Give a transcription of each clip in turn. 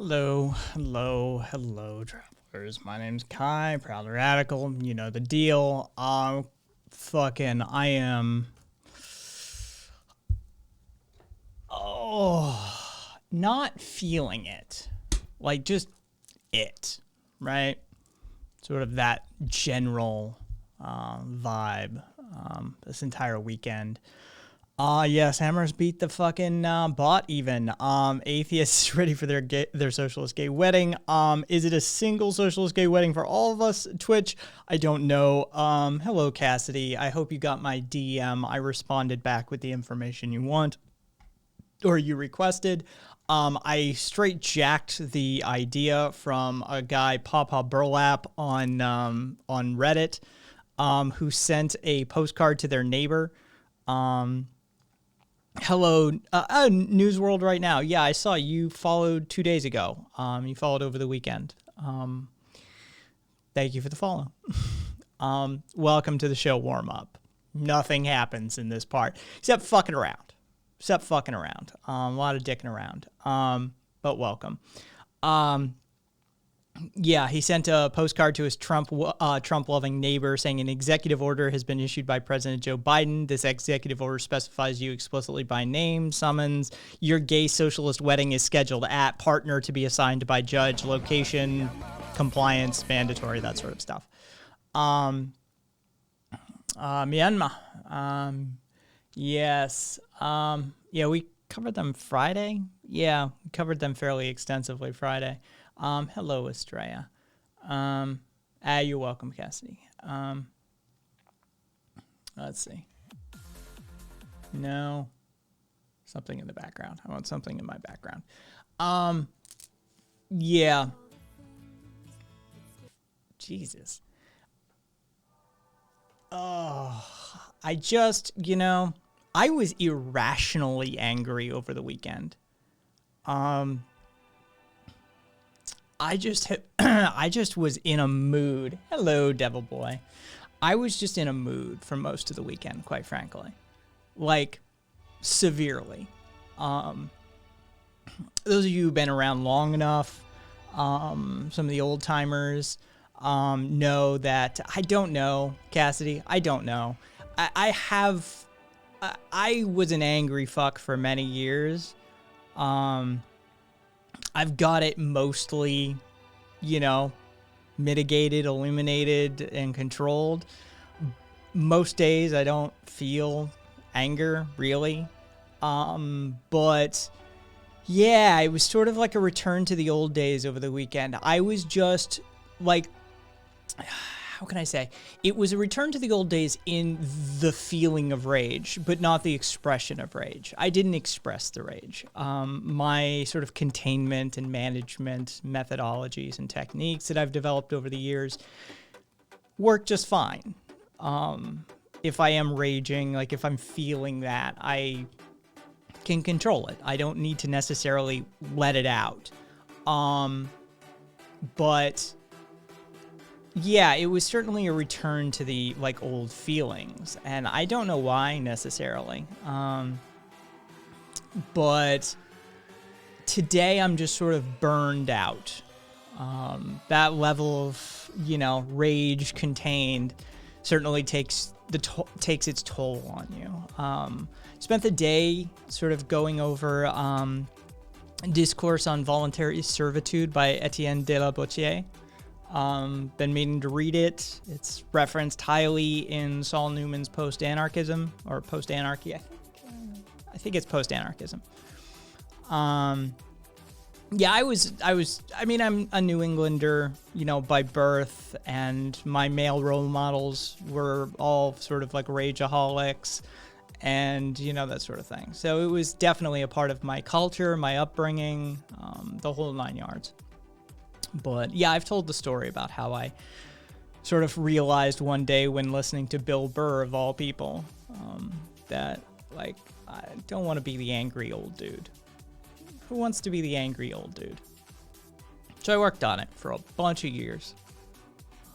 Hello, travelers. My name's Kai, proud radical. You know the deal. I am. Not feeling it. Like, just it, right? Sort of that general vibe this entire weekend. Yes, Hammers beat the fucking bot even. Atheists ready for their socialist gay wedding. Is it a single socialist gay wedding for all of us? Twitch, I don't know. Hello, Cassidy. I hope you got my DM. I responded back with the information you want or you requested. I straight jacked the idea from a guy, Papa Burlap, on Reddit, who sent a postcard to their neighbor. Hello, News World right now. Yeah, I saw you followed 2 days ago. You followed over the weekend. Thank you for the follow. Welcome to the show warm up. Nothing happens in this part except fucking around. A lot of dicking around. But welcome. Yeah, he sent a postcard to his Trump-loving neighbor saying an executive order has been issued by President Joe Biden. This executive order specifies you explicitly by name, summons. Your gay socialist wedding is scheduled at, partner to be assigned by judge, location, compliance, mandatory, that sort of stuff. Myanmar. Yes. Yeah, we covered them Friday. Yeah, we covered them fairly extensively Friday. Hello, Estrella. You're welcome, Cassidy. Let's see. No. Something in the background. I want something in my background. Yeah. Jesus. Oh, I just, I was irrationally angry over the weekend. I just was in a mood. Hello, Devil Boy. I was just in a mood for most of the weekend, quite frankly. Like, severely. Those of you who've been around long enough, some of the old timers, know that I don't know, Cassidy. I don't know. I was an angry fuck for many years. I've got it mostly, mitigated, eliminated, and controlled. Most days I don't feel anger, really. But yeah, it was sort of like a return to the old days over the weekend. I was just like, how can I say? It was a return to the old days in the feeling of rage, but not the expression of rage. I didn't express the rage. My sort of containment and management methodologies and techniques that I've developed over the years work just fine. If I am raging, like if I'm feeling that, I can control it. I don't need to necessarily let it out. But yeah, it was certainly a return to the old feelings, and I don't know why necessarily. But today I'm just sort of burned out. That level of, rage contained certainly takes its toll on you. Spent the day sort of going over Discourse on Voluntary Servitude by Etienne de la Boetier. Been meaning to read it. It's referenced highly in Saul Newman's Post-Anarchism, or Post-Anarchy. I think it's Post-Anarchism. Yeah, I'm a New Englander, by birth, and my male role models were all sort of like rageaholics and, that sort of thing. So it was definitely a part of my culture, my upbringing, the whole 9 yards. But yeah, I've told the story about how I sort of realized one day when listening to Bill Burr, of all people, that, I don't want to be the angry old dude. Who wants to be the angry old dude? So I worked on it for a bunch of years.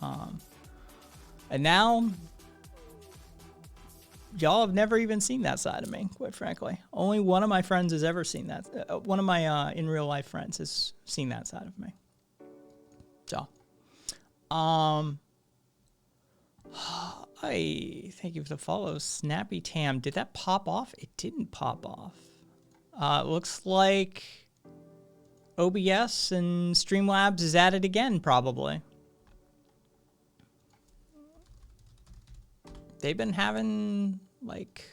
And now, y'all have never even seen that side of me, quite frankly. Only one of my friends has ever seen that. One of my in real life friends has seen that side of me. So, I thank you for the follow. Snappy Tam, did that pop off? It didn't pop off. It looks like OBS and Streamlabs is at it again, probably. They've been having, like,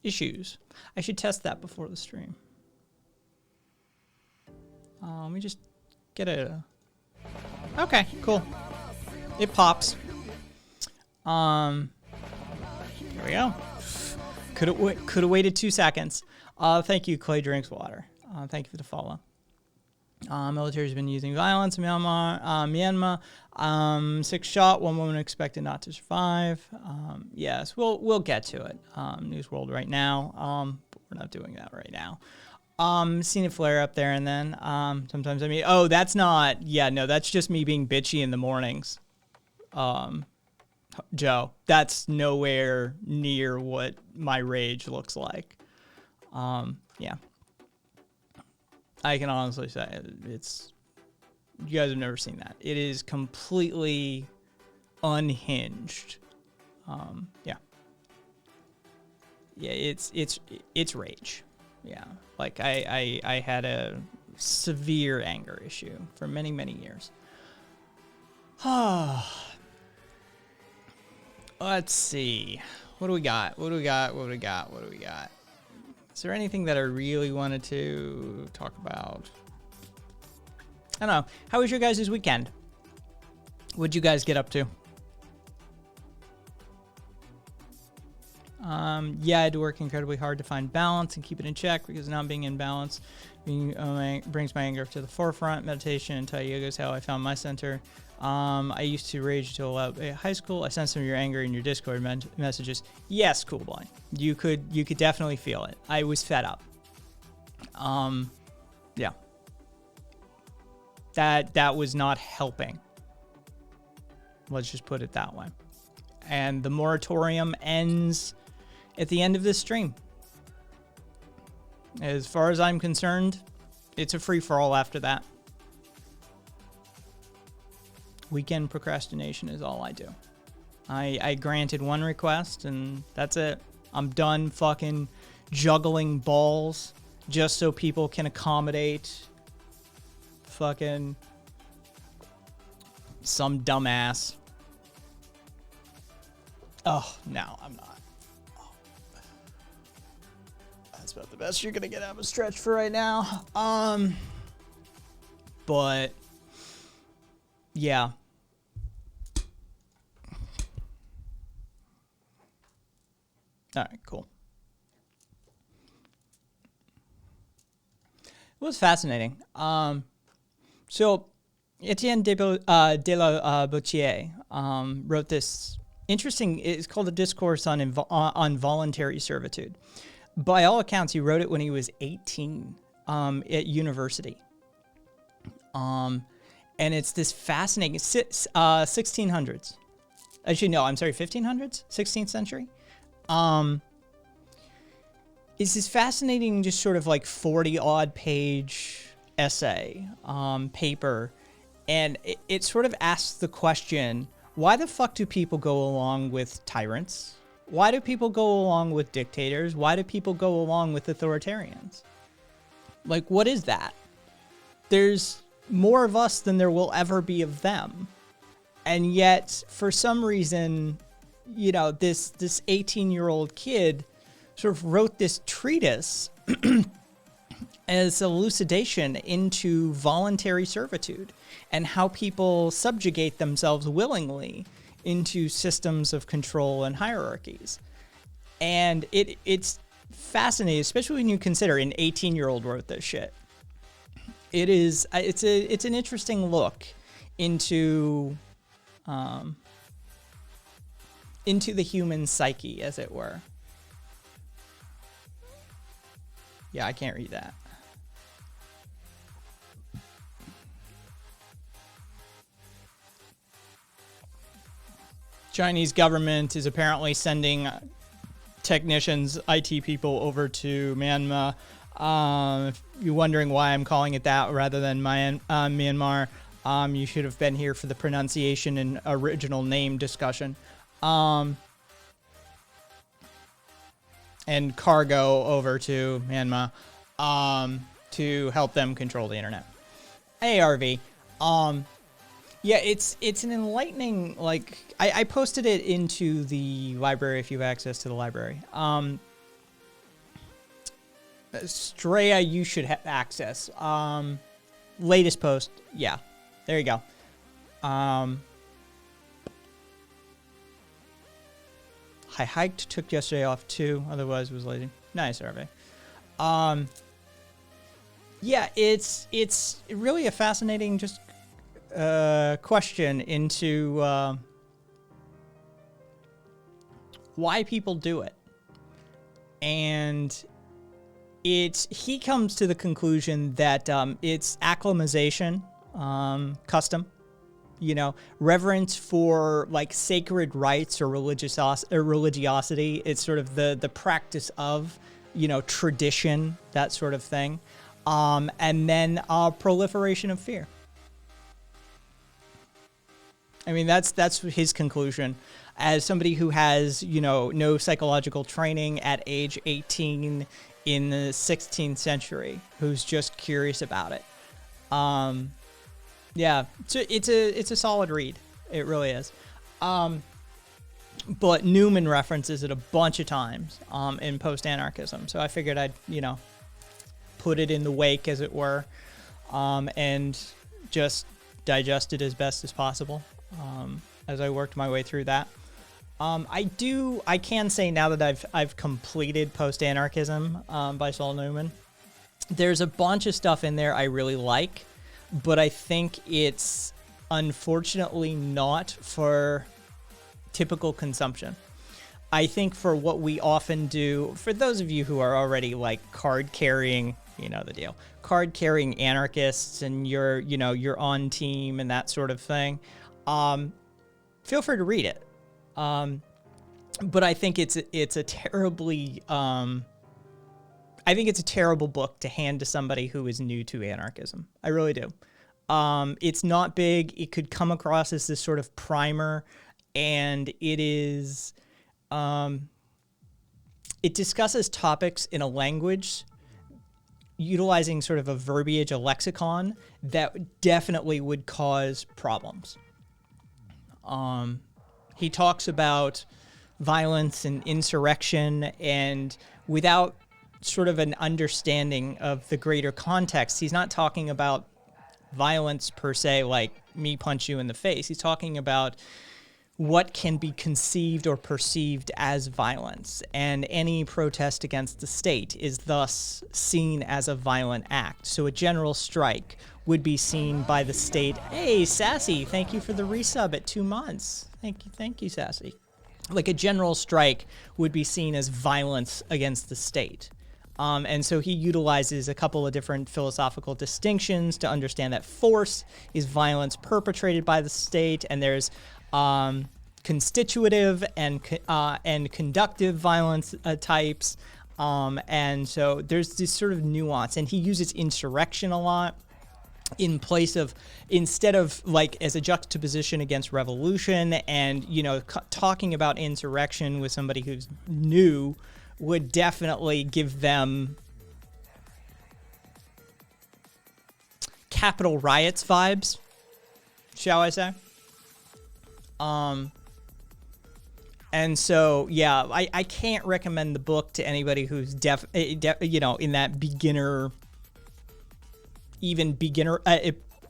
issues. I should test that before the stream. Let me just get a... Okay, cool. It pops. There we go. Could have waited 2 seconds. Thank you, Clay Drinks Water. Thank you for the follow. Military's been using violence in Myanmar. 6 shot, 1 woman expected not to survive. Yes, we'll get to it. News World right now. But we're not doing that right now. Seen it flare up there and then. Sometimes I mean, oh, that's not. Yeah, no, that's just me being bitchy in the mornings. Joe, that's nowhere near what my rage looks like. Yeah. I can honestly say it's, you guys have never seen that. It is completely unhinged. Yeah. Yeah, it's rage. Yeah. Like I had a severe anger issue for many, many years. Let's see. What do we got? What do we got? What do we got? What do we got? Is there anything that I really wanted to talk about? I don't know. How was your guys' weekend? What'd you guys get up to? Yeah, I had to work incredibly hard to find balance and keep it in check because not being in balance brings my anger to the forefront. Meditation and Thai yoga is how I found my center. I used to rage until high school. I sensed some of your anger in your Discord messages. Yes, Cool Boy. You could definitely feel it. I was fed up. Yeah. That was not helping. Let's just put it that way. And the moratorium ends at the end of this stream. As far as I'm concerned, it's a free-for-all after that. Weekend procrastination is all I do. I granted one request and that's it. I'm done fucking juggling balls just so people can accommodate fucking some dumbass. Oh, no, I'm not. Oh. That's about the best you're gonna get out of a stretch for right now. But yeah. All right, cool. It was fascinating. So Etienne de la Boutier wrote this interesting, it's called a discourse on voluntary servitude. By all accounts, he wrote it when he was 18 at university. And it's this fascinating 1600s. Actually, no, I'm sorry, 1500s, 16th century. It's this fascinating, just sort of like 40-odd page essay, paper, and it sort of asks the question, why the fuck do people go along with tyrants? Why do people go along with dictators? Why do people go along with authoritarians? Like, what is that? There's more of us than there will ever be of them. And yet, for some reason, you know, this 18-year-old kid sort of wrote this treatise as elucidation into voluntary servitude and how people subjugate themselves willingly into systems of control and hierarchies. And it's fascinating, especially when you consider an 18-year-old wrote this shit. It's an interesting look into the human psyche, as it were. Yeah, I can't read that. Chinese government is apparently sending technicians, IT people over to Myanmar. If you're wondering why I'm calling it that rather than Myanmar, you should have been here for the pronunciation and original name discussion. And cargo over to Myanmar to help them control the internet. ARV. Yeah, it's an enlightening, like, I posted it into the library if you have access to the library. Straya, you should have access. Latest post, yeah. There you go. I hiked, took yesterday off too, otherwise was lazy. Nice, RV. Yeah, it's really a fascinating just question into why people do it. And he comes to the conclusion that it's acclimatization, custom, reverence for like sacred rites or religiosity. It's sort of the practice of, tradition, that sort of thing. And then proliferation of fear. I mean, that's his conclusion. As somebody who has, no psychological training at age 18 in the 16th century, who's just curious about it. Yeah, it's a solid read. It really is. But Newman references it a bunch of times in post-anarchism. So I figured I'd, put it in the wake, as it were, and just digest it as best as possible as I worked my way through that. I can say now that I've completed Post-Anarchism by Saul Newman, there's a bunch of stuff in there I really like, but I think it's unfortunately not for typical consumption. I think for what we often do, for those of you who are already like card-carrying, the deal, card-carrying anarchists and you're on team and that sort of thing, feel free to read it. But I think it's a terribly, I think it's a terrible book to hand to somebody who is new to anarchism. I really do. It's not big. It could come across as this sort of primer, and it is, it discusses topics in a language utilizing sort of a verbiage, a lexicon that definitely would cause problems. He talks about violence and insurrection, and without sort of an understanding of the greater context, he's not talking about violence per se, like me punch you in the face. He's talking about what can be conceived or perceived as violence, and any protest against the state is thus seen as a violent act. So a general strike would be seen by the state. Hey, Sassy, thank you for the resub at 2 months. Thank you, Sassy. Like a general strike would be seen as violence against the state. And so he utilizes a couple of different philosophical distinctions to understand that force is violence perpetrated by the state, and there's constitutive and conductive violence types. And so there's this sort of nuance, and he uses insurrection a lot in place of, instead of like as a juxtaposition against revolution, and talking about insurrection with somebody who's new would definitely give them Capitol riots vibes, shall I say. And so, yeah, I can't recommend the book to anybody who's in that beginner,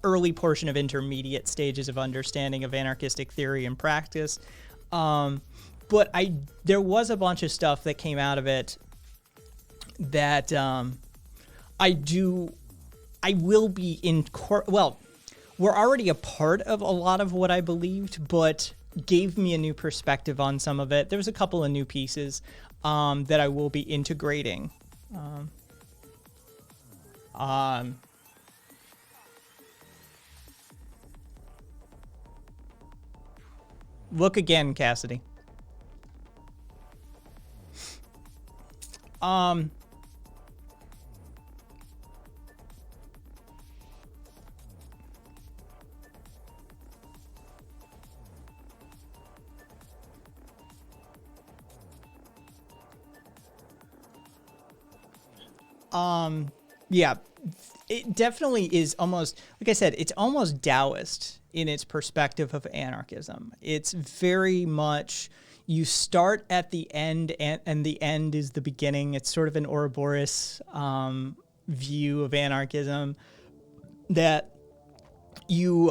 early portion of intermediate stages of understanding of anarchistic theory and practice. But there was a bunch of stuff that came out of it that I will be in well, we're already a part of a lot of what I believed, but gave me a new perspective on some of it. There was a couple of new pieces that I will be integrating. Look again, Cassidy. Yeah, it definitely is almost, like I said, it's almost Taoist in its perspective of anarchism. It's very much, you start at the end, and the end is the beginning. It's sort of an Ouroboros view of anarchism that you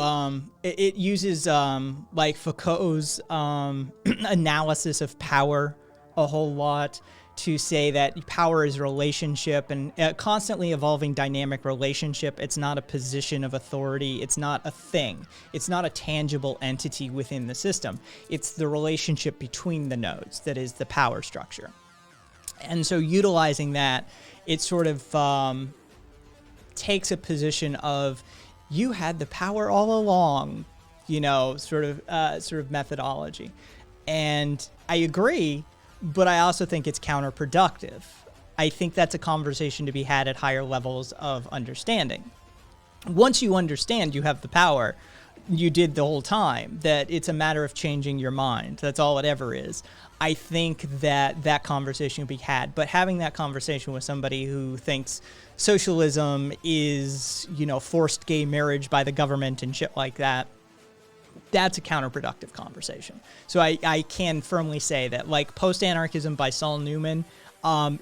it uses like Foucault's analysis of power a whole lot to say that power is relationship and a constantly evolving dynamic relationship. It's not a position of authority. It's not a thing. It's not a tangible entity within the system. It's the relationship between the nodes that is the power structure. And so utilizing that, it sort of takes a position of, you had the power all along, you know, sort of methodology. And I agree, but I also think it's counterproductive. I think that's a conversation to be had at higher levels of understanding. Once you understand you have the power, you did the whole time, that it's a matter of changing your mind. That's all it ever is. I think that that conversation will be had, but having that conversation with somebody who thinks socialism is, you know, forced gay marriage by the government and shit like that, that's a counterproductive conversation. So I can firmly say that, like, Post-Anarchism by Saul Newman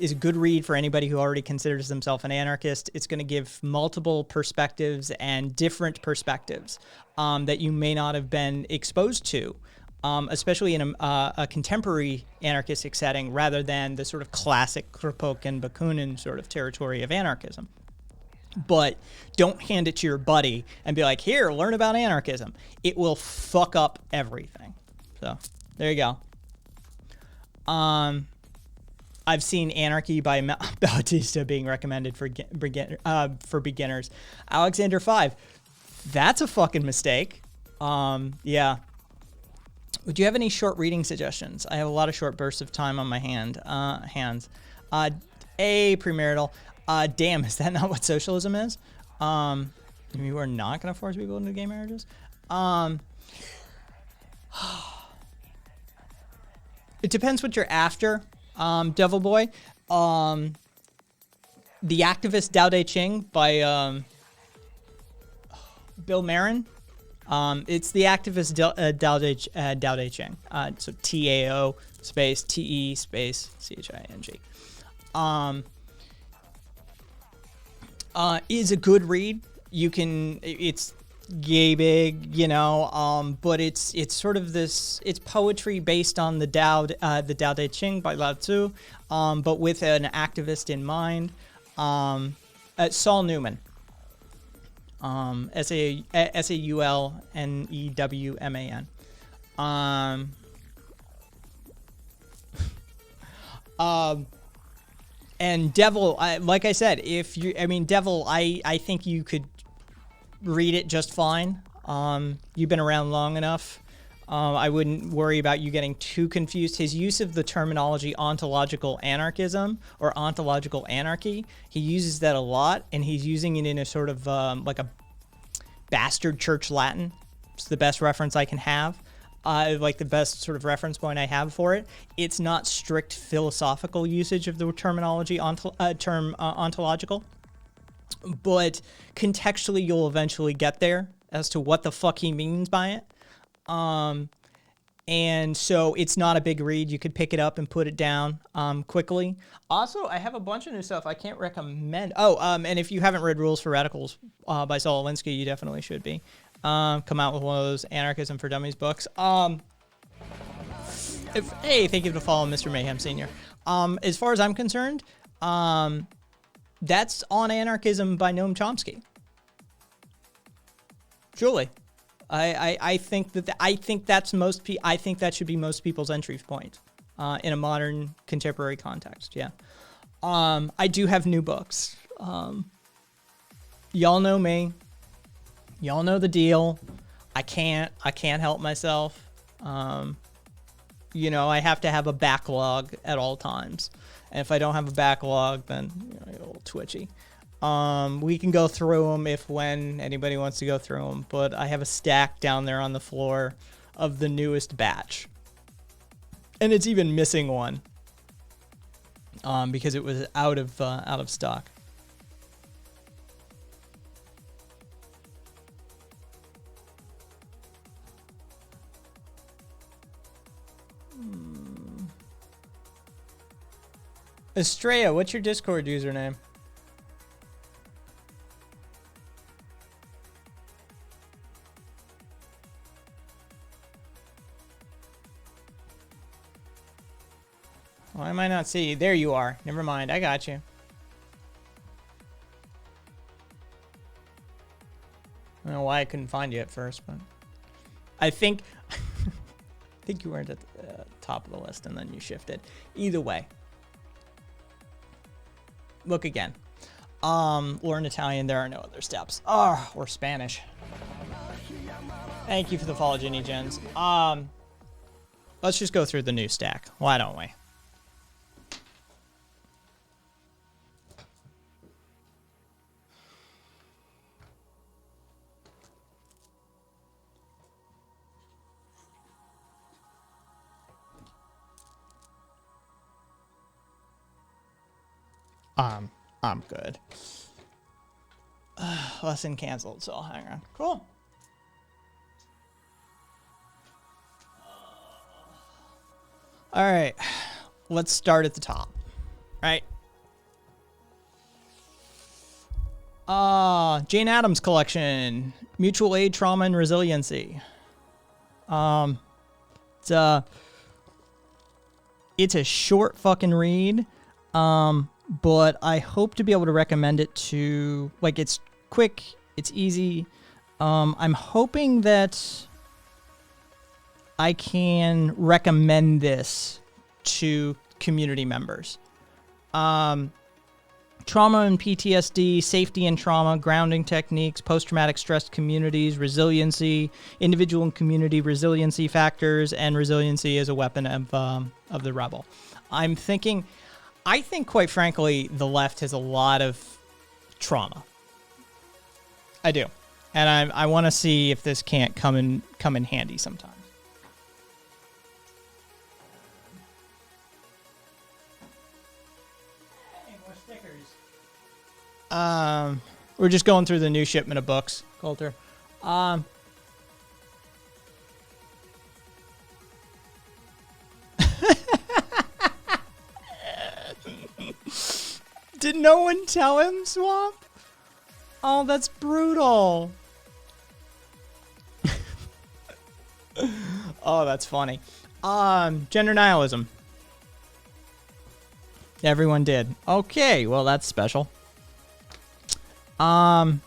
is a good read for anybody who already considers themselves an anarchist. It's going to give multiple perspectives and different perspectives that you may not have been exposed to, especially in a contemporary anarchistic setting, rather than the sort of classic Kropotkin, Bakunin sort of territory of anarchism. But don't hand it to your buddy and be like, here, learn about anarchism. It will fuck up everything. So there you go. I've seen Anarchy by Bautista being recommended for beginners. Alexander 5. That's a fucking mistake. Yeah. Would you have any short reading suggestions? I have a lot of short bursts of time on my hands. Premarital. Damn, is that not what socialism is? You are not going to force people into gay marriages? It depends what you're after, Devil Boy. The Activist Dao De Ching by Bill Marin. It's The Activist Dao De Ching. So TAO space TE space CHING. Is a good read. It's gay big, you know, but it's sort of this, it's poetry based on the Tao Te Ching by Lao Tzu, but with an activist in mind. Saul Newman. SAULNEWMAN. And Devil, like I said, Devil, I think you could read it just fine. You've been around long enough. I wouldn't worry about you getting too confused. His use of the terminology ontological anarchism or ontological anarchy, he uses that a lot, and he's using it in a sort of like a bastard church Latin. It's the best reference I can have. Like the best sort of reference point I have for it. It's not strict philosophical usage of the terminology ontological, but contextually you'll eventually get there as to what the fuck he means by it. And so it's not a big read. You could pick it up and put it down quickly. Also, I have a bunch of new stuff I can't recommend. And if you haven't read Rules for Radicals by Saul Alinsky, you definitely should be. Come out with one of those Anarchism for Dummies books. Hey, thank you for following Mr. Mayhem Sr. As far as I'm concerned, that's On Anarchism by Noam Chomsky. Truly. I think that I think that should be most people's entry point in a modern contemporary context. Yeah. I do have new books. Y'all know me. Y'all know the deal. I can't help myself. You know, I have to have a backlog at all times. And if I don't have a backlog, then I get a little twitchy. We can go through them when anybody wants to go through them. But I have a stack down there on the floor of the newest batch. And it's even missing one. Because it was out of stock. Estrella, what's your Discord username? Why am I not see you? There you are. Never mind. I got you. I don't know why I couldn't find you at first, but I think you weren't at the top of the list and then you shifted. Either way. Look again. Learn Italian. There are no other steps. Or Spanish. Thank you for the follow, Ginny Gens. Let's just go through the new stack. Why don't we? I'm good. Lesson canceled, so I'll hang on. Cool. All right, let's start at the top. Right. Jane Addams collection, Mutual Aid, Trauma, and Resiliency. It's a short fucking read. But I hope to be able to recommend it to, like, it's quick, it's easy. I'm hoping that I can recommend this to community members. Trauma and PTSD, safety and trauma, grounding techniques, post-traumatic stress communities, resiliency, individual and community resiliency factors, and resiliency as a weapon of the rebel. I think, quite frankly, the left has a lot of trauma. I do. And I want to see if this can't come in handy sometime. Hey, more stickers. We're just going through the new shipment of books, Coulter. Did no one tell him, Swamp? Oh, that's brutal. Oh, that's funny. Gender nihilism. Everyone did. Okay, well, that's special. You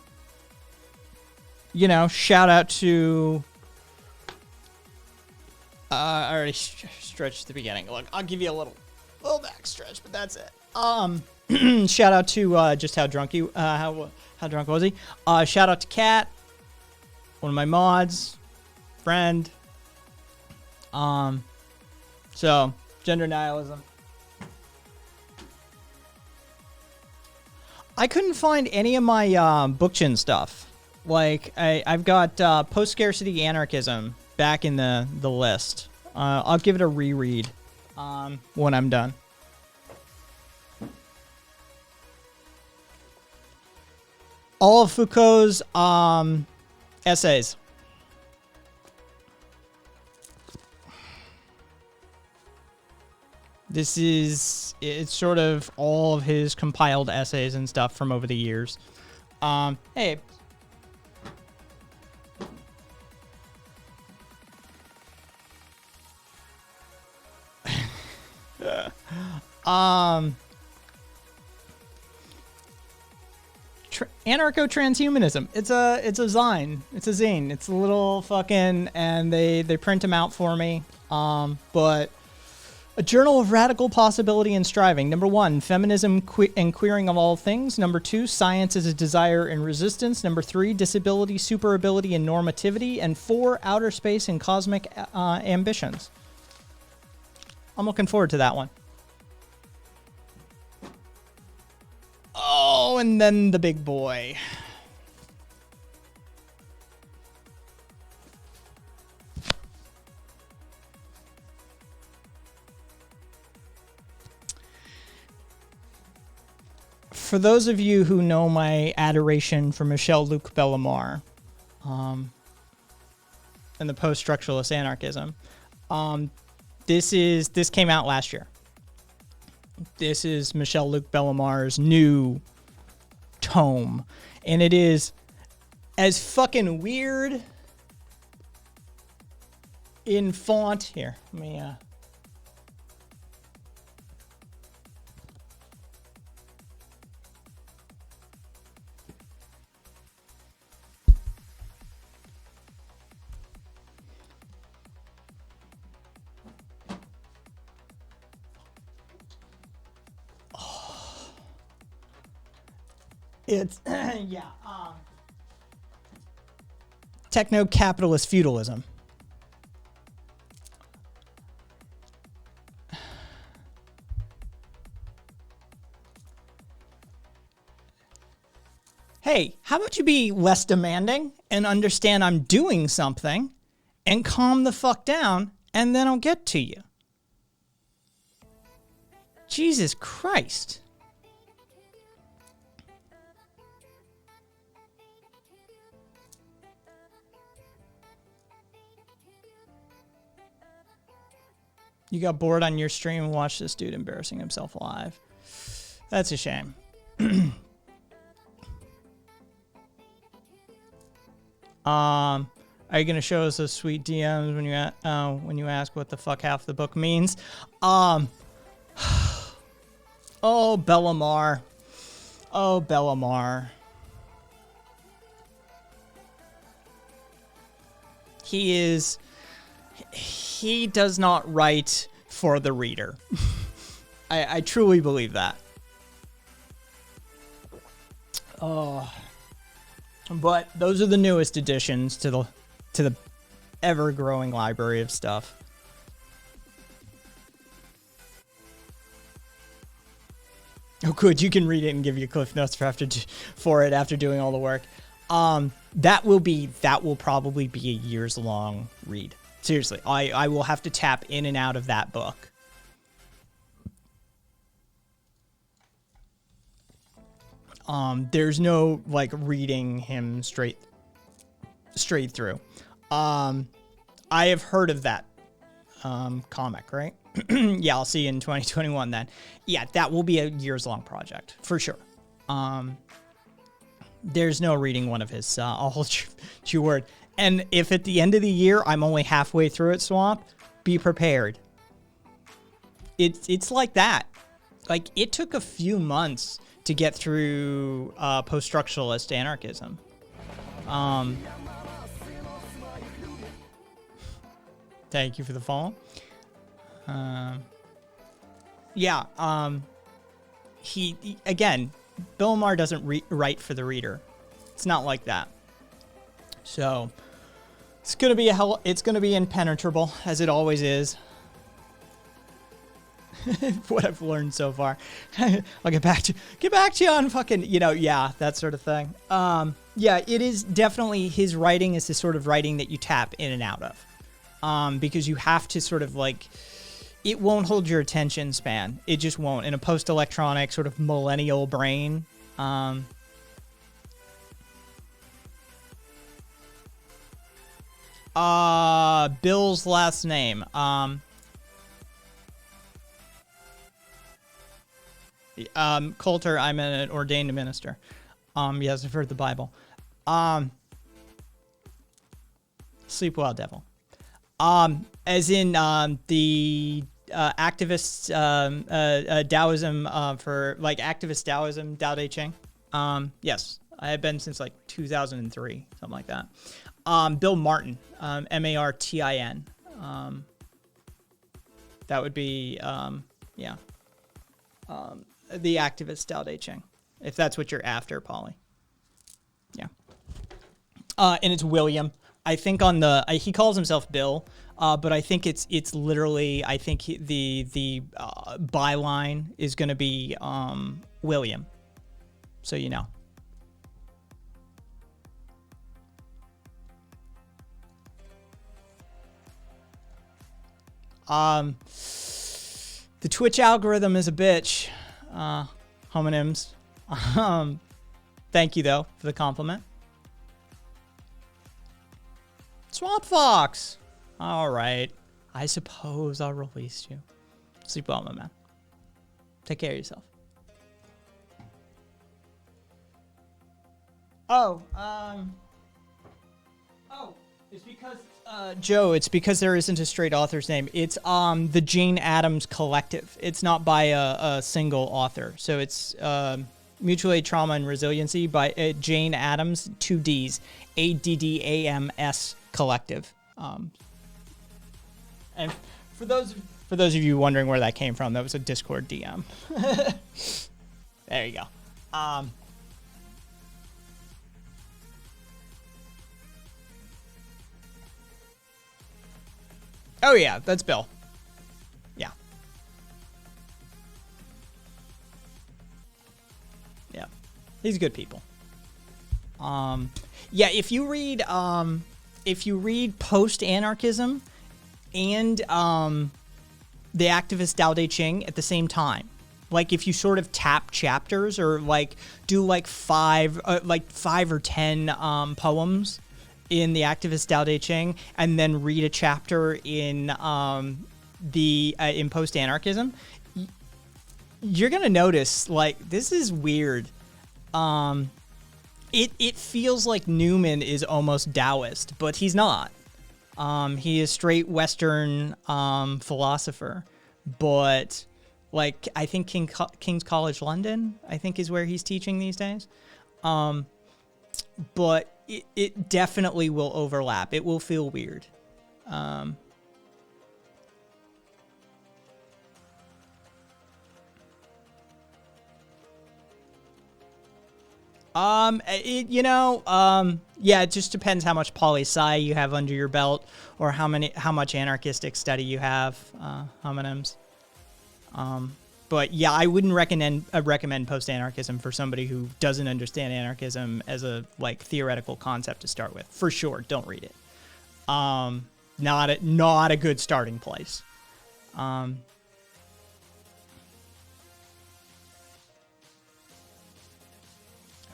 know, shout out to... I already stretched at the beginning. Look, I'll give you a little back stretch, but that's it. Shout out to just how drunk you how drunk was he? Shout out to Kat, one of my mods, friend. So gender nihilism. I couldn't find any of my Bookchin stuff. Like I've got post scarcity anarchism back in the list. I'll give it a reread when I'm done. All of Foucault's essays. It's sort of all of his compiled essays and stuff from over the years. Hey. Anarcho-transhumanism. It's a zine. It's a zine. It's a little fucking, and they print them out for me. But a journal of radical possibility and striving. Number 1, feminism and queering of all things. Number 2, science as a desire and resistance. Number 3, disability, superability, and normativity. And 4, outer space and cosmic ambitions. I'm looking forward to that one. Oh, and then the big boy. For those of you who know my adoration for Michel-Luc Bellemare, and the post-structuralist anarchism, this came out last year. This is Michel-Luc Bellemare's new tome, and it is as fucking weird in font. Here, let me It's yeah, techno-capitalist feudalism. Hey, how about you be less demanding and understand I'm doing something and calm the fuck down, and then I'll get to you. Jesus Christ. You got bored on your stream and watched this dude embarrassing himself live. That's a shame. Are you gonna show us those sweet DMs when you ask what the fuck half the book means? Oh, Bellemare. Oh, Bellemare. He does not write for the reader. I truly believe that. Oh, but those are the newest additions to the ever-growing library of stuff. Oh, good. You can read it and give you cliff notes for it after doing all the work. That will probably be a years-long read. Seriously, I will have to tap in and out of that book. There's no like reading him straight through. I have heard of that comic, right? Yeah, I'll see you in 2021 then. Yeah, that will be a years-long project for sure. There's no reading one of his. I'll hold your word. And if at the end of the year I'm only halfway through it, Swamp, be prepared. It's like that. Like, it took a few months to get through post-structuralist anarchism. Thank you for the follow. Yeah. He again, Bellemare doesn't write for the reader. It's not like that. So it's gonna be it's gonna be impenetrable, as it always is. What I've learned so far. I'll get back to you on fucking, yeah, that sort of thing. Yeah, it is definitely, his writing is the sort of writing that you tap in and out of. Because you have to sort of like, it won't hold your attention span. It just won't. In a post-electronic sort of millennial brain. Bill's last name. Coulter, I'm an ordained minister. Yes, I've heard the Bible. Sleep well, devil. As in, the activist Taoism, for like activist Taoism, Tao Te Ching. Yes, I have been since like 2003, something like that. Bill Martin, Martin. That would be, yeah. The activist Tao Te Ching, if that's what you're after, Polly. Yeah. And it's William. I think on the, he calls himself Bill. But I think it's literally, I think the byline is going to be William. So you know. The Twitch algorithm is a bitch. Homonyms. Thank you though for the compliment. Swamp Fox. All right. I suppose I'll release you. Sleep well, my man. Take care of yourself. It's because Joe, it's because there isn't a straight author's name. It's the Jane Addams Collective. It's not by a single author. So it's Mutual Aid Trauma and Resiliency by Jane Addams, 2 Ds, ADDAMS Collective. And for those of you wondering where that came from, that was a Discord DM. There you go. Oh yeah, that's Bill. Yeah. Yeah. He's good people. Yeah, if you read post-anarchism and the activist Dao De Ching at the same time, like if you sort of tap chapters or like do like 5 or 10 poems in the activist Dao De Ching and then read a chapter in in post-anarchism, you're gonna notice like this is weird. It feels like Newman is almost Taoist, but he's not. He is straight Western philosopher, but like I think King's College London, I think is where he's teaching these days. But it definitely will overlap. It will feel weird. Yeah, it just depends how much poli-sci you have under your belt or how much anarchistic study you have, homonyms. But yeah, I wouldn't recommend post-anarchism for somebody who doesn't understand anarchism as a like theoretical concept to start with. For sure, don't read it. Not a good starting place.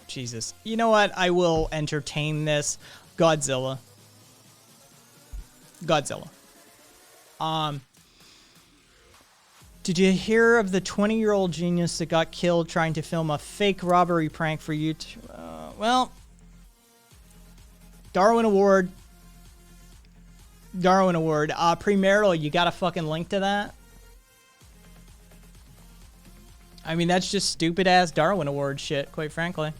Jesus. You know what? I will entertain this. Godzilla. Did you hear of the 20-year-old genius that got killed trying to film a fake robbery prank for YouTube? Well, Darwin Award. Premarital, you got a fucking link to that? I mean, that's just stupid-ass Darwin Award shit, quite frankly.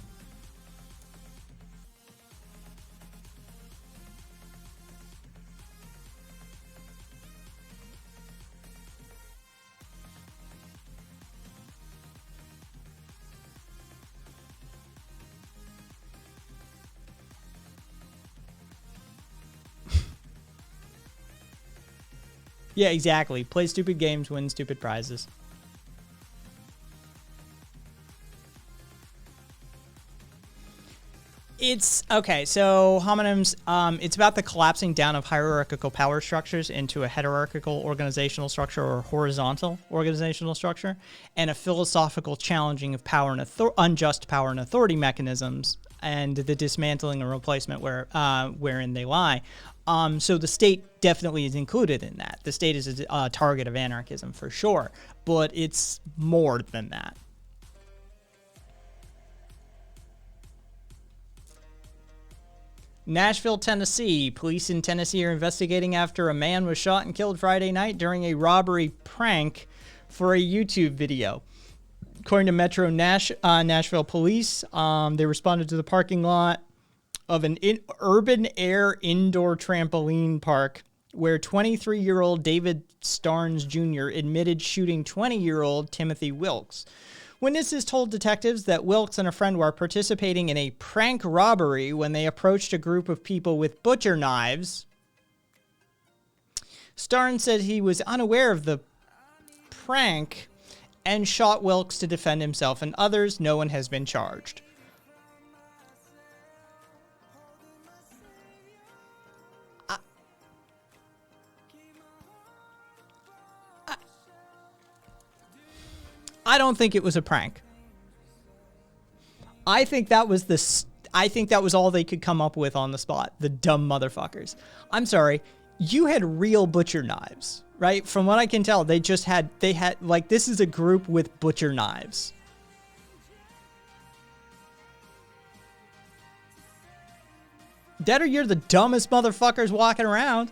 Yeah, exactly. Play stupid games, win stupid prizes. It's okay. So homonyms, it's about the collapsing down of hierarchical power structures into a hierarchical organizational structure or horizontal organizational structure, and a philosophical challenging of power and unjust power and authority mechanisms, and the dismantling and replacement wherein they lie. So the state definitely is included in that. The state is a target of anarchism for sure, but it's more than that. Nashville, Tennessee. Police in Tennessee are investigating after a man was shot and killed Friday night during a robbery prank for a YouTube video. According to Metro Nashville Police, they responded to the parking lot of an urban air indoor trampoline park where 23-year-old David Starnes Jr. admitted shooting 20-year-old Timothy Wilkes. Witnesses told detectives that Wilkes and a friend were participating in a prank robbery when they approached a group of people with butcher knives Starnes said he was unaware of the prank and shot Wilkes to defend himself and others. No one has been charged. I don't think it was a prank. I think that was all they could come up with on the spot. The dumb motherfuckers. I'm sorry. You had real butcher knives, right? From what I can tell, they had like, this is a group with butcher knives. That or you're the dumbest motherfuckers walking around.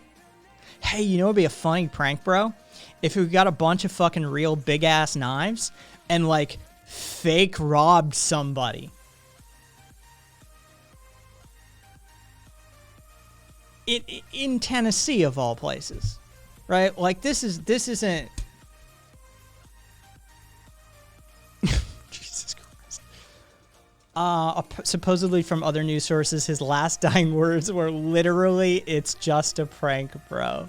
Hey, you know what'd be a funny prank, bro? If we got a bunch of fucking real big ass knives and like fake robbed somebody. In Tennessee of all places, right? Like this isn't. Jesus Christ. Supposedly from other news sources, his last dying words were literally, "It's just a prank, bro."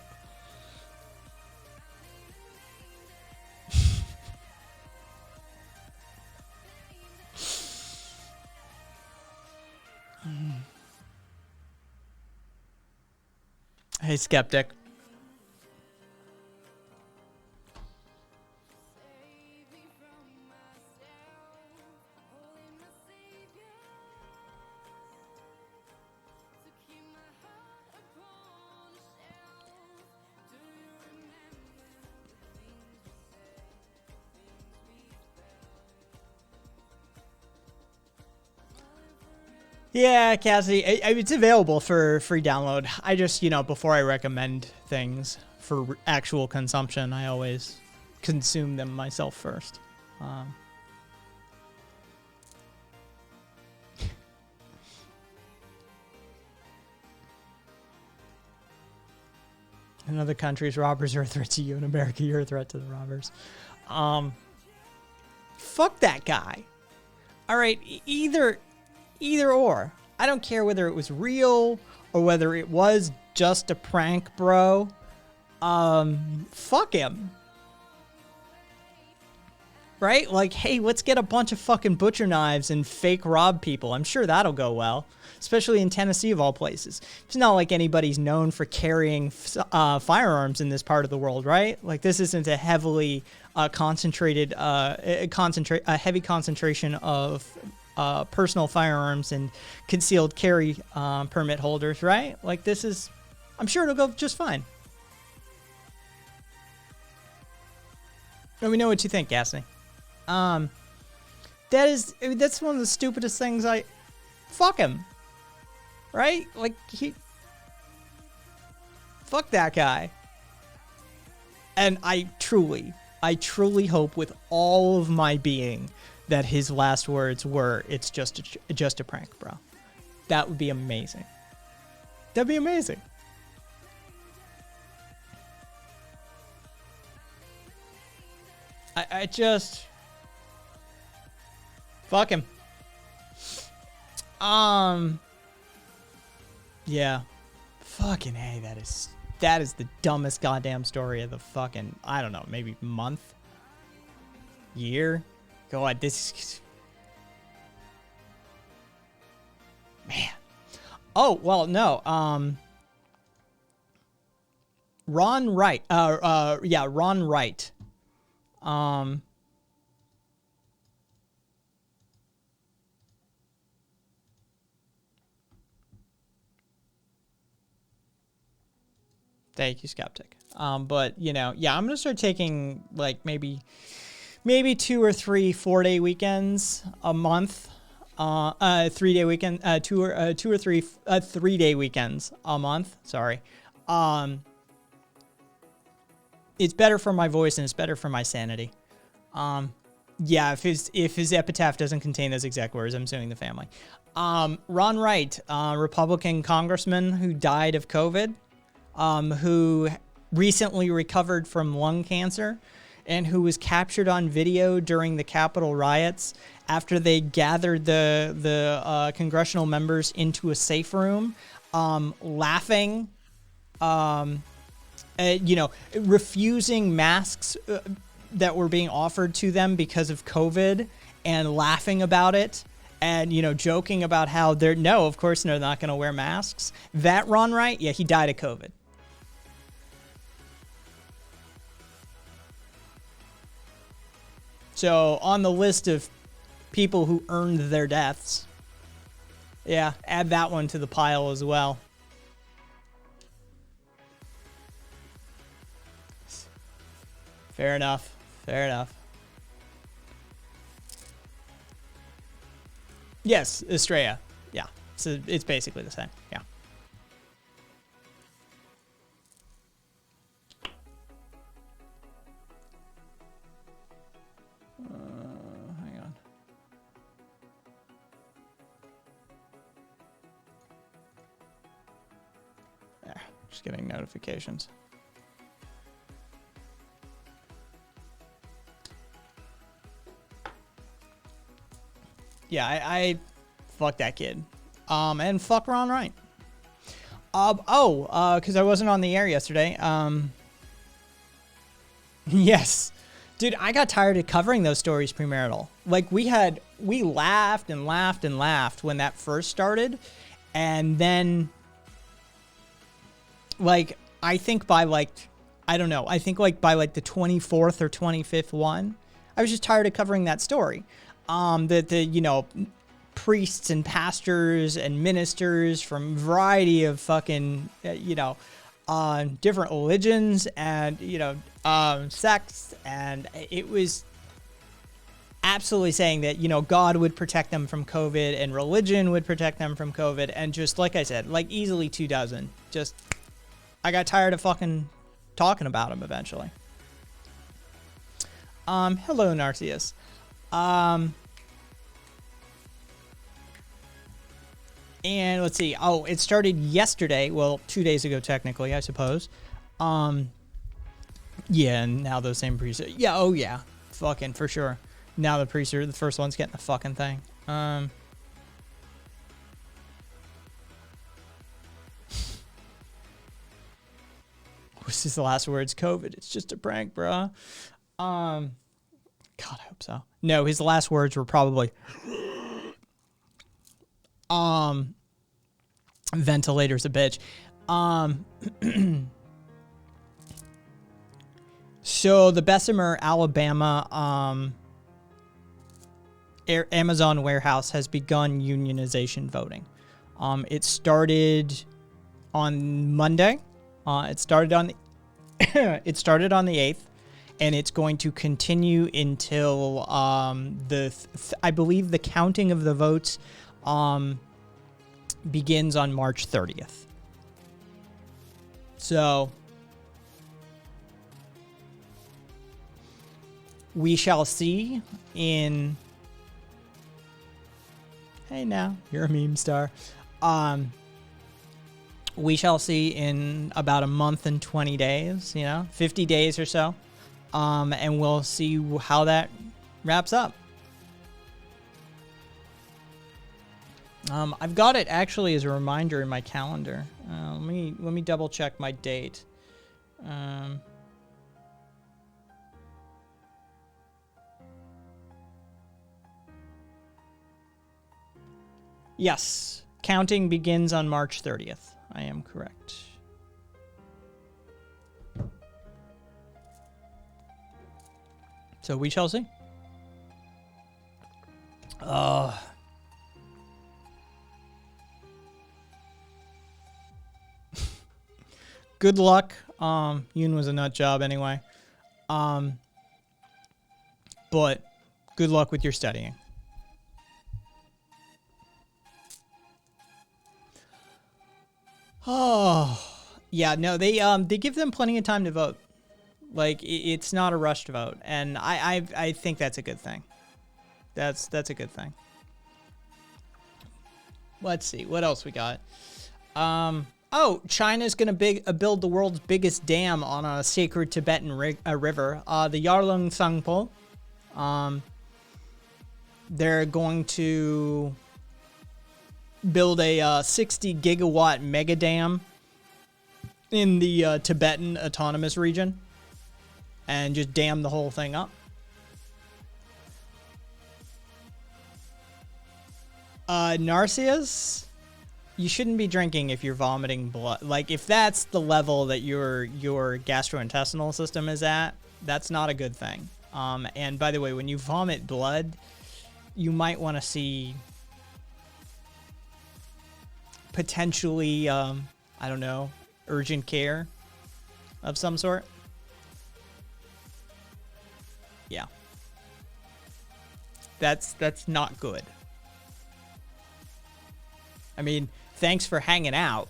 Hey, skeptic. Yeah, Cassidy, it's available for free download. I just, before I recommend things for actual consumption, I always consume them myself first. In other countries, robbers are a threat to you. In America, you're a threat to the robbers. Fuck that guy. All right, either or. I don't care whether it was real or whether it was just a prank, bro. Fuck him. Right? Like, hey, let's get a bunch of fucking butcher knives and fake rob people. I'm sure that'll go well. Especially in Tennessee of all places. It's not like anybody's known for carrying firearms in this part of the world, right? Like, this isn't a heavily concentrated, a heavy concentration of personal firearms and concealed carry permit holders, right? Like, this is, I'm sure it'll go just fine. Let me know what you think, Gassney. That's one of the stupidest things fuck him. Right? Like, fuck that guy. And I truly hope with all of my being that his last words were, "It's just a prank, bro." That would be amazing. That'd be amazing. I just fuck him. Yeah. Fucking hey, that is the dumbest goddamn story of the fucking, I don't know, maybe month, year. God, this is, man. Oh, well, no. Ron Wright. Yeah, Ron Wright. Thank you, skeptic. But yeah, I'm gonna start taking like maybe 2 or 3 4-day weekends a month. 3-day weekend, 2 or 3 3-day weekends a month. Sorry. It's better for my voice and it's better for my sanity. Yeah, if his epitaph doesn't contain those exact words, I'm suing the family. Ron Wright, Republican congressman who died of COVID, who recently recovered from lung cancer, and who was captured on video during the Capitol riots after they gathered the congressional members into a safe room, laughing, refusing masks that were being offered to them because of COVID and laughing about it and, joking about how no, of course they're not going to wear masks. That Ron Wright, yeah, he died of COVID. So on the list of people who earned their deaths, yeah, add that one to the pile as well. Fair enough. Fair enough. Yes, Estrella. Yeah. So it's basically the same. Yeah. Hang on. Yeah, just getting notifications. Yeah, I fuck that kid. And fuck Ron Wright. Because I wasn't on the air yesterday. Yes. Dude, I got tired of covering those stories premarital. Like, we laughed and laughed and laughed when that first started. And then, like, I think by, like, I don't know. I think, like, by, like, the 24th or 25th one, I was just tired of covering that story. The priests and pastors and ministers from a variety of fucking, different religions and, sects. And it was absolutely saying that, God would protect them from COVID and religion would protect them from COVID. And just like I said, like easily 24. Just, I got tired of fucking talking about them eventually. Hello, Narcius. And let's see. Oh, it started yesterday. Well, 2 days ago, technically, I suppose. Yeah, and now those same priests. Yeah, oh yeah. Fucking, for sure. Now the priests are the first ones getting the fucking thing. What's his last words? COVID. It's just a prank, bruh. God, I hope so. No, his last words were probably... ventilator's a bitch. So the Bessemer, Alabama, Amazon warehouse has begun unionization voting. It started on Monday. It started on the it started on the 8th, and it's going to continue until I believe the counting of the votes begins on March 30th. So we shall see in... Hey now, you're a meme star. We shall see in about a month and 20 days, 50 days or so. And we'll see how that wraps up. I've got it actually as a reminder in my calendar. Let me double check my date. Yes, counting begins on March 30th. I am correct. So we shall see. Good luck. Yoon was a nut job anyway. But good luck with your studying. Oh, yeah, no, they give them plenty of time to vote. Like, it's not a rushed vote, and I think that's a good thing. That's a good thing. Let's see, what else we got? Oh, China's gonna build the world's biggest dam on a sacred Tibetan river, the Yarlung Tsangpo. They're going to build a 60 gigawatt mega dam in the Tibetan Autonomous Region and just dam the whole thing up. Narcissus, you shouldn't be drinking if you're vomiting blood. Like, if that's the level that your gastrointestinal system is at, that's not a good thing. And by the way, when you vomit blood, you might want to see potentially, I don't know, urgent care of some sort. Yeah. That's not good. I mean, thanks for hanging out,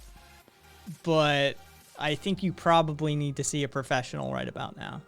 but I think you probably need to see a professional right about now.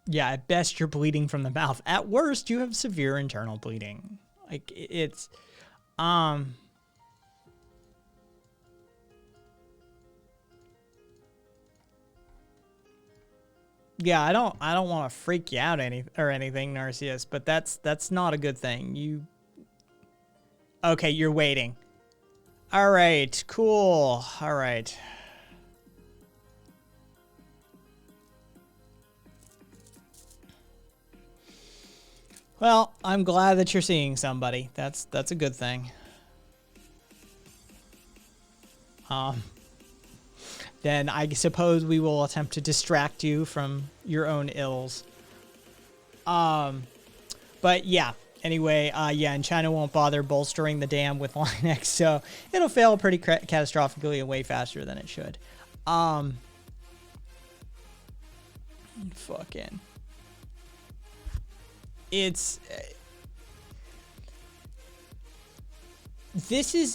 Yeah, at best you're bleeding from the mouth. At worst, you have severe internal bleeding. Like, it's yeah, I don't want to freak you out anything, Narcissus, but that's not a good thing. Okay, you're waiting. All right, cool. All right. Well, I'm glad that you're seeing somebody. That's a good thing. Then I suppose we will attempt to distract you from your own ills. But yeah. Anyway, yeah, and China won't bother bolstering the dam with Linux, so it'll fail pretty catastrophically and way faster than it should. Fucking. This is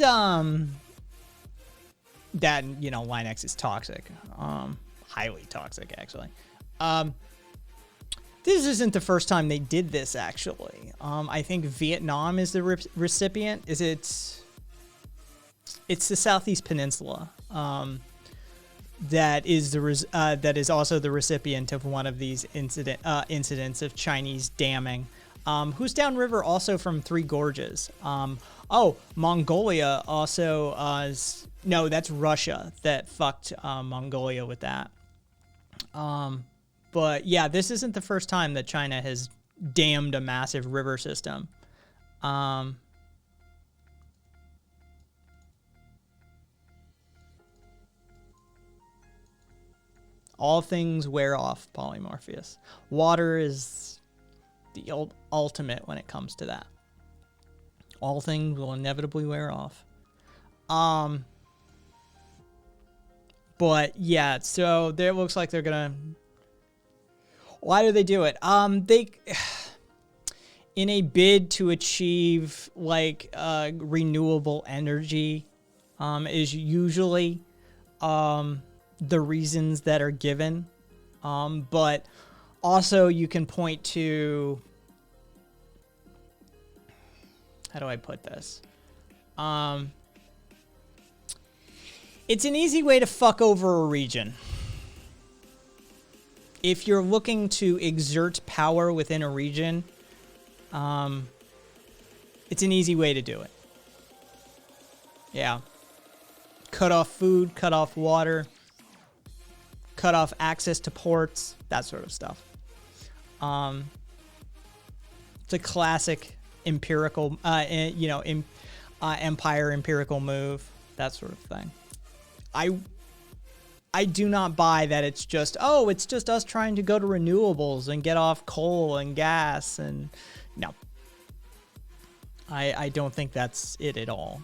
that, you know, Linux is toxic, highly toxic actually. This isn't the first time they did this actually. I think Vietnam is the recipient. It's the Southeast Peninsula that is also the recipient of one of these incidents of Chinese damming. Who's downriver also from Three Gorges. Mongolia also no, that's Russia that fucked Mongolia with that. But yeah, this isn't the first time that China has dammed a massive river system. All things wear off, Polymorpheus. Water is the ultimate when it comes to that. All things will inevitably wear off. But yeah, so there looks like they're gonna. Why do they do it? They, in a bid to achieve like renewable energy, is usually the reasons that are given. But also you can point to, how do I put this? It's an easy way to fuck over a region. If you're looking to exert power within a region, it's an easy way to do it. Yeah. Cut off food, cut off water, cut off access to ports, that sort of stuff. It's a classic empirical, empire empirical move, that sort of thing. I do not buy that it's just us trying to go to renewables and get off coal and gas, and no. I don't think that's it at all.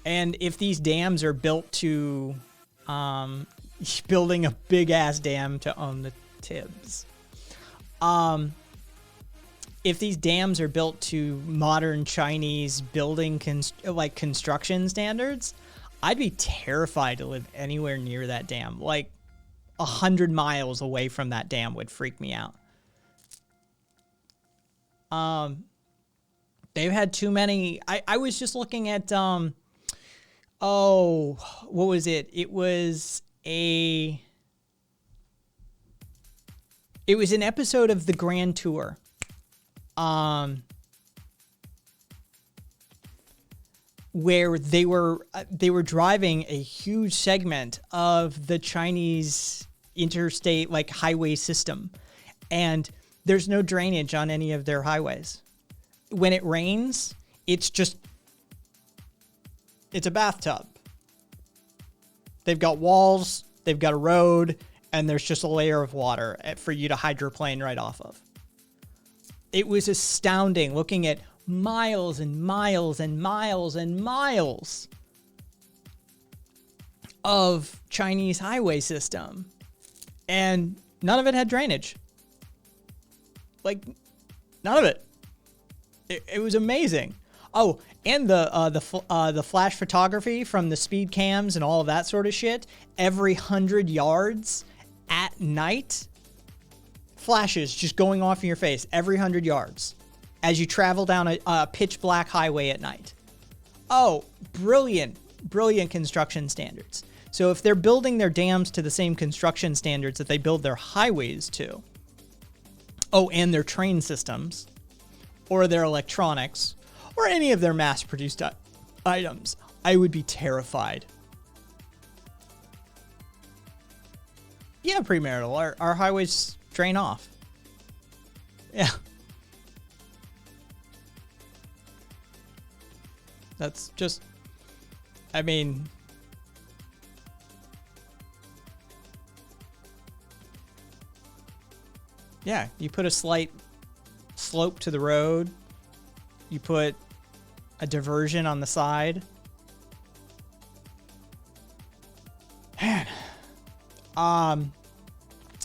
And if these dams are built to building a big ass dam to own the Tibs. If these dams are built to modern Chinese building construction standards, I'd be terrified to live anywhere near that dam. Like, 100 miles away from that dam would freak me out. They've had too many. I was just looking at, what was it? It was an episode of the Grand Tour. Where they were driving a huge segment of the Chinese interstate, like, highway system, and there's no drainage on any of their highways. When it rains, it's a bathtub. They've got walls, they've got a road, and there's just a layer of water for you to hydroplane right off of. It was astounding looking at miles and miles and miles and miles of Chinese highway system, and none of it had drainage. Like, none of it. It was amazing. Oh, and the flash photography from the speed cams and all of that sort of shit. Every 100 yards at night, flashes just going off in your face every 100 yards as you travel down a pitch black highway at night. Oh, brilliant construction standards. So if they're building their dams to the same construction standards that they build their highways to, and their train systems, or their electronics, or any of their mass-produced items, I would be terrified. Yeah, premarital. Our highways drain off. Yeah. That's just, I mean, yeah, you put a slight slope to the road, you put a diversion on the side. Man.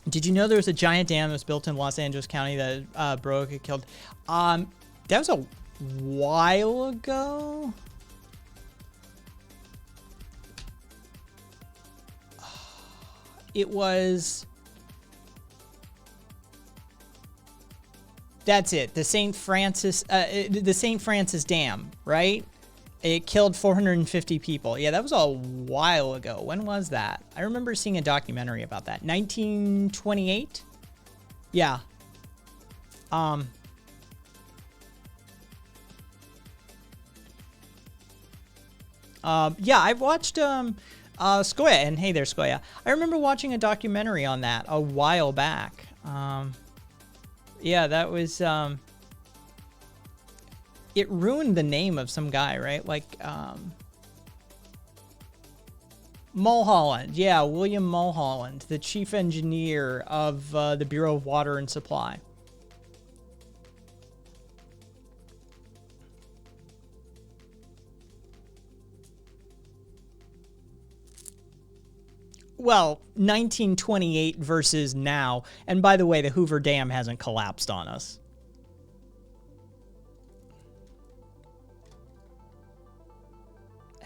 Did you know there was a giant dam that was built in Los Angeles County that broke, it killed? That was a while ago. It was... That's it. The St. Francis Dam, right? It killed 450 people. Yeah, that was a while ago. When was that? I remember seeing a documentary about that. 1928? Yeah. Yeah, I've watched Skoya, and hey there, Skoya. I remember watching a documentary on that a while back. Yeah, that was, it ruined the name of some guy, right? Like, Mulholland. Yeah, William Mulholland, the chief engineer of the Bureau of Water and Supply. Well, 1928 versus now. And by the way, the Hoover Dam hasn't collapsed on us.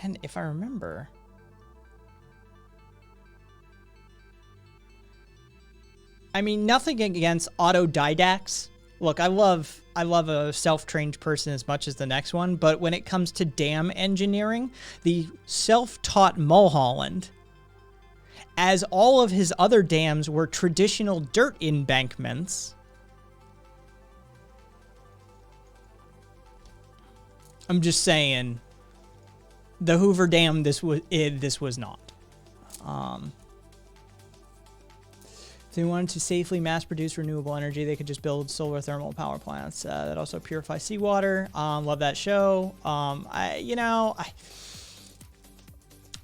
And if I remember... I mean, nothing against autodidacts. Look, I love a self-trained person as much as the next one, but when it comes to dam engineering, the self-taught Mulholland, as all of his other dams were traditional dirt embankments, I'm just saying, the Hoover Dam, this was not. If they wanted to safely mass-produce renewable energy, they could just build solar thermal power plants that also purify seawater. Love that show.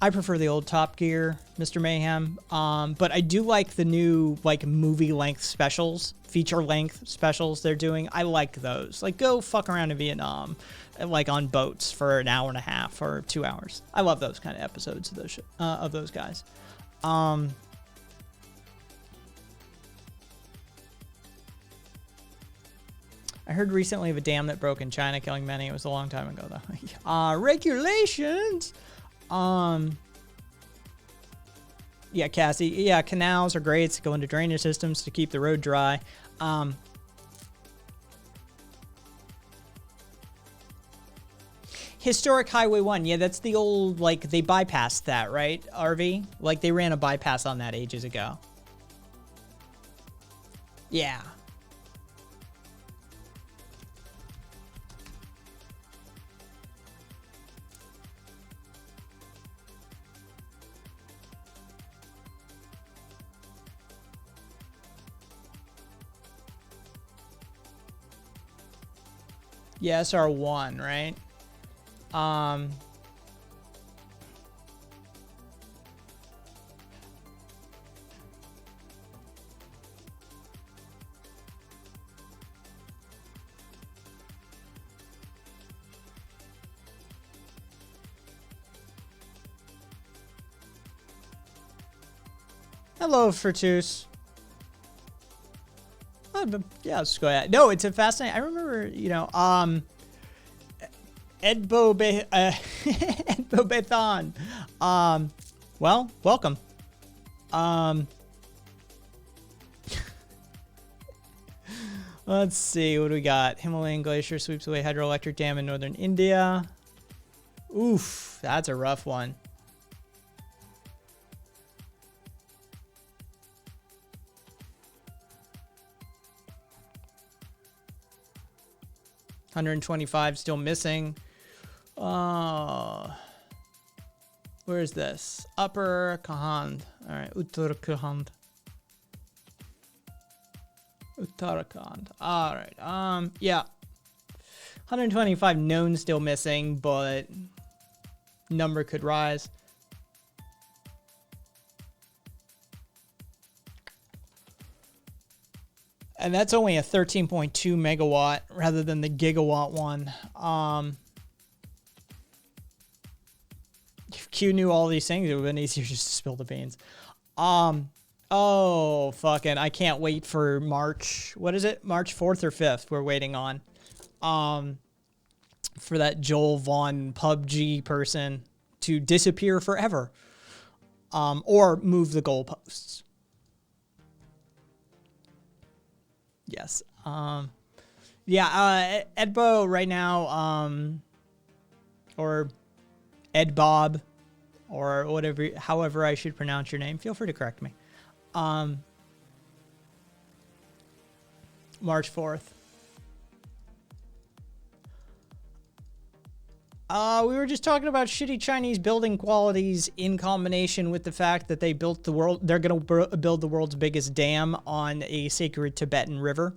I prefer the old Top Gear, Mr. Mayhem. But I do like the new, like, movie-length specials, feature-length specials they're doing. I like those. Like, go fuck around in Vietnam, like, on boats for an hour and a half or 2 hours. I love those kind of episodes of those guys. I heard recently of a dam that broke in China, killing many. It was a long time ago, though. Regulations! Yeah, Cassie. Yeah, canals are great to go into drainage systems to keep the road dry. Historic Highway 1. Yeah, that's the old, like, they bypassed that, right, RV? Like, they ran a bypass on that ages ago. Yeah. Yeah, SR1, right? Hello, Fertus. Yeah, let's go ahead. No, it's a fascinating. I remember, you know, Edbo Bethan. Well, welcome. Let's see, what do we got? Himalayan glacier sweeps away hydroelectric dam in northern India. Oof, that's a rough one. $125 still missing. Where is this? Upper Kahand. All right, Uttarakhand. Uttarakhand. All right. Yeah. 125 known still missing, but number could rise. And that's only a 13.2 megawatt rather than the gigawatt one. If Q knew all these things, it would have been easier just to spill the beans. Oh, fucking, I can't wait for March. What is it? March 4th or 5th we're waiting on. For that Joel Vaughn PUBG person to disappear forever. Or move the goalposts. Yes. Yeah, Edbo right now, or Ed Bob, or whatever, however I should pronounce your name. Feel free to correct me. March 4th. We were just talking about shitty Chinese building qualities in combination with the fact that they built the world. They're going to build the world's biggest dam on a sacred Tibetan river,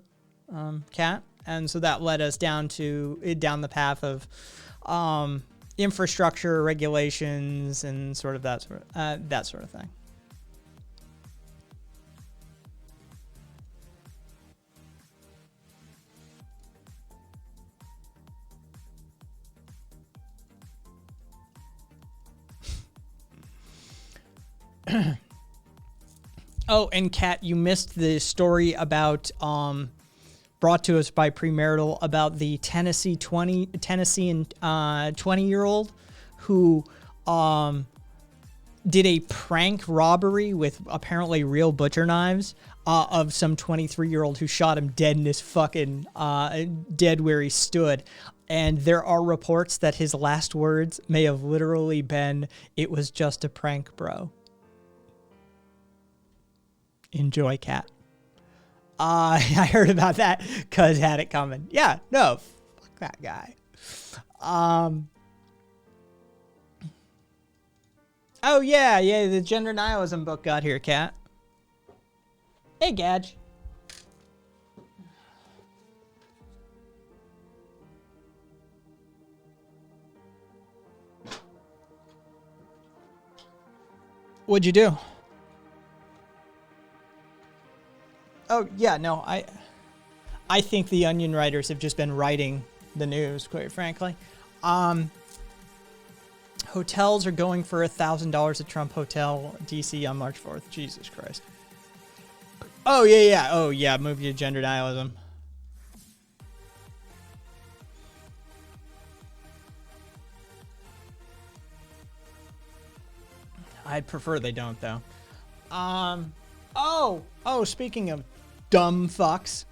Cat, and so that led us down the path of infrastructure regulations and sort of that sort of thing. Oh, and Kat, you missed the story about brought to us by Premarital about the Tennessee 20-year-old who did a prank robbery with apparently real butcher knives of some 23-year-old who shot him dead in his fucking dead where he stood. And there are reports that his last words may have literally been, "It was just a prank, bro." Enjoy, Cat. I heard about that because had it coming. Yeah, no, fuck that guy. Oh yeah, the gender nihilism book got here, Cat. Hey, Gadge. What'd you do? Oh, yeah, no, I think the Onion writers have just been writing the news, quite frankly. Hotels are going for $1,000 at Trump Hotel, DC on March 4th. Jesus Christ. Oh, yeah. Oh, yeah, move to gender nihilism. I'd prefer they don't, though. Oh, speaking of dumb fucks,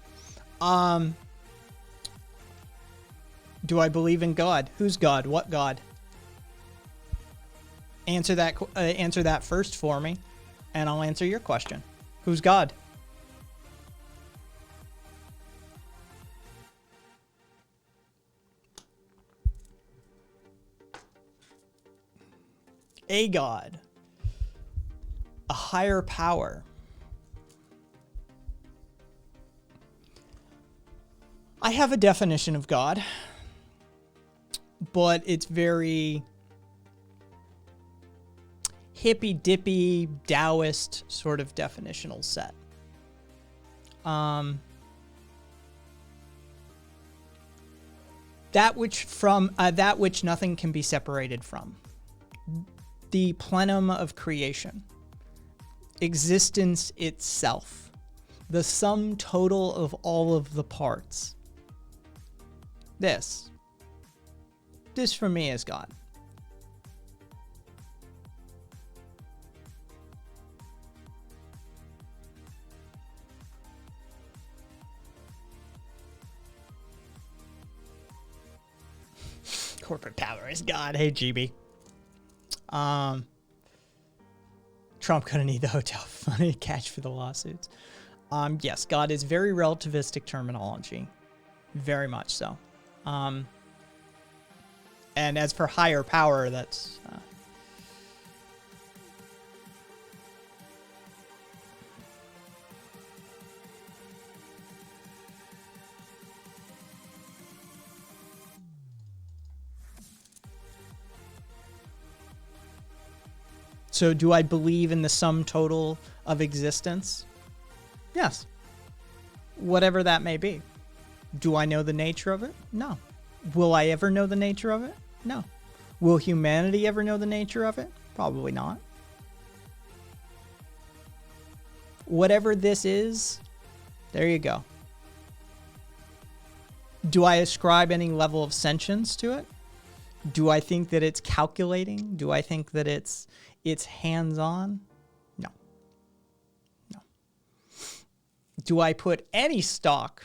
do I believe in God? Who's God? What God? Answer that first for me, and I'll answer your question. Who's God? A God. A higher power. I have a definition of God, but it's very hippy-dippy, Taoist sort of definitional set. That which nothing can be separated from. The plenum of creation. Existence itself. The sum total of all of the parts. This for me is God. Corporate power is God. Hey, GB. Trump gonna need the hotel money to catch for the lawsuits. Yes, God is very relativistic terminology. Very much so. And as for higher power, that's... So do I believe in the sum total of existence? Yes. Whatever that may be. Do I know the nature of it? No. Will I ever know the nature of it? No. Will humanity ever know the nature of it? Probably not. Whatever this is, there you go. Do I ascribe any level of sentience to it? Do I think that it's calculating? Do I think that it's hands-on? No. No. Do I put any stock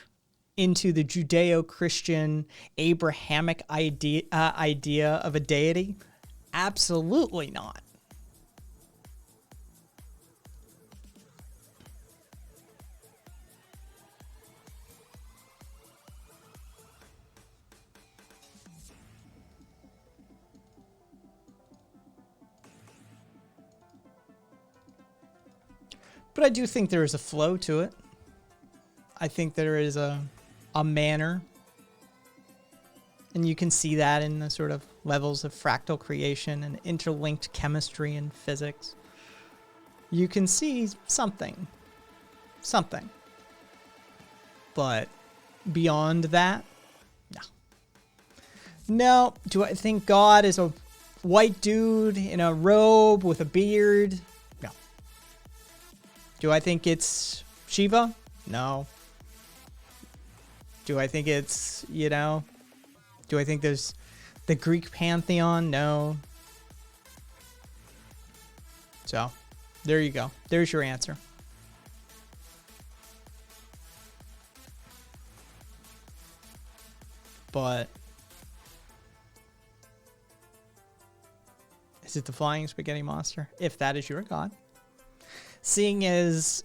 into the Judeo-Christian Abrahamic idea of a deity? Absolutely not. But I do think there is a flow to it. I think there is a manner. And you can see that in the sort of levels of fractal creation and interlinked chemistry and physics. You can see something. Something. But beyond that, no. No. Do I think God is a white dude in a robe with a beard? No. Do I think it's Shiva? No. Do I think it's, do I think there's the Greek pantheon? No. So, there you go. There's your answer. But is it the flying spaghetti monster? If that is your god. Seeing as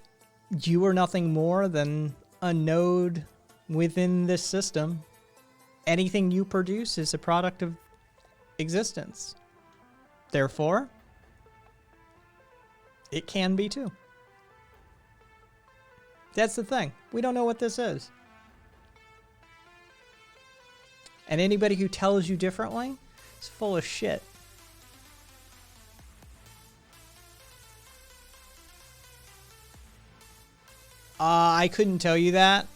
you are nothing more than a node within this system, anything you produce is a product of existence. Therefore, it can be too. That's the thing. We don't know what this is. And anybody who tells you differently is full of shit. I couldn't tell you that.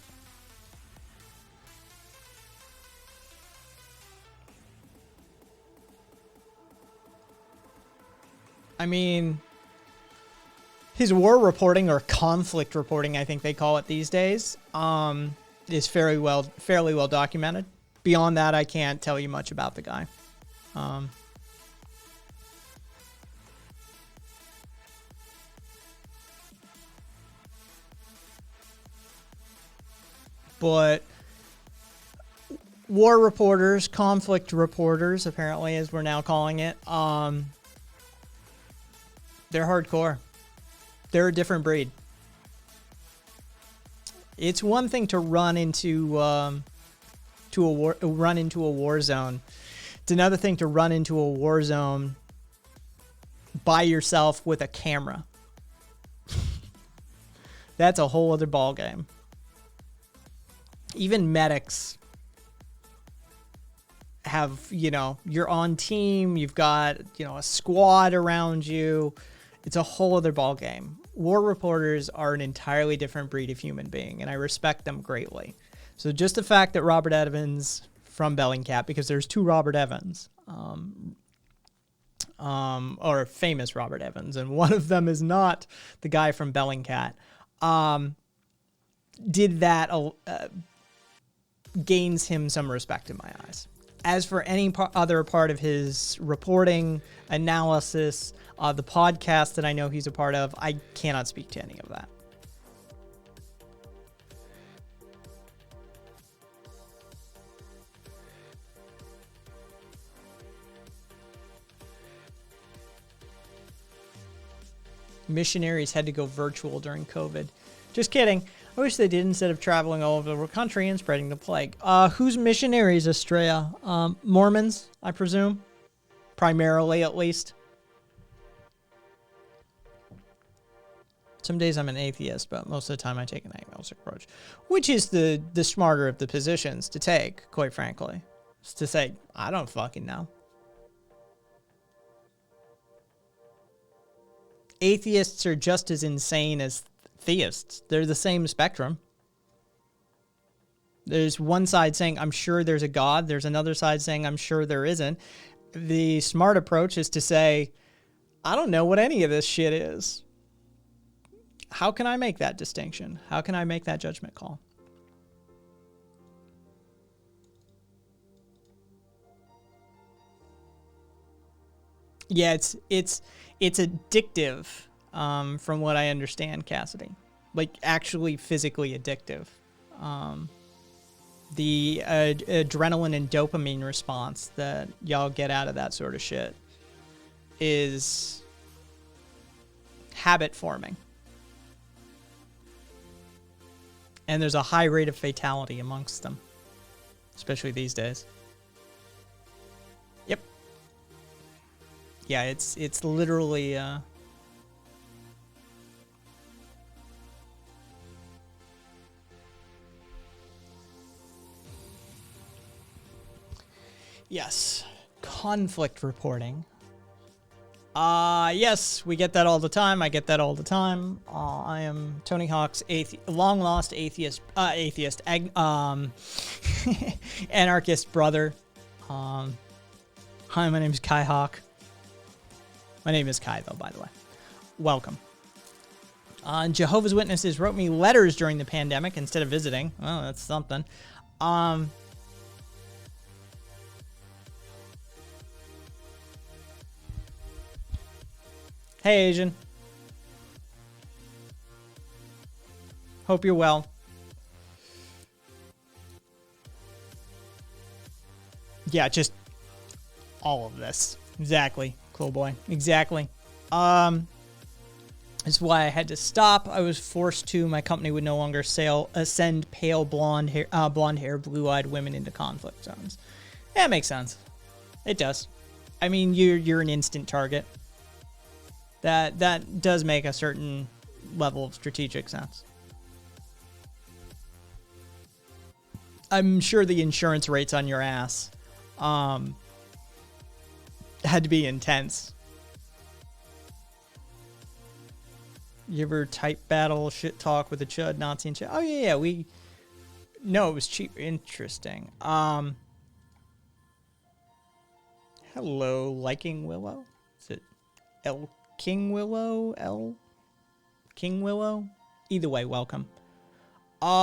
I mean, his war reporting, or conflict reporting, I think they call it these days, is fairly well documented. Beyond that, I can't tell you much about the guy. but war reporters, conflict reporters, apparently, as we're now calling it, they're hardcore. They're a different breed. It's one thing to run into a war zone. It's another thing to run into a war zone by yourself with a camera. That's a whole other ball game. Even medics have, you're on team, you've got, a squad around you. It's a whole other ball game. War reporters are an entirely different breed of human being, and I respect them greatly. So just the fact that Robert Evans from Bellingcat, because there's two Robert Evans, or famous Robert Evans, and one of them is not the guy from Bellingcat, did that, gains him some respect in my eyes. As for any other part of his reporting, analysis, the podcast that I know he's a part of, I cannot speak to any of that. Missionaries had to go virtual during COVID. Just kidding. I wish they did, instead of traveling all over the country and spreading the plague. Who's missionaries, Estrella? Mormons, I presume? Primarily, at least. Some days I'm an atheist, but most of the time I take an agnostic approach. Which is the smarter of the positions to take, quite frankly. Is to say, I don't fucking know. Atheists are just as insane as theists. They're the same spectrum. There's one side saying, I'm sure there's a God. There's another side saying, I'm sure there isn't. The smart approach is to say, I don't know what any of this shit is. How can I make that distinction? How can I make that judgment call? Yeah, it's addictive, from what I understand, Cassidy. Like, actually physically addictive. The adrenaline and dopamine response that y'all get out of that sort of shit is habit forming. And there's a high rate of fatality amongst them, especially these days. Yep. Yeah, it's literally yes, conflict reporting. Yes, we get that all the time. I get that all the time. I am Tony Hawk's long lost anarchist brother. Hi, my name is Kai Hawk. My name is Kai, though, by the way. Welcome. Jehovah's Witnesses wrote me letters during the pandemic instead of visiting. Well, that's something. Hey, Asian. Hope you're well. Yeah, just all of this. Exactly, cool boy. Exactly. That's why I had to stop. I was forced to. My company would no longer send pale blonde hair, blue-eyed women into conflict zones. Yeah, it makes sense. It does. I mean, you're an instant target. That does make a certain level of strategic sense. I'm sure the insurance rates on your ass had to be intense. You ever type battle shit talk with a chud Nazi and shit? Oh yeah, no, it was cheap. Interesting. Hello, Liking Willow. Is it El King Willow? El King Willow? Either way, welcome. I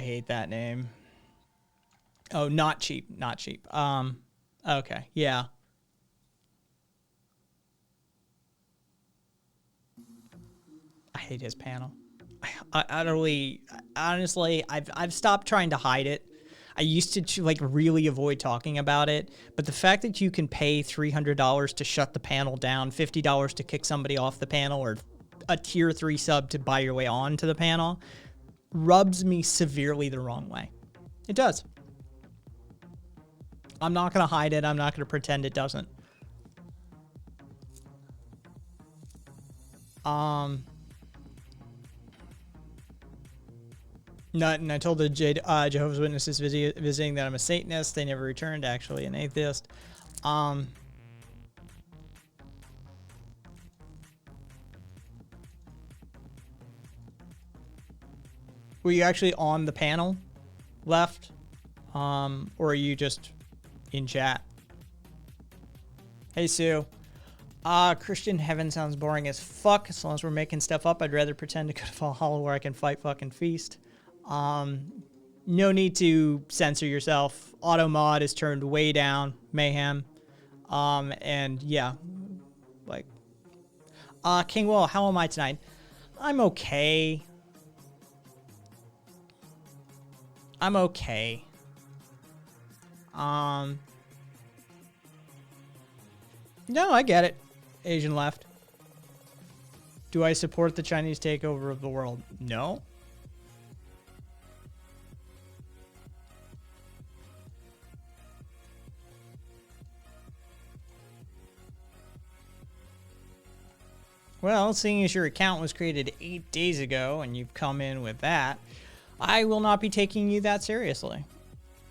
hate that name. Oh, not cheap. Not cheap. Okay, yeah. I hate his panel. I utterly, honestly, I've stopped trying to hide it. I used to like really avoid talking about it, but the fact that you can pay $300 to shut the panel down, $50 to kick somebody off the panel, or a tier 3 sub to buy your way onto the panel rubs me severely the wrong way. It does. I'm not going to hide it. I'm not going to pretend it doesn't. Nothing. I told the Jehovah's Witnesses visiting that I'm a Satanist. They never returned, actually, an atheist. Were you actually on the panel left? Or are you just in chat? Hey, Sue. Christian heaven sounds boring as fuck. As long as we're making stuff up, I'd rather pretend to go to Valhalla where I can fight fucking feast. No need to censor yourself. Auto mod is turned way down. Mayhem. And yeah, like, King Will, how am I tonight? I'm okay. I'm okay. No, I get it. Asian left. Do I support the Chinese takeover of the world? No. Well, seeing as your account was created 8 days ago and you've come in with that, I will not be taking you that seriously.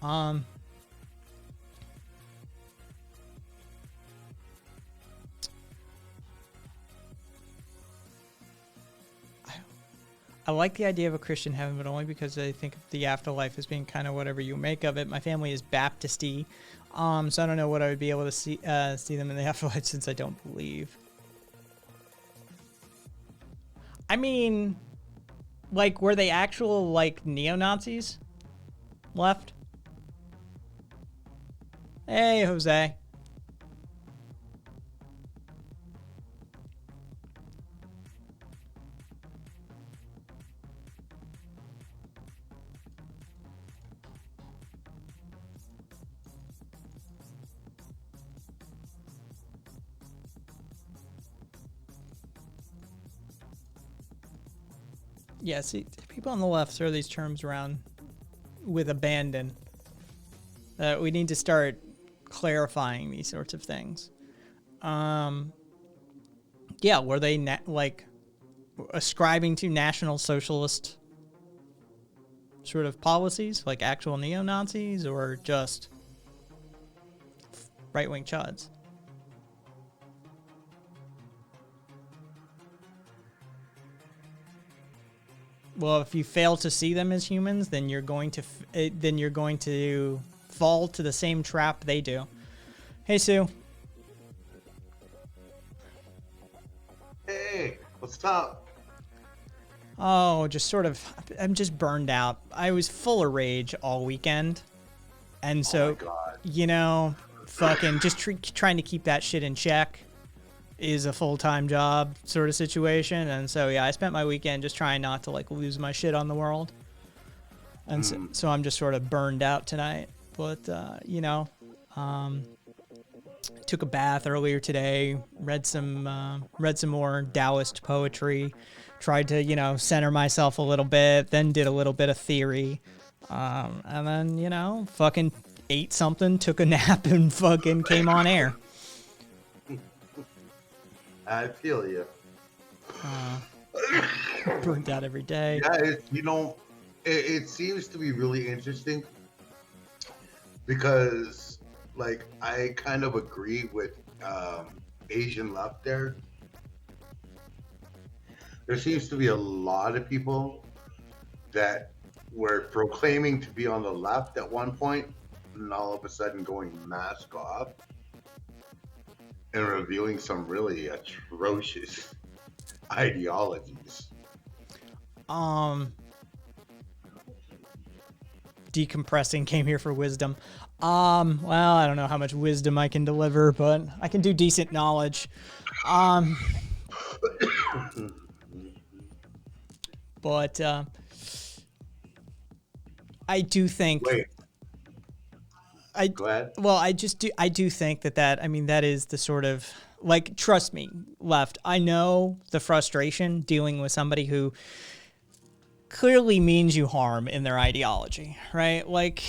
I like the idea of a Christian heaven, but only because I think of the afterlife as being kind of whatever you make of it. My family is Baptist-y, so I don't know what I would be able to see them in the afterlife since I don't believe. I mean, like, were they actual, like, neo-Nazis left? Hey, Jose. Yeah, see, people on the left throw these terms around with abandon. We need to start clarifying these sorts of things. Yeah, were they like ascribing to National Socialist sort of policies, like actual neo-Nazis, or just right-wing chuds? Well, if you fail to see them as humans, then you're going to fall to the same trap they do. Hey, Sue. Hey, what's up? Oh, just sort of, I'm just burned out. I was full of rage all weekend. And so, you know, fucking just trying to keep that shit in check is a full-time job sort of situation. And so, yeah, I spent my weekend just trying not to, like, lose my shit on the world. And so I'm just sort of burned out tonight. But, you know, took a bath earlier today, read some more Taoist poetry, tried to, you know, center myself a little bit, then did a little bit of theory, and then, you know, fucking ate something, took a nap, and fucking came on air. I feel you. Burnt out every day. Yeah, you know, it seems to be really interesting because, like, I kind of agree with Asian left there. There seems to be a lot of people that were proclaiming to be on the left at one point, and all of a sudden going mask off and revealing some really atrocious ideologies. Decompressing, came here for wisdom. Well, I don't know how much wisdom I can deliver, but I can do decent knowledge. But But I do think. Wait. Go ahead. Well, I do think that I mean, that is the sort of, like, trust me, Left, I know the frustration dealing with somebody who clearly means you harm in their ideology, right? Like,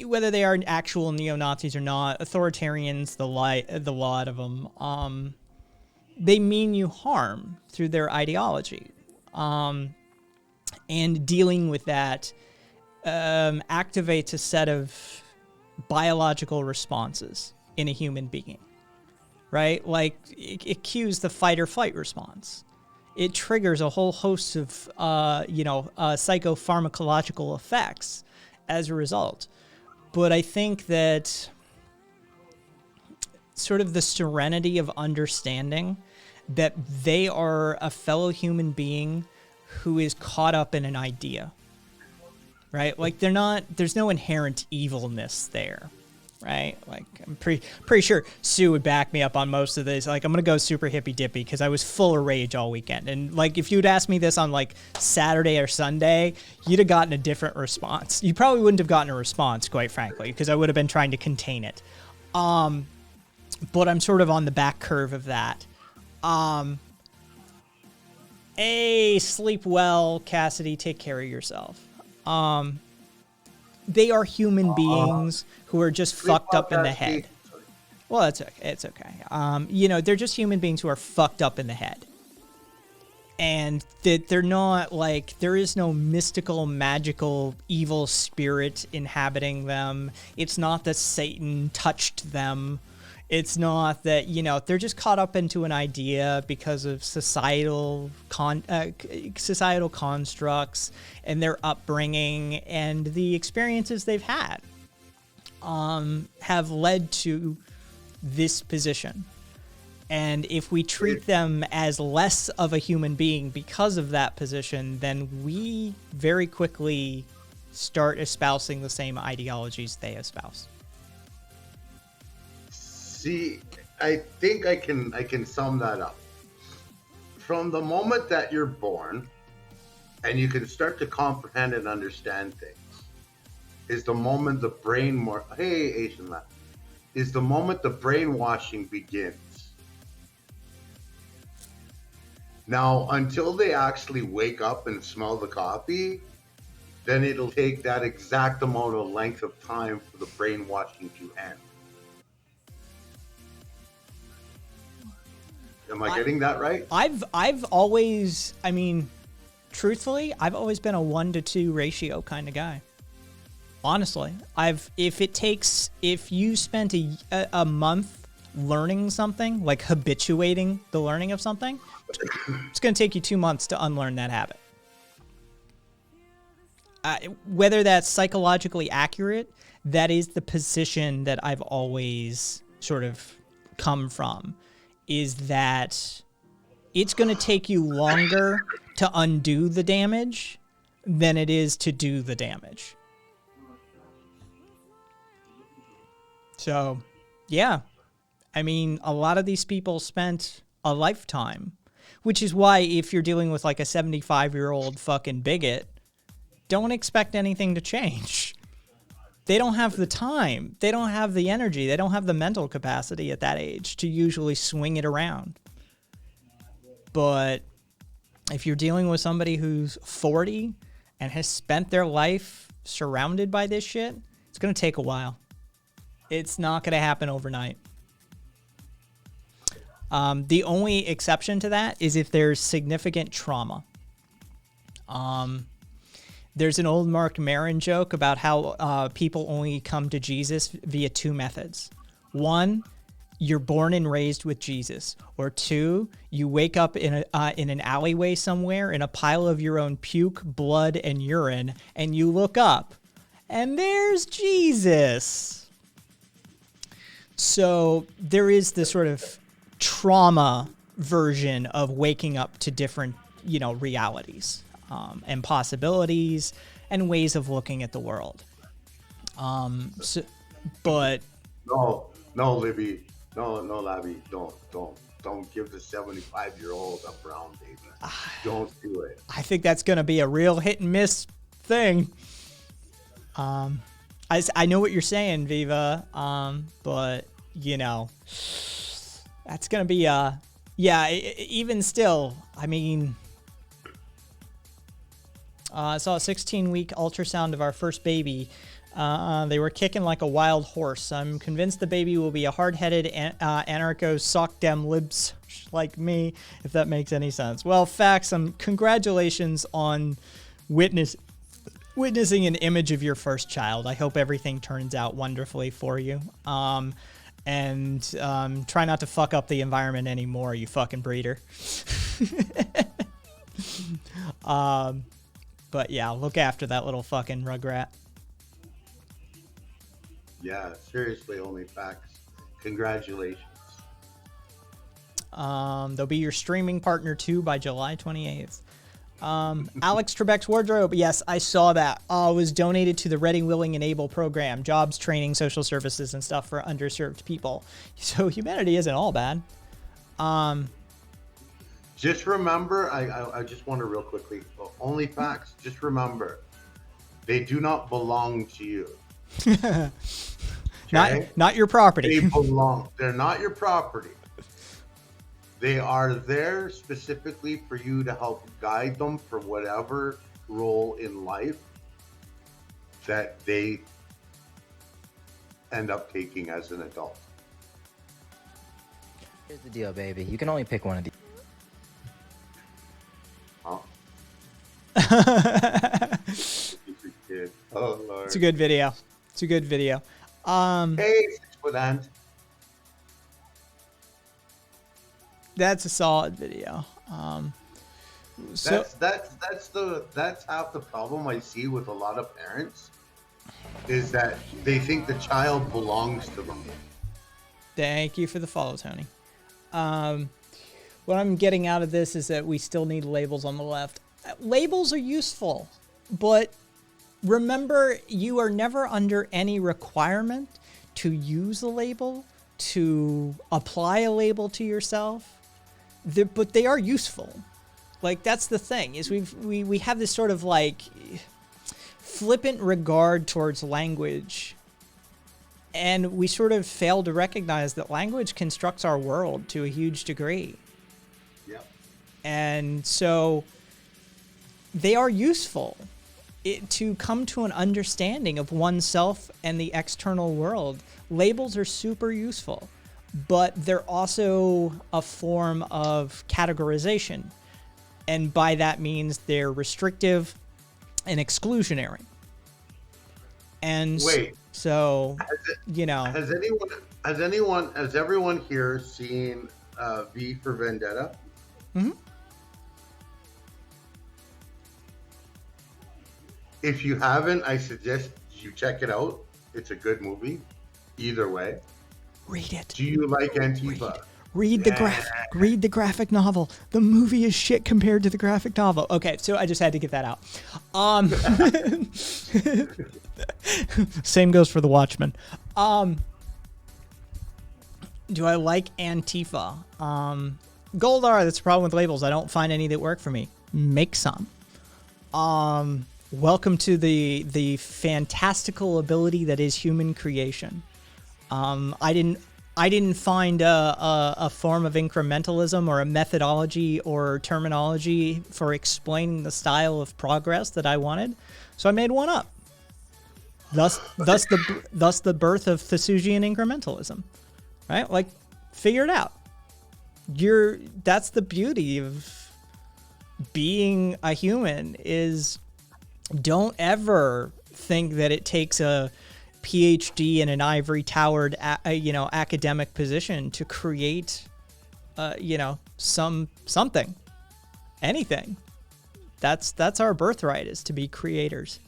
whether they are actual neo-Nazis or not, authoritarians, the lot of them, they mean you harm through their ideology. And dealing with that activates a set of biological responses in a human being, right? Like, it cues the fight or flight response. It triggers a whole host of, psychopharmacological effects as a result. But I think that sort of the serenity of understanding that they are a fellow human being who is caught up in an idea, right? Like, there's no inherent evilness there, right? Like, I'm pretty sure Sue would back me up on most of this. Like, I'm going to go super hippy dippy because I was full of rage all weekend. And, like, if you'd asked me this on, like, Saturday or Sunday, you'd have gotten a different response. You probably wouldn't have gotten a response, quite frankly, because I would have been trying to contain it. But I'm sort of on the back curve of that. Sleep well, Cassidy, take care of yourself. They are human beings who are just fucked up in the head. Well, that's okay. It's okay. They're just human beings who are fucked up in the head. And that they're not, like, there is no mystical, magical, evil spirit inhabiting them. It's not that Satan touched them. It's not that, they're just caught up into an idea because of societal constructs and their upbringing and the experiences they've had have led to this position. And if we treat them as less of a human being because of that position, then we very quickly start espousing the same ideologies they espouse. See, I think I can sum that up. From the moment that you're born and you can start to comprehend and understand things is the moment the is the moment the brainwashing begins. Now, until they actually wake up and smell the coffee, then it'll take that exact amount of length of time for the brainwashing to end. Am I getting that right? I've always, truthfully, I've always been a 1-to-2 ratio kind of guy. Honestly, if you spent a month learning something, like habituating the learning of something, it's going to take you 2 months to unlearn that habit. Whether that's psychologically accurate, that is the position that I've always sort of come from, is that it's going to take you longer to undo the damage than it is to do the damage. So, yeah. A lot of these people spent a lifetime, which is why if you're dealing with like a 75-year-old fucking bigot, don't expect anything to change. They don't have the time. They don't have the energy. They don't have the mental capacity at that age to usually swing it around. But if you're dealing with somebody who's 40 and has spent their life surrounded by this shit, it's going to take a while. It's not going to happen overnight. The only exception to that is if there's significant trauma. There's an old Mark Maron joke about how people only come to Jesus via 2 methods. 1, you're born and raised with Jesus. Or 2, you wake up in an alleyway somewhere in a pile of your own puke, blood, and urine, and you look up, and there's Jesus. So there is this sort of trauma version of waking up to different, realities. And possibilities and ways of looking at the world. But no, Libby, no, Labby, don't. don't give the 75-year-old a brown baby. Don't do it. I think that's going to be a real hit and miss thing. I know what you're saying, Viva. But you know, that's going to be even still, I mean, I saw a 16-week ultrasound of our first baby. They were kicking like a wild horse. I'm convinced the baby will be a hard-headed anarcho sock dem libs like me, if that makes any sense. Well, facts. Congratulations on witnessing an image of your first child. I hope everything turns out wonderfully for you. And try not to fuck up the environment anymore, you fucking breeder. But yeah, look after that little fucking rugrat. Yeah, seriously, only facts. Congratulations. They'll be your streaming partner too by July 28th. Alex Trebek's wardrobe. Yes, I saw that. Was donated to the Ready, Willing, and Able program. Jobs, training, social services, and stuff for underserved people. So humanity isn't all bad. Just remember, I just want to real quickly, only facts, just remember, they do not belong to you. Okay? Not your property. They're not your property. They are there specifically for you to help guide them for whatever role in life that they end up taking as an adult. Here's the deal, baby. You can only pick one of these. Huh? Kid. Oh, Lord. It's a good video. Hey, 6 foot end. That's a solid video. So That's half the problem I see with a lot of parents is that they think the child belongs to them. Thank you for the follow, Tony. What I'm getting out of this is that we still need labels on the left. Labels are useful, but remember, you are never under any requirement to use a label, to apply a label to yourself. But they are useful. Like, that's the thing, is we have this sort of like flippant regard towards language, and we sort of fail to recognize that language constructs our world to a huge degree. Yep. And so they are useful to come to an understanding of oneself and the external world. Labels are super useful, but they're also a form of categorization. And by that means they're restrictive and exclusionary. And wait, so, you know. Has everyone here seen V for Vendetta? Mm-hmm. If you haven't, I suggest you check it out. It's a good movie. Either way. Read it. Do you like Antifa? Read the graphic novel. The movie is shit compared to the graphic novel. Okay, so I just had to get that out. Same goes for The Watchmen. Do I like Antifa? Goldar, that's the problem with labels. I don't find any that work for me. Make some. Welcome to the fantastical ability that is human creation. I didn't find a form of incrementalism or a methodology or terminology for explaining the style of progress that I wanted, so I made one up. Thus the birth of Thesusian incrementalism, right? Like, figure it out. That's the beauty of being a human, is don't ever think that it takes a PhD in an ivory towered, academic position to create, something, anything. That's our birthright, is to be creators.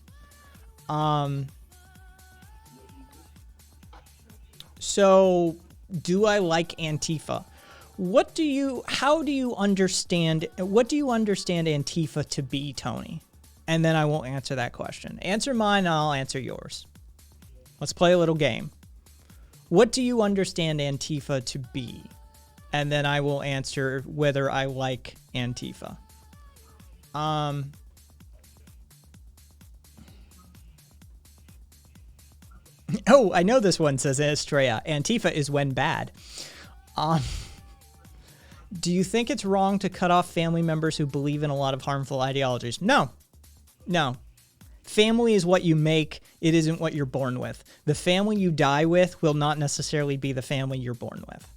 So do I like Antifa? What do you understand Antifa to be, Tony? And then I won't answer that question. Answer mine and I'll answer yours. Let's play a little game. What do you understand Antifa to be? and then I will answer whether I like Antifa. Oh, I know this one, says Estrella. Antifa is when bad. Do you think it's wrong to cut off family members who believe in a lot of harmful ideologies? No. No. Family is what you make. It isn't what you're born with. The family you die with will not necessarily be the family you're born with.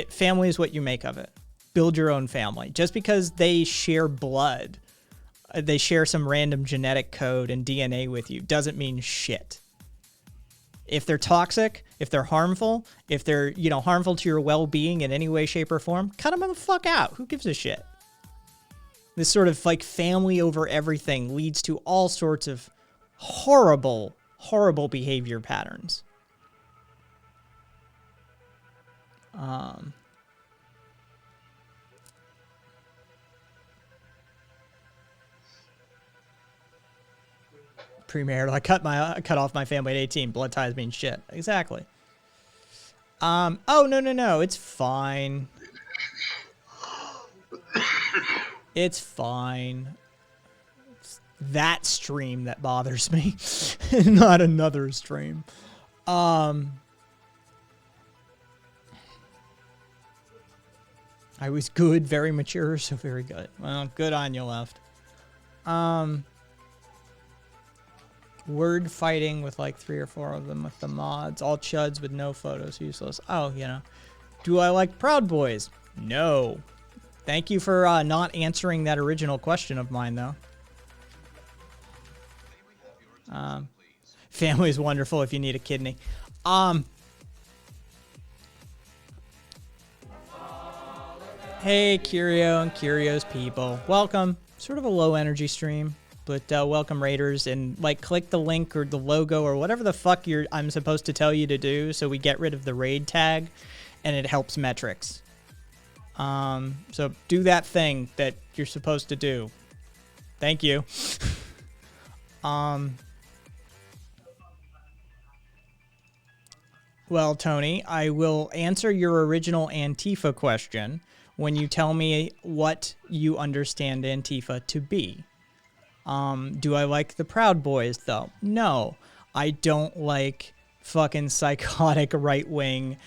Family is what you make of it. Build your own family. Just because they share blood, they share some random genetic code and DNA with you, doesn't mean shit. If they're toxic, if they're harmful, if they're, harmful to your well-being in any way, shape, or form, cut them the fuck out. Who gives a shit? This sort of like family over everything leads to all sorts of horrible, horrible behavior patterns. Premarital. I cut off my family at 18. Blood ties mean shit. Exactly. Oh, no. It's fine. It's fine. It's that stream that bothers me. Not another stream. I was good, very mature, so very good. Well, good on you, Left. Word fighting with like 3 or 4 of them with the mods. All chuds with no photos, useless. Oh, Do I like Proud Boys? No. Thank you for not answering that original question of mine, though. Family is wonderful if you need a kidney. Hey, Curio and Curio's people. Welcome. Sort of a low energy stream, but welcome, Raiders. And click the link or the logo or whatever the fuck I'm supposed to tell you to do, so we get rid of the raid tag, and it helps metrics. So do that thing that you're supposed to do. Thank you. Well, Tony, I will answer your original Antifa question when you tell me what you understand Antifa to be. Do I like the Proud Boys, though? No. I don't like fucking psychotic right-wing,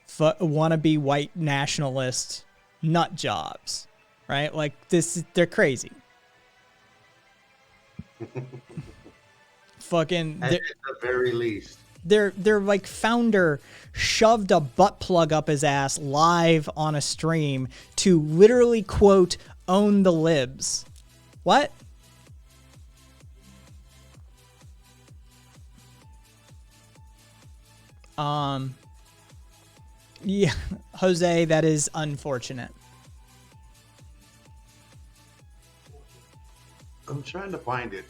wannabe white nationalist nut jobs, right? They're crazy. Fucking... At the very least. Their founder shoved a butt plug up his ass live on a stream to literally, quote, own the libs. What? Yeah, Jose, that is unfortunate. I'm trying to find it.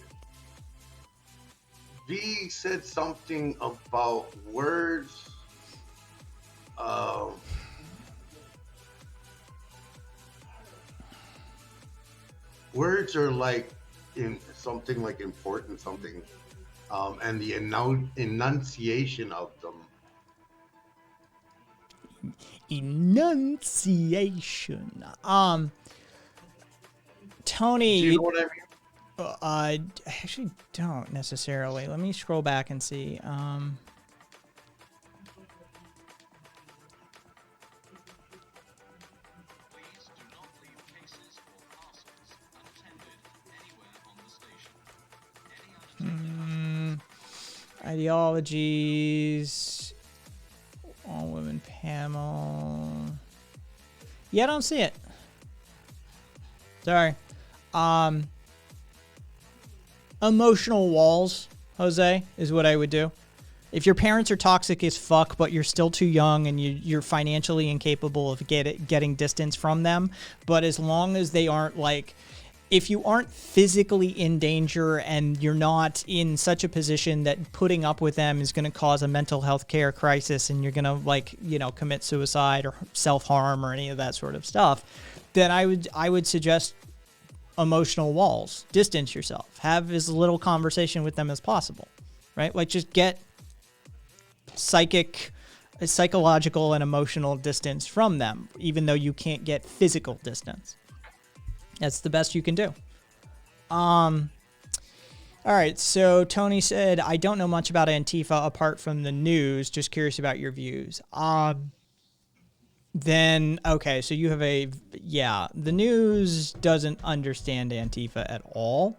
V said something about words. Words are in something important something, and the enunciation of them. Enunciation. Tony. Do you know what I mean? I actually don't necessarily. Let me scroll back and see. Ideologies. All women panel. Yeah, I don't see it. Sorry. Emotional walls, Jose, is what I would do. If your parents are toxic as fuck, but you're still too young and you're financially incapable of getting distance from them, but as long as they aren't if you aren't physically in danger and you're not in such a position that putting up with them is going to cause a mental health care crisis and you're going to commit suicide or self-harm or any of that sort of stuff, then I would suggest emotional walls. Distance yourself. Have as little conversation with them as possible, right? Just get psychic a psychological and emotional distance from them, even though you can't get physical distance. That's the best you can do. All right, so Tony said, I don't know much about Antifa apart from the news. Just curious about your views. Then, okay, so you have the news doesn't understand Antifa at all.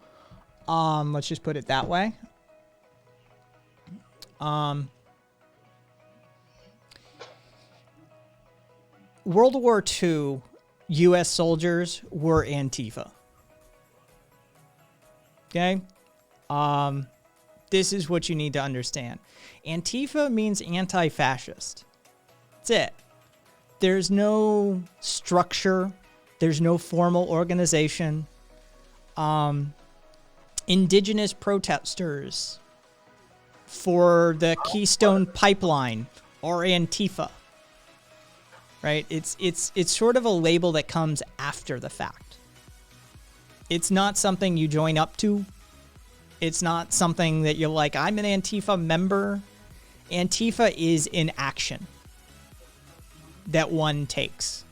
Let's just put it that way. World War II, U.S. soldiers were Antifa. Okay? This is what you need to understand. Antifa means anti-fascist. That's it. There's no structure. There's no formal organization. Indigenous protesters for the Keystone Pipeline or Antifa. Right? It's sort of a label that comes after the fact. It's not something you join up to. It's not something that you're like, I'm an Antifa member. Antifa is an action that one takes.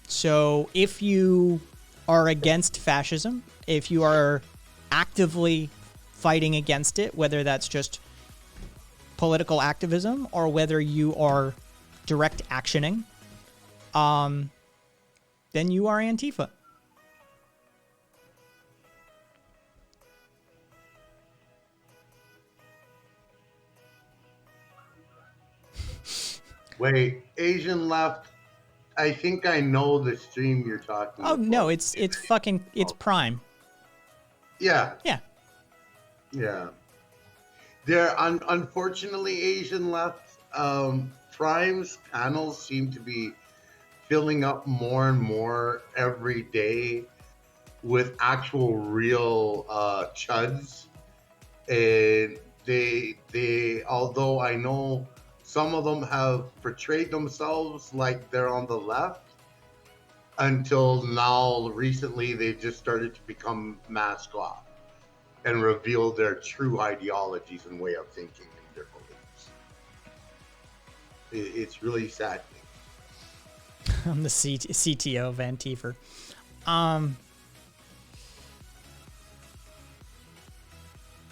So if you are against fascism, if you are actively fighting against it, whether that's just political activism or whether you are direct actioning, then you are Antifa. Wait, Asian left. I think I know the stream you're talking about. Oh no, it's Prime. Yeah. Yeah. Yeah. There, unfortunately, Asian left. Prime's panels seem to be filling up more and more every day with actual real chuds, and they although I know some of them have portrayed themselves like they're on the left, until now recently they've just started to become mask off and reveal their true ideologies and way of thinking and their beliefs. It's really saddening. I'm the CTO of Antifa.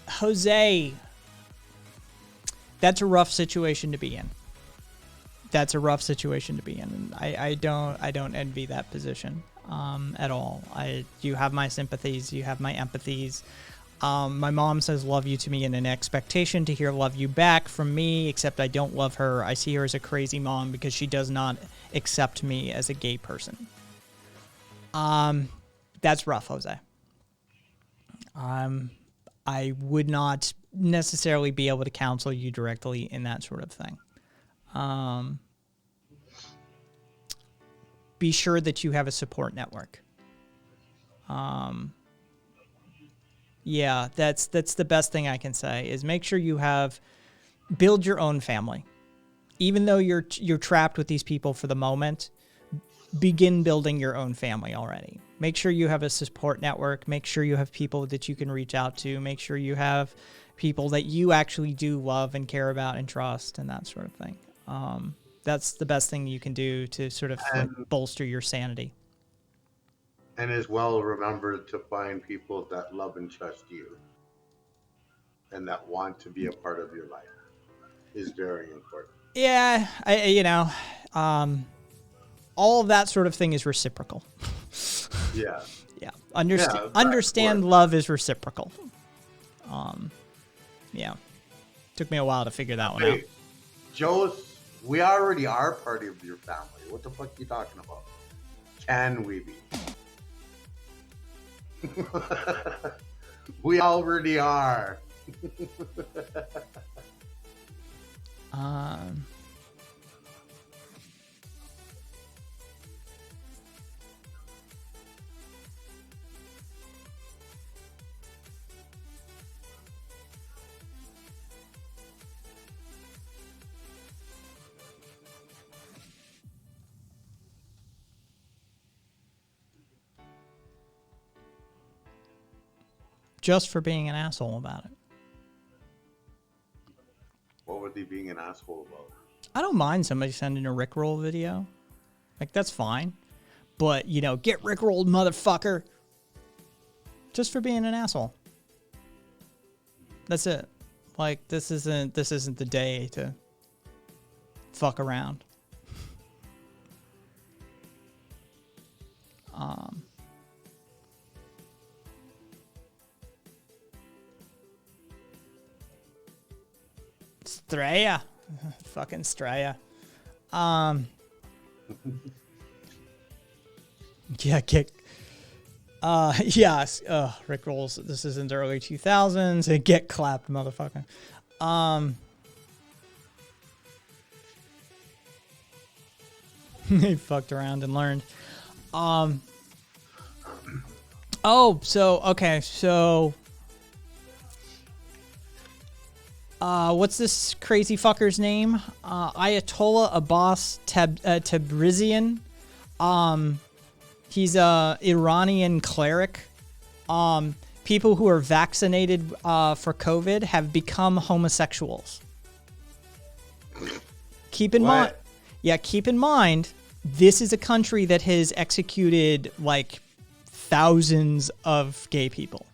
Jose, that's a rough situation to be in. That's a rough situation to be in. I don't envy that position at all. You have my sympathies. You have my empathies. My mom says love you to me in an expectation to hear love you back from me, except I don't love her. I see her as a crazy mom because she does not accept me as a gay person. That's rough, Jose. I would not necessarily be able to counsel you directly in that sort of thing. Be sure that you have a support network. Yeah, that's the best thing I can say is make sure you build your own family. Even though you're trapped with these people for the moment, begin building your own family already. Make sure you have a support network. Make sure you have people that you can reach out to. Make sure you have people that you actually do love and care about and trust and that sort of thing. That's the best thing you can do to sort of bolster your sanity. And as well, remember to find people that love and trust you and that want to be a part of your life is very important. Yeah, all of that sort of thing is reciprocal. Yeah. Yeah. Understand love is reciprocal. Yeah. Took me a while to figure that one out. Joe's, we already are part of your family. What the fuck are you talking about? Can we be? We already are. Just for being an asshole about it. What were they being an asshole about? I don't mind somebody sending a Rickroll video. Like, that's fine. But, you know, get Rickrolled, motherfucker. Just for being an asshole. That's it. Like, this isn't the day to fuck around. Straya. Fucking Straya. Yeah, kick. Yes. Rick Rolls. This is in the early 2000s. And get clapped, motherfucker. He fucked around and learned. Oh, so okay, so what's this crazy fucker's name? Ayatollah Abbas Tabrizian. He's a Iranian cleric. People who are vaccinated for COVID have become homosexuals. Keep in mind, keep in mind, this is a country that has executed like thousands of gay people,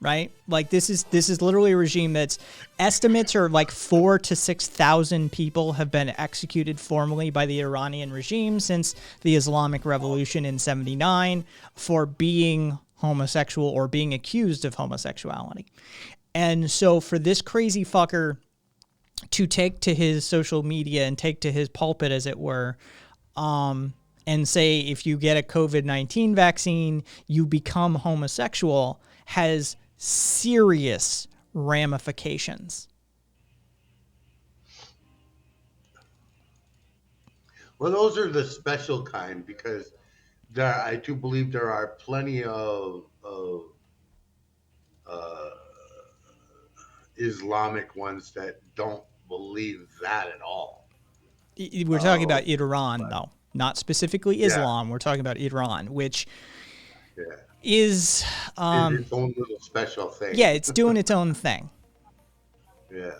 right? Like this is literally a regime that's estimates are like 4,000 to 6,000 people have been executed formally by the Iranian regime since the Islamic Revolution in '79 for being homosexual or being accused of homosexuality. And so for this crazy fucker to take to his social media and take to his pulpit, as it were, and say if you get a COVID-19 vaccine, you become homosexual, has serious ramifications. Well, those are the special kind because I do believe there are plenty of Islamic ones that don't believe that at all. We're talking about Iran, though, not specifically Islam. We're talking about Iran, which is its own little special thing. Yeah, it's doing its own thing. Yeah.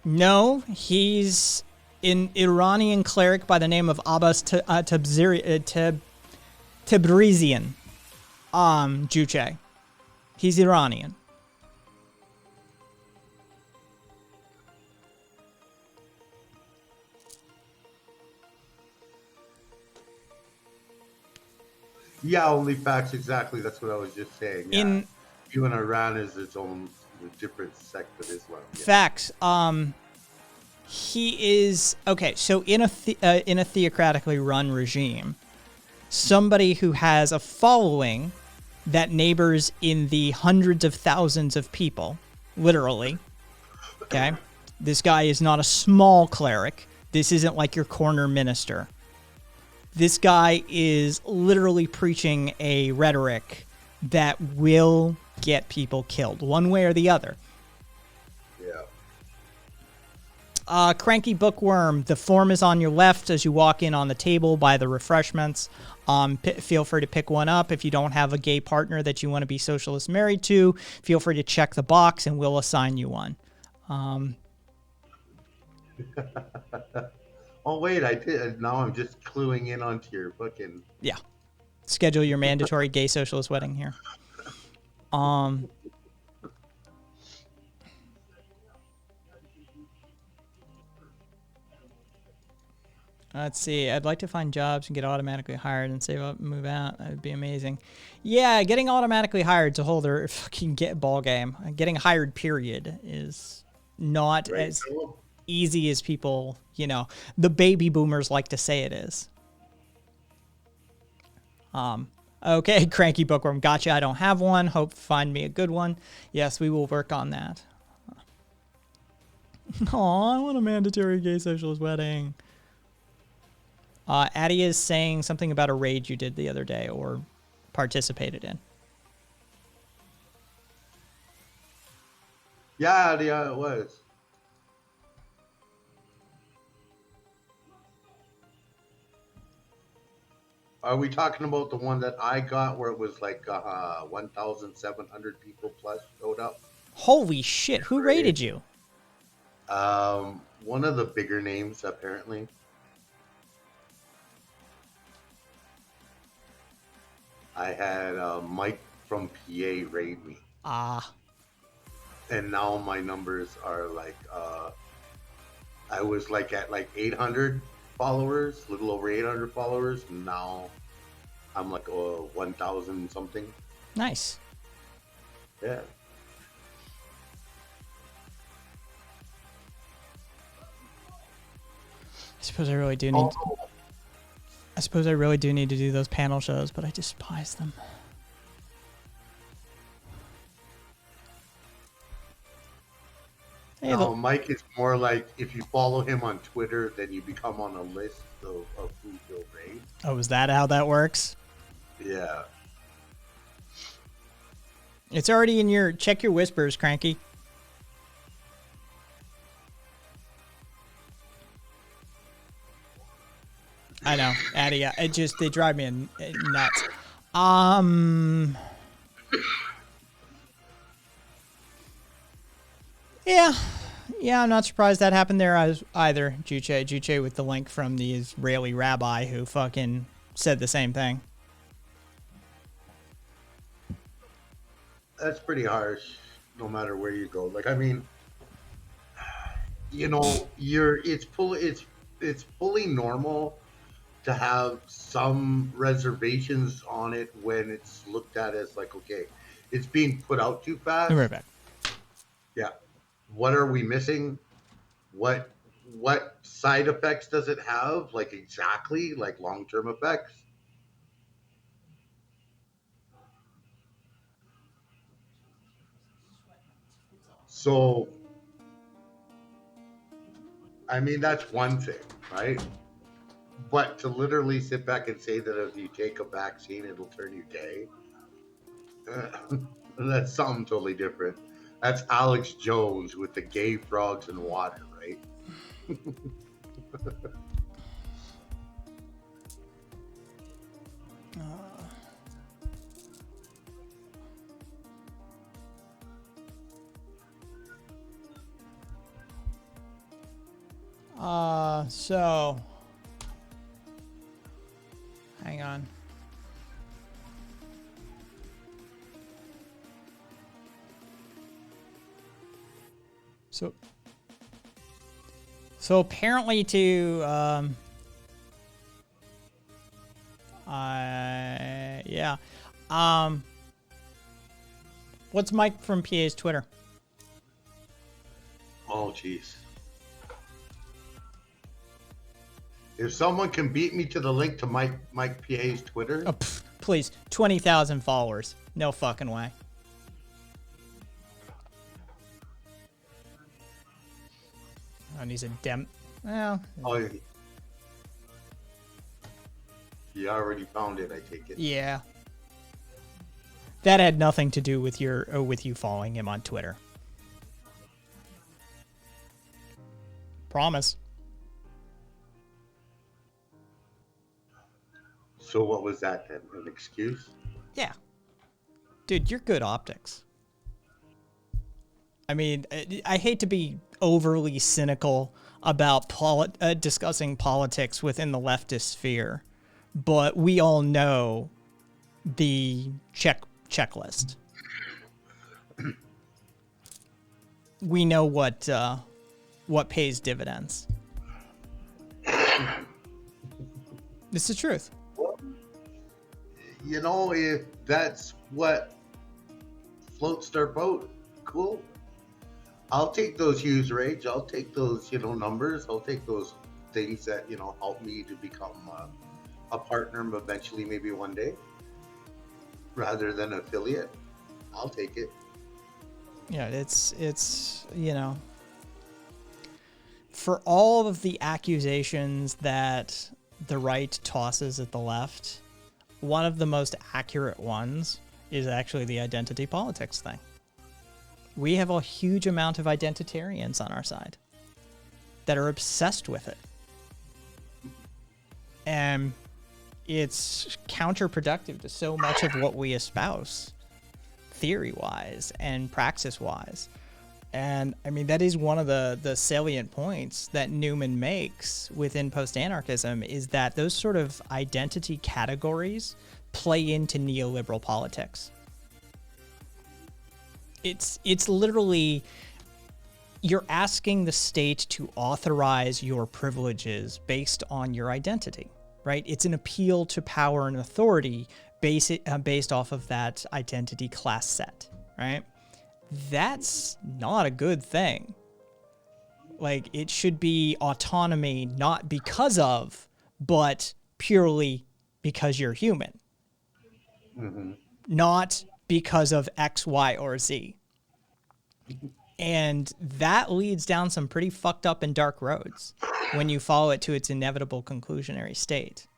No, he's an Iranian cleric by the name of Abbas Tabrizian. Juche. He's Iranian. Yeah, only facts, exactly. That's what I was just saying. Yeah. Even Iran is its own different sect of Islam. Yeah. Facts. He is okay. So in a theocratically run regime, somebody who has a following that neighbors in the hundreds of thousands of people, literally. Okay, this guy is not a small cleric. This isn't like your corner minister. This guy is literally preaching a rhetoric that will get people killed, one way or the other. Yeah. Cranky Bookworm, the form is on your left as you walk in on the table by the refreshments. Feel free to pick one up. If you don't have a gay partner that you want to be socialist married to, feel free to check the box and we'll assign you one. Oh, wait, I did. Now I'm just cluing in onto your booking. Yeah. Schedule your mandatory gay socialist wedding here. Let's see. I'd like to find jobs and get automatically hired and save up and move out. That would be amazing. Yeah, getting automatically hired to hold their fucking ball game. Getting hired, period, is not as easy as people, the baby boomers like to say it is. Okay, Cranky Bookworm, gotcha. I don't have one. Hope to find me a good one. Yes, we will work on that. Aw, I want a mandatory gay socialist wedding. Addie is saying something about a raid you did the other day or participated in. Yeah, it was. Are we talking about the one that I got where it was like 1,700 people plus showed up? Holy shit! Who rated you? One of the bigger names apparently. I had Mike from PA raid me, Ah, and now my numbers are like I was like at like 800 followers, a little over 800 followers. And now I'm like 1,000 something. nice. Yeah. I suppose I really do need. Oh, I suppose I really do need to do those panel shows, but I despise them. Hey, no, look. Mike is more like if you follow him on Twitter, then you become on a list of who he'll raid. Oh, is that how that works? Yeah. It's already in your. Check your whispers, Cranky. I know, Addy. It just they drive me nuts. Yeah, yeah. I'm not surprised that happened there as either. Juche with the link from the Israeli rabbi who fucking said the same thing. That's pretty harsh no matter where you go. Like I mean, you know, it's fully normal to have some reservations on it when it's looked at as like, okay, it's being put out too fast. I'll be right back. Yeah. What are we missing? What side effects does it have? Like exactly, like long-term effects? So, I mean, that's one thing, right? But to literally sit back and say that if you take a vaccine, it'll turn you gay, that's something totally different. That's Alex Jones with the gay frogs and water, right? So hang on. So apparently to yeah. What's Mike from PA's Twitter? Oh, jeez. If someone can beat me to the link to Mike PA's Twitter, Oh, please, 20,000 followers. No fucking way. Oh, and he's a well, oh, you already found it. I take it. yeah. That had nothing to do with with you following him on Twitter. Promise. So what was that then? An excuse? Yeah. Dude, you're good optics. I mean, I hate to be overly cynical about discussing politics within the leftist sphere, but we all know the checklist. We know what pays dividends. It's the truth. Well, you know, if that's what floats their boat, cool. I'll take those huge rage. I'll take those, numbers. I'll take those things that, help me to become a partner eventually, maybe one day, rather than an affiliate. I'll take it. Yeah, it's for all of the accusations that the right tosses at the left, one of the most accurate ones is actually the identity politics thing. We have a huge amount of identitarians on our side that are obsessed with it. And it's counterproductive to so much of what we espouse, theory-wise and praxis-wise. And I mean, that is one of the salient points that Newman makes within post-anarchism, is that those sort of identity categories play into neoliberal politics. It's literally, you're asking the state to authorize your privileges based on your identity, right? It's an appeal to power and authority based off of that identity class set, right? That's not a good thing. Like, it should be autonomy, not because of, but purely because you're human. Mm-hmm. Not because of X, Y, or Z. And that leads down some pretty fucked up and dark roads when you follow it to its inevitable conclusionary state.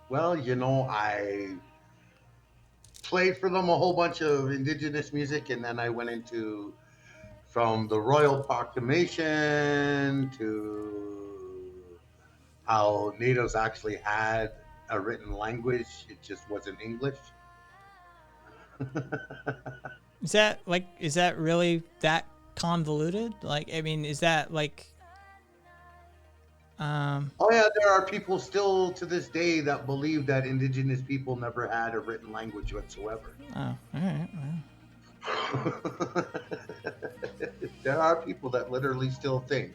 Well, you know, I played for them a whole bunch of indigenous music, and then I went into, from the Royal Proclamation to how natives actually had a written language, it just wasn't English. Is that really that convoluted? Like, I mean, is that like, Oh yeah, there are people still to this day that believe that indigenous people never had a written language whatsoever. oh, all right. Well. There are people that literally still think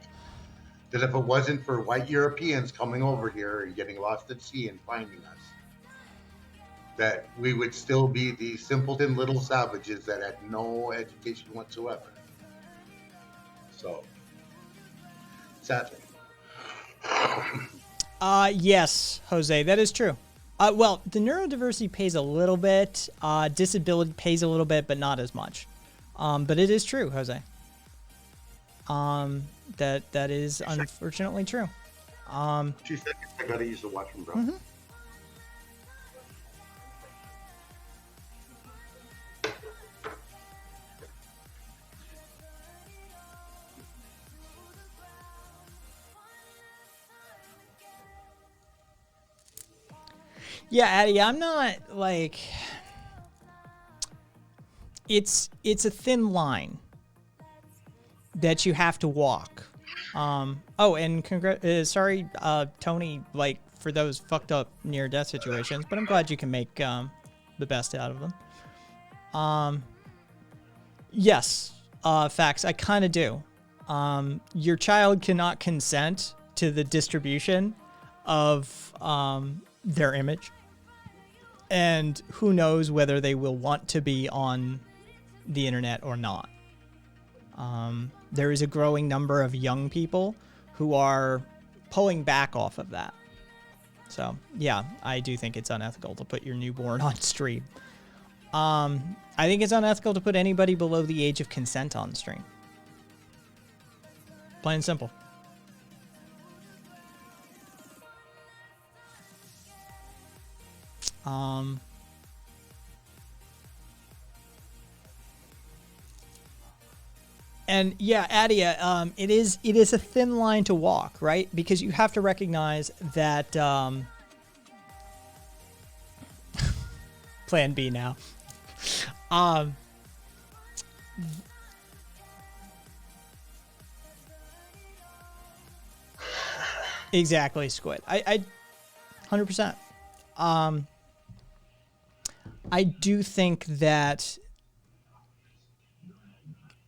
that if it wasn't for white Europeans coming over here and getting lost at sea and finding us, that we would still be these simpleton little savages that had no education whatsoever. So, sadly. Yes, Jose, that is true. Well, the neurodiversity pays a little bit, disability pays a little bit, but not as much. But it is true, Jose. That is unfortunately true. 2 seconds, I gotta use the washroom, bro. Mm-hmm. Yeah, Addie, I'm not like, it's a thin line that you have to walk. Oh, and sorry, Tony, like, for those fucked up near-death situations, but I'm glad you can make the best out of them. Yes, facts, I kind of do. Your child cannot consent to the distribution of their image. And who knows whether they will want to be on the internet or not. There is a growing number of young people who are pulling back off of that. So, yeah, I do think it's unethical to put your newborn on stream. I think it's unethical to put anybody below the age of consent on stream. Plain and simple. And yeah, Adia, it is a thin line to walk, right? Because you have to recognize that Plan B now. Exactly, Squid. I 100%. I do think that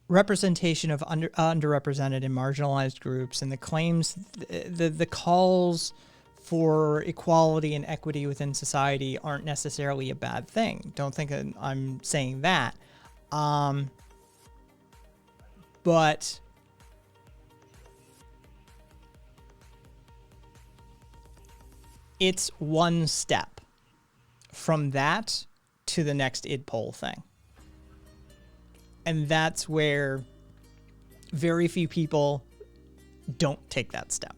representation of underrepresented and marginalized groups and the claims, the calls for equality and equity within society aren't necessarily a bad thing. Don't think that I'm saying that. But it's one step from that to the next id poll thing. And that's where very few people don't take that step.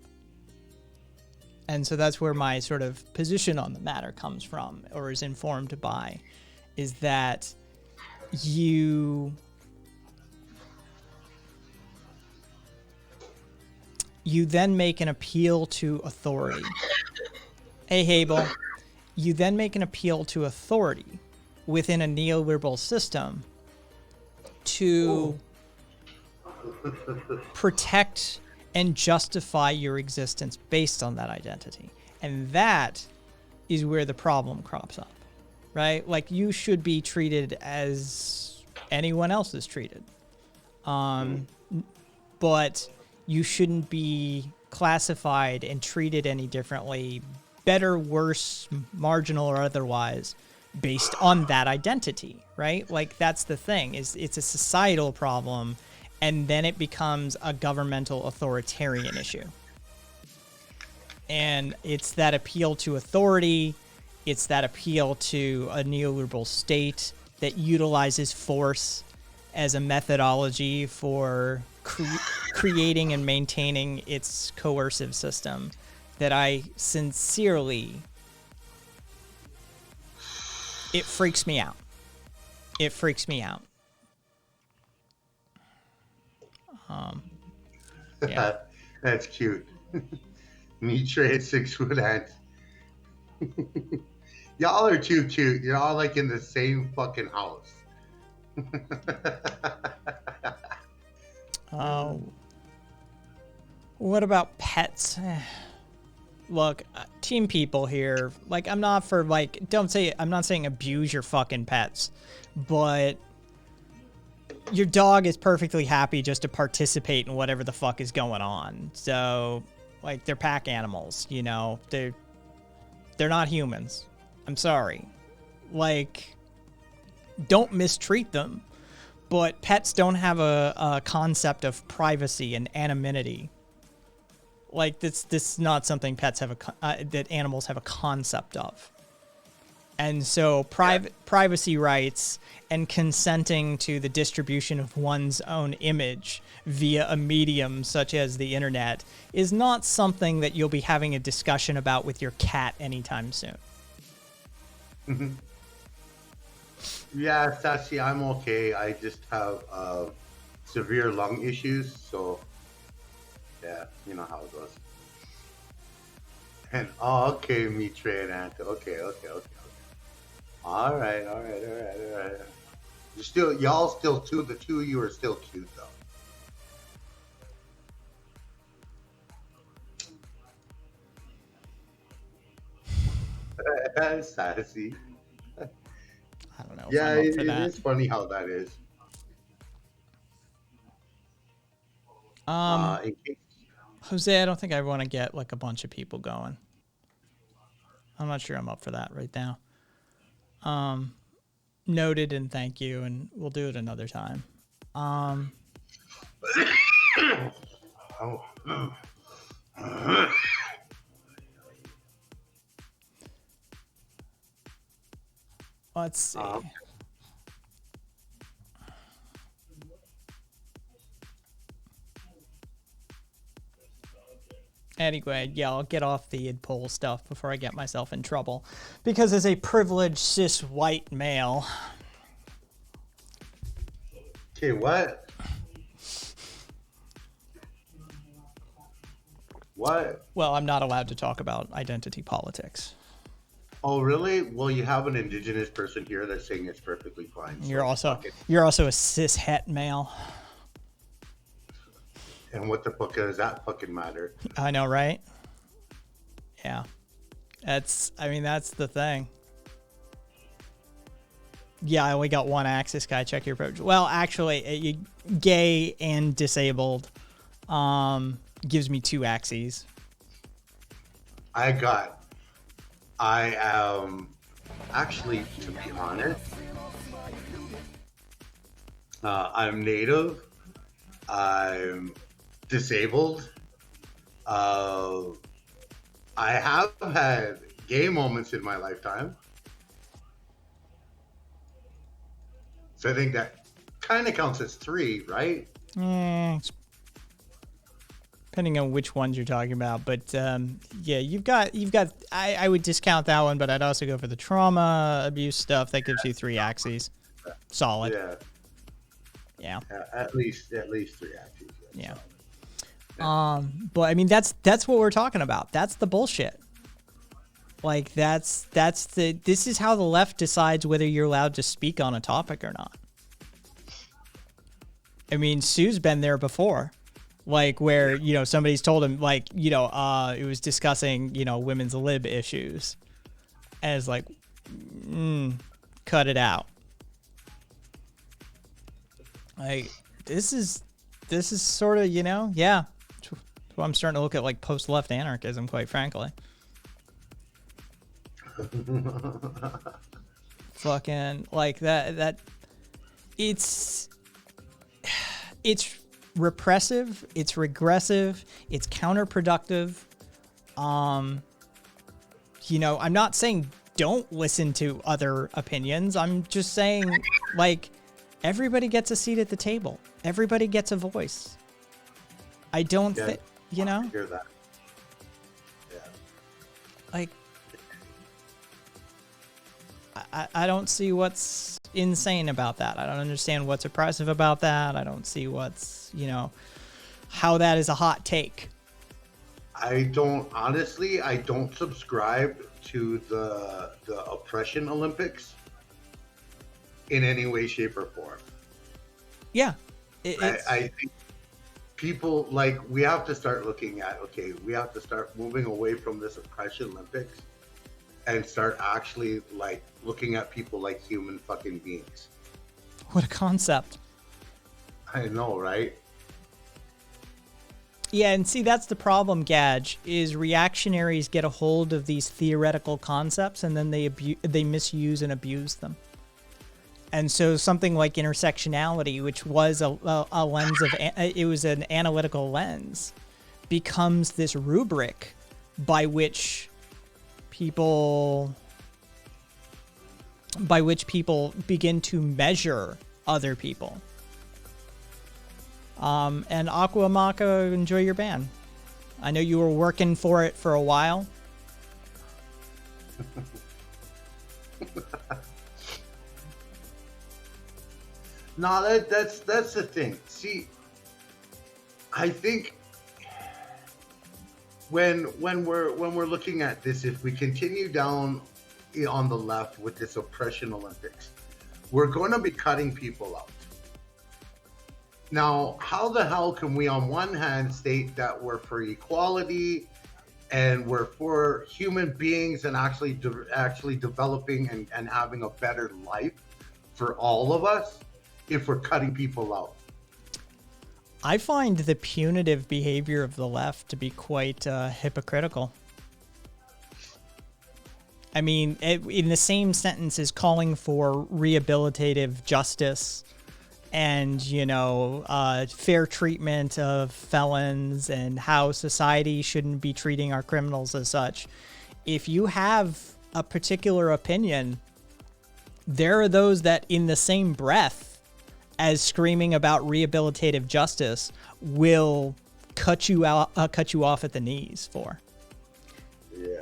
And so that's where my sort of position on the matter comes from, or is informed by, is that you You then make an appeal to authority. Hey, Hable. You then make an appeal to authority within a neoliberal system to protect and justify your existence based on that identity. And that is where the problem crops up, right? Like, you should be treated as anyone else is treated. But you shouldn't be classified and treated any differently, better, worse, marginal, or otherwise, based on that identity, right? Like, that's the thing, is it's a societal problem, and then it becomes a governmental authoritarian issue. And it's that appeal to authority, it's that appeal to a neoliberal state that utilizes force as a methodology for creating and maintaining its coercive system that I sincerely, it freaks me out. It freaks me out. Yeah. That's cute. Me trade 6-foot ant. Y'all are too cute. You're all like in the same fucking house. What about pets? Look, team people here, like, I'm not for, like, I'm not saying abuse your fucking pets, but your dog is perfectly happy just to participate in whatever the fuck is going on. So, like, they're pack animals, you know? They're not humans. I'm sorry. Like, don't mistreat them. But pets don't have a concept of privacy and anonymity. Like, this is not something pets have that animals have a concept of. And so privacy rights and consenting to the distribution of one's own image via a medium such as the internet is not something that you'll be having a discussion about with your cat anytime soon. Mm-hmm. Yeah, Sassy, I'm okay. I just have severe lung issues, so yeah, you know how it goes. And okay, Mitre and Anta. Okay. All right. Y'all still two. The two of you are still cute though. Sassy. I don't know. Yeah, it is funny how that is. Jose, I don't think I want to get like a bunch of people going. I'm not sure I'm up for that right now. Noted, and thank you, and we'll do it another time. Let's see. Anyway, yeah, I'll get off the id poll stuff before I get myself in trouble. Because as a privileged cis white male... Okay, what? What? Well, I'm not allowed to talk about identity politics. Oh, really? Well, you have an indigenous person here that's saying it's perfectly fine. You're also a cis het male. And what the fuck does that fucking matter? I know, right? Yeah. That's the thing. Yeah, I only got one axis guy. Check your approach. Well, actually, gay and disabled gives me 2 axes. I am actually, to be honest, I'm native. I'm disabled. I have had gay moments in my lifetime. So I think that kind of counts as 3, right? Depending on which ones you're talking about, but yeah, you've got. I would discount that one, but I'd also go for the trauma abuse stuff. That gives you 3 axes, solid. Yeah. Yeah. At least 3 axes. Yeah. But I mean, that's what we're talking about. That's the bullshit. Like this is how the left decides whether you're allowed to speak on a topic or not. I mean, Sue's been there before, like where, you know, somebody's told him, like, you know, it was discussing, you know, women's lib issues, and it's like, cut it out. Like, this is sort of, you know, yeah. Well, I'm starting to look at like post-left anarchism, quite frankly. Fucking like that it's repressive, it's regressive, it's counterproductive. You know, I'm not saying don't listen to other opinions. I'm just saying, like, everybody gets a seat at the table. Everybody gets a voice. I don't think, you know? I hear that. Yeah. Like, I don't see what's insane about that. I don't understand what's oppressive about that. I don't see what's, you know, how that is a hot take. I don't subscribe to the oppression Olympics in any way, shape, or form. Yeah. I think people, like, we have to start looking at, okay, we have to start moving away from this oppression Olympics and start actually, like, looking at people like human fucking beings. What a concept. I know, right? Yeah, and see, that's the problem, Gadge, is reactionaries get a hold of these theoretical concepts and then they misuse and abuse them. And so something like intersectionality, which was a lens of, it was an analytical lens, becomes this rubric by which people begin to measure other people. And Aqua Maka, enjoy your ban. I know you were working for it for a while. No, that's the thing. See, I think when we're looking at this, if we continue down on the left with this oppression Olympics, we're going to be cutting people out. Now, how the hell can we on one hand state that we're for equality and we're for human beings and actually developing and having a better life for all of us if we're cutting people out? I find the punitive behavior of the left to be quite hypocritical. I mean, in the same sentence as calling for rehabilitative justice and, you know, fair treatment of felons and how society shouldn't be treating our criminals as such. If you have a particular opinion, there are those that in the same breath as screaming about rehabilitative justice will cut you off at the knees for. Yeah.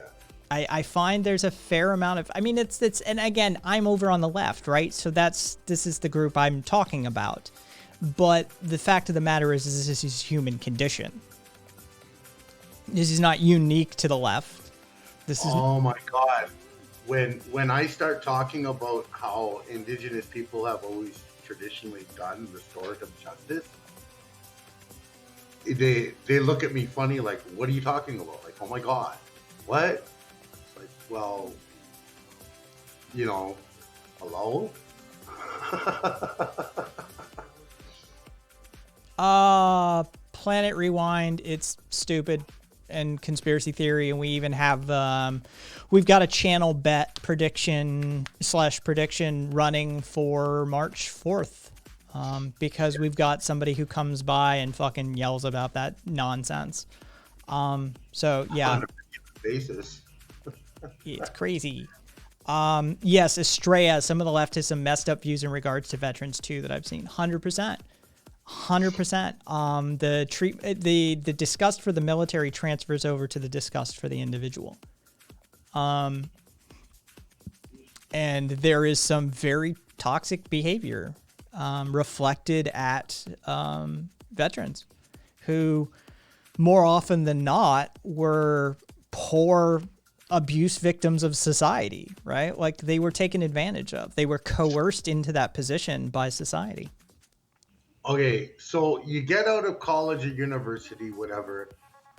I find there's a fair amount of, I mean, it's, and again, I'm over on the left, right? So this is the group I'm talking about. But the fact of the matter is this is human condition. This is not unique to the left. This is. Oh my God. When I start talking about how Indigenous people have always traditionally done restorative justice, they look at me funny, like, what are you talking about? Like, oh my God, what? Like, well, you know, hello? Planet Rewind, it's stupid and conspiracy theory, and we even have we've got a channel bet prediction running for March 4th because we've got somebody who comes by and fucking yells about that nonsense. So yeah, On a basis. it's crazy. Yes, Estrella, some of the left has some messed up views in regards to veterans too that I've seen. 100%. The disgust for the military transfers over to the disgust for the individual. And there is some very toxic behavior reflected at veterans who more often than not were poor abuse victims of society, right? Like they were taken advantage of. They were coerced into that position by society. Okay, so you get out of college or university, whatever,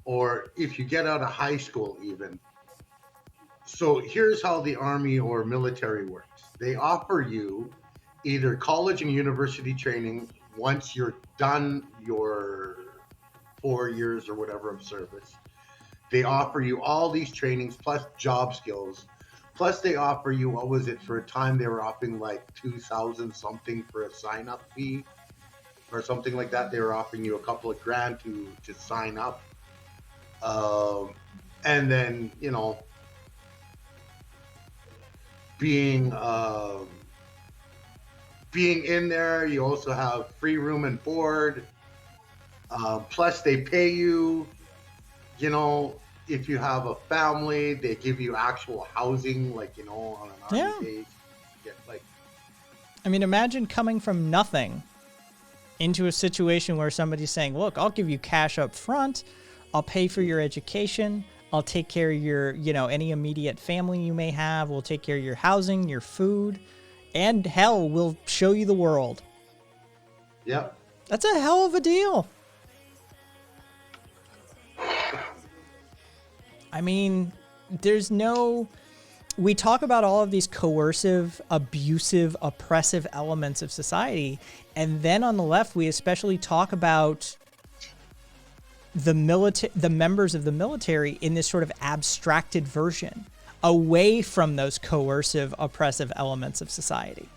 or if you get out of high school, even. So here's how the army or military works. They offer you either college and university training once you're done your 4 years or whatever of service. They offer you all these trainings plus job skills. Plus, they offer you, what was it, for a time they were offering like 2,000 something for a sign up fee or something like that. They were offering you a couple of grand to sign up. And then, you know, being in there, you also have free room and board. Plus, they pay you. You know, if you have a family, they give you actual housing, like, you know, on an army base. Get like, I mean, imagine coming from nothing into a situation where somebody's saying, look, I'll give you cash up front. I'll pay for your education. I'll take care of your, you know, any immediate family you may have. We'll take care of your housing, your food, and hell, we'll show you the world. yep. That's a hell of a deal. I mean, we talk about all of these coercive, abusive, oppressive elements of society. And then on the left, we especially talk about the members of the military in this sort of abstracted version, away from those coercive, oppressive elements of society.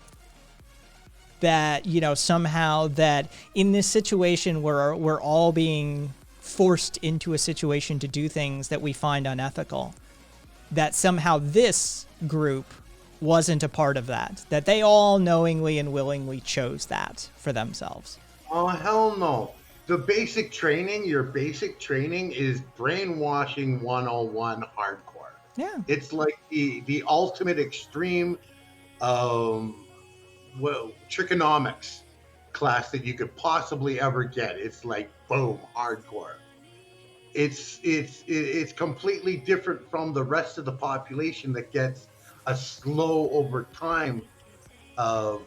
That, you know, somehow that in this situation where we're all being forced into a situation to do things that we find unethical, that somehow this group wasn't a part of that, that they all knowingly and willingly chose that for themselves. Oh, hell no. The basic training, your basic training is brainwashing 101 hardcore. Yeah. It's like the ultimate extreme trigonomics class that you could possibly ever get. It's like, boom, hardcore. It's completely different from the rest of the population that gets a slow over time of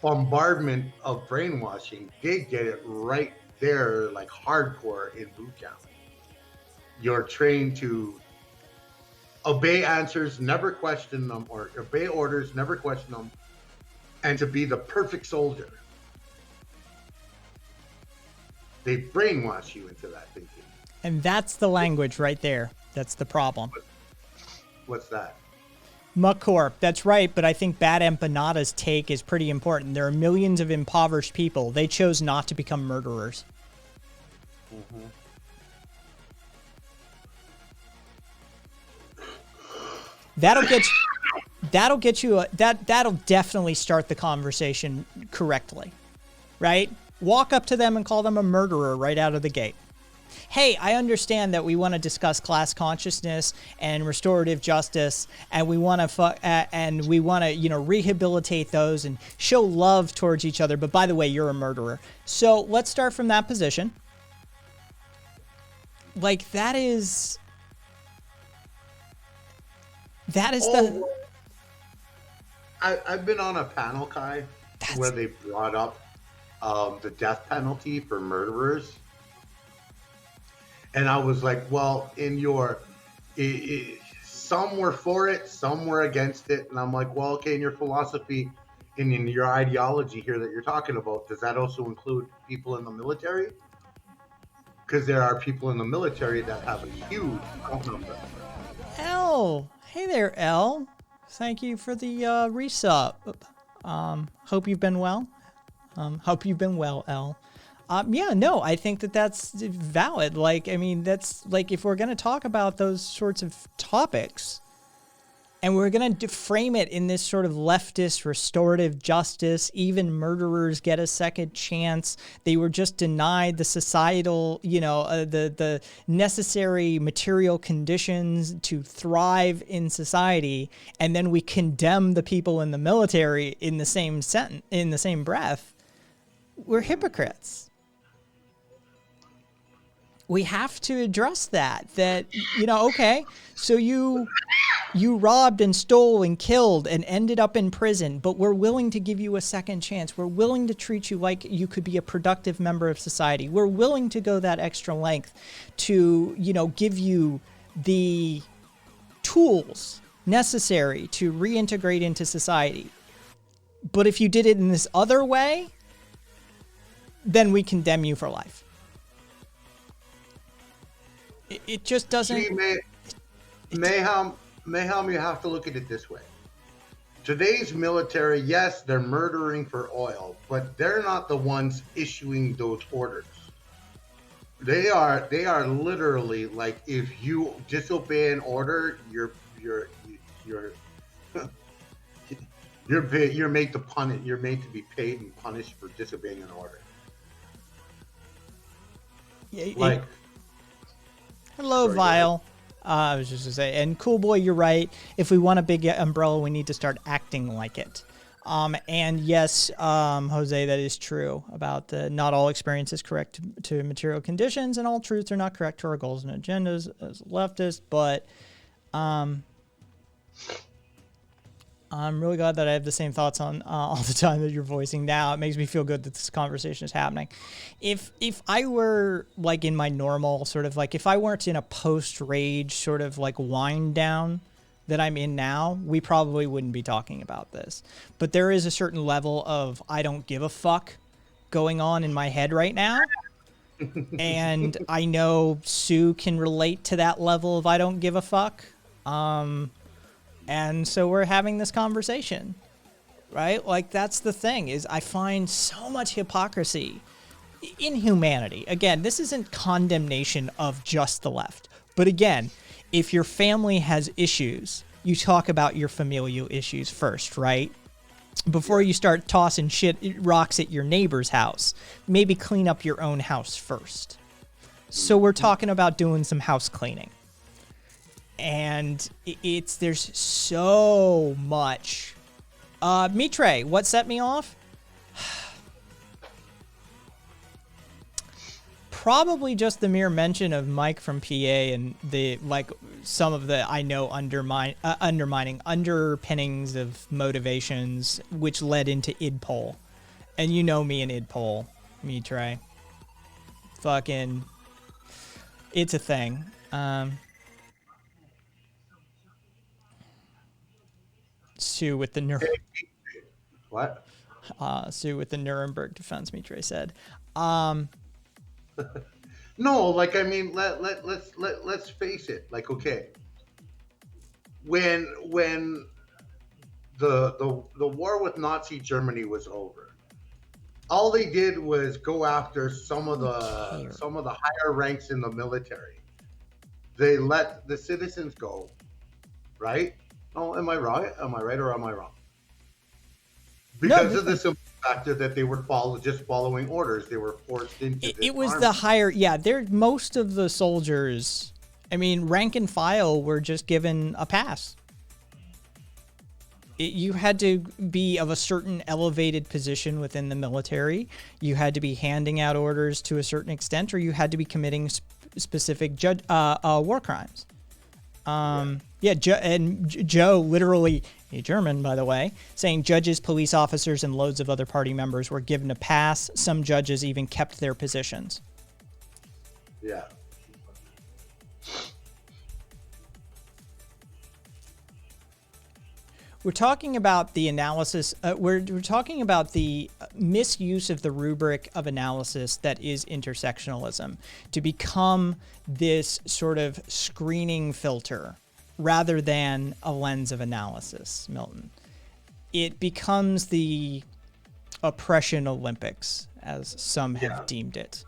bombardment of brainwashing. They get it right there, like hardcore in boot camp. You're trained to obey answers, never question them, or obey orders, never question them, and to be the perfect soldier. They brainwash you into that thinking. And that's the language right there. That's the problem. What's that? McCorp, that's right, but I think Bad Empanada's take is pretty important. There are millions of impoverished people. They chose not to become murderers. Mm-hmm. That'll definitely start the conversation correctly, right? Walk up to them and call them a murderer right out of the gate. Hey, I understand that we want to discuss class consciousness and restorative justice, and we want to, you know, rehabilitate those and show love towards each other. But by the way, you're a murderer. So let's start from that position. Like that is the. I've been on a panel, Kai, where they brought up the death penalty for murderers. And I was like, well, some were for it, some were against it. And I'm like, well, okay, in your philosophy and in your ideology here that you're talking about, does that also include people in the military? Because there are people in the military that have a huge number. L, hey there, L. Thank you for the resub. Hope you've been well. Hope you've been well, L. Yeah, no, I think that that's valid. Like, I mean, that's like if we're going to talk about those sorts of topics and we're going to frame it in this sort of leftist restorative justice, even murderers get a second chance. They were just denied the societal, you know, the necessary material conditions to thrive in society. And then we condemn the people in the military in the same sentence, in the same breath. We're hypocrites. we have to address that, okay, so you robbed and stole and killed and ended up in prison, but we're willing to give you a second chance. We're willing to treat you like you could be a productive member of society. We're willing to go that extra length to, give you the tools necessary to reintegrate into society. But if you did it in this other way, then we condemn you for life. It just doesn't... See, Mayhem, you have to look at it this way. Today's military, yes, they're murdering for oil, but they're not the ones issuing those orders. They are literally like, if you disobey an order, you're made to punish. You're made to be paid and punished for disobeying an order. Like, hello, sorry, Vile. I was just to say, and Cool Boy, you're right. If we want a big umbrella, we need to start acting like it. And yes, Jose, that is true about the not all experience is correct to material conditions, and all truths are not correct to our goals and agendas as leftists. But I'm really glad that I have the same thoughts on all the time that you're voicing now. It makes me feel good that this conversation is happening. If I were like in my normal sort of like, if I weren't in a post-rage sort of like wind down that I'm in now, we probably wouldn't be talking about this. But there is a certain level of I don't give a fuck going on in my head right now. And I know Sue can relate to that level of I don't give a fuck. And so we're having this conversation, right? Like, that's the thing, is I find so much hypocrisy in humanity. Again, this isn't condemnation of just the left. But again, if your family has issues, you talk about your familial issues first, right? Before you start tossing rocks at your neighbor's house, maybe clean up your own house first. So we're talking about doing some house cleaning. And there's so much. Mitre, what set me off? Probably just the mere mention of Mike from PA and some of the undermining underpinnings of motivations, which led into idpol. And you know me and idpol, Mitre. Fucking, it's a thing. Sue with the what? Sue with the Nuremberg defense, Mitre said. No, like, I mean, let's face it. Like, okay, when the war with Nazi Germany was over, all they did was go after some of the higher ranks in the military. They let the citizens go, right? Oh, am I right? Am I right or am I wrong? Because of the simple factor that they were just following orders. They were forced into it was army. The higher, yeah, most of the soldiers, I mean, rank and file were just given a pass. You had to be of a certain elevated position within the military. You had to be handing out orders to a certain extent, or you had to be committing specific war crimes. Joe, literally a German, by the way, saying judges, police officers, and loads of other party members were given a pass. Some judges even kept their positions. Yeah. We're talking about the analysis. We're talking about the misuse of the rubric of analysis that is intersectionalism to become this sort of screening filter rather than a lens of analysis, Milton. It becomes the oppression Olympics, as some have deemed it.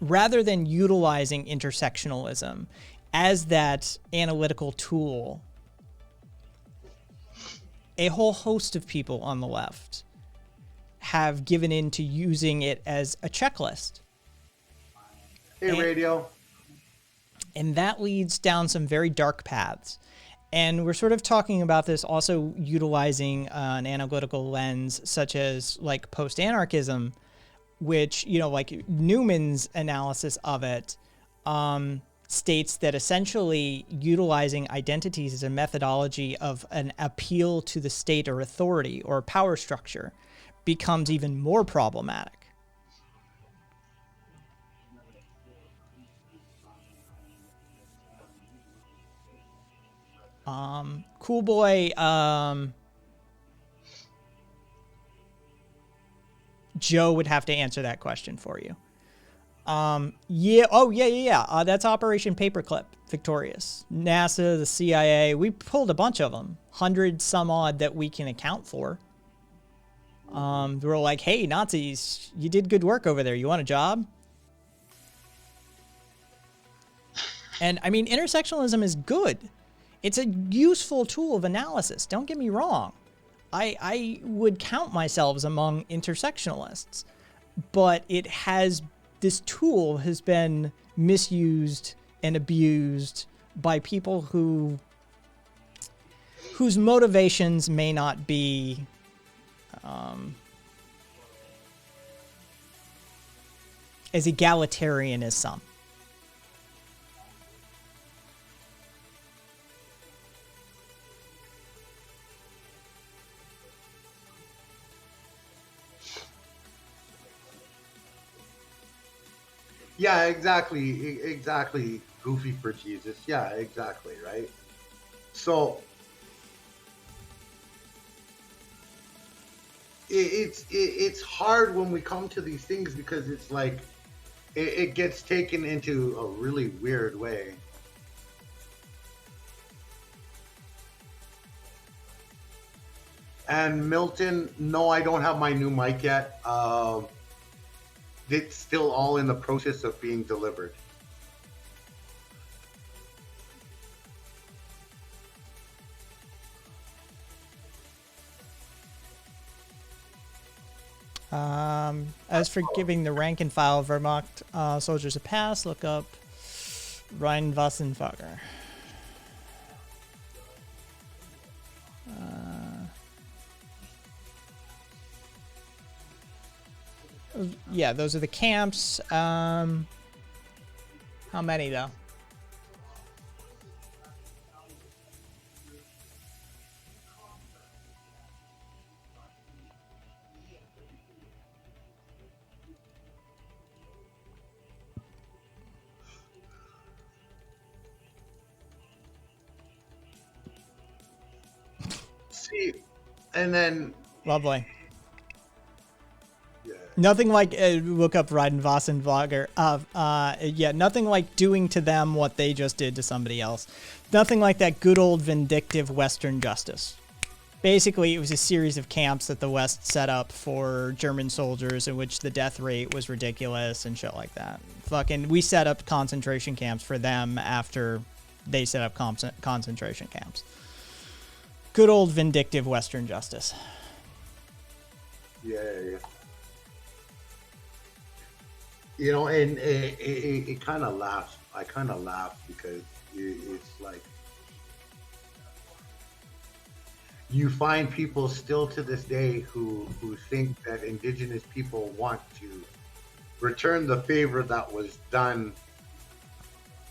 Rather than utilizing intersectionalism as that analytical tool, a whole host of people on the left have given in to using it as a checklist. Radio. And that leads down some very dark paths. And we're sort of talking about this also utilizing an analytical lens such as like post-anarchism, which, you know, like Newman's analysis of it states that essentially utilizing identities as a methodology of an appeal to the state or authority or power structure becomes even more problematic. Cool boy, Joe would have to answer that question for you. Yeah. Oh, yeah. That's Operation Paperclip, Victorious. NASA, the CIA. We pulled a bunch of them, 100 some odd that we can account for. They were like, hey, Nazis, you did good work over there. You want a job? And I mean, intersectionalism is good. It's a useful tool of analysis. Don't get me wrong. I would count myself among intersectionalists, but this tool has been misused and abused by people whose motivations may not be as egalitarian as some. Yeah, exactly. Goofy for Jesus. Yeah, exactly, right? So it's hard when we come to these things because it's like it gets taken into a really weird way. And Milton, no, I don't have my new mic yet. It's still all in the process of being delivered. As for giving the rank and file Wehrmacht soldiers a pass, look up Ryan Wassenfager. Yeah, those are the camps. How many, though? See, and then... Lovely. Nothing like look up Raiden Wassenvlogger. Yeah, nothing like doing to them what they just did to somebody else. Nothing like that good old vindictive Western justice. Basically, it was a series of camps that the West set up for German soldiers in which the death rate was ridiculous and shit like that. Fucking, we set up concentration camps for them after they set up concentration camps. Good old vindictive Western justice. Yeah. You know, and it kind of laughs. I kind of laugh because it's like you find people still to this day who think that indigenous people want to return the favor that was done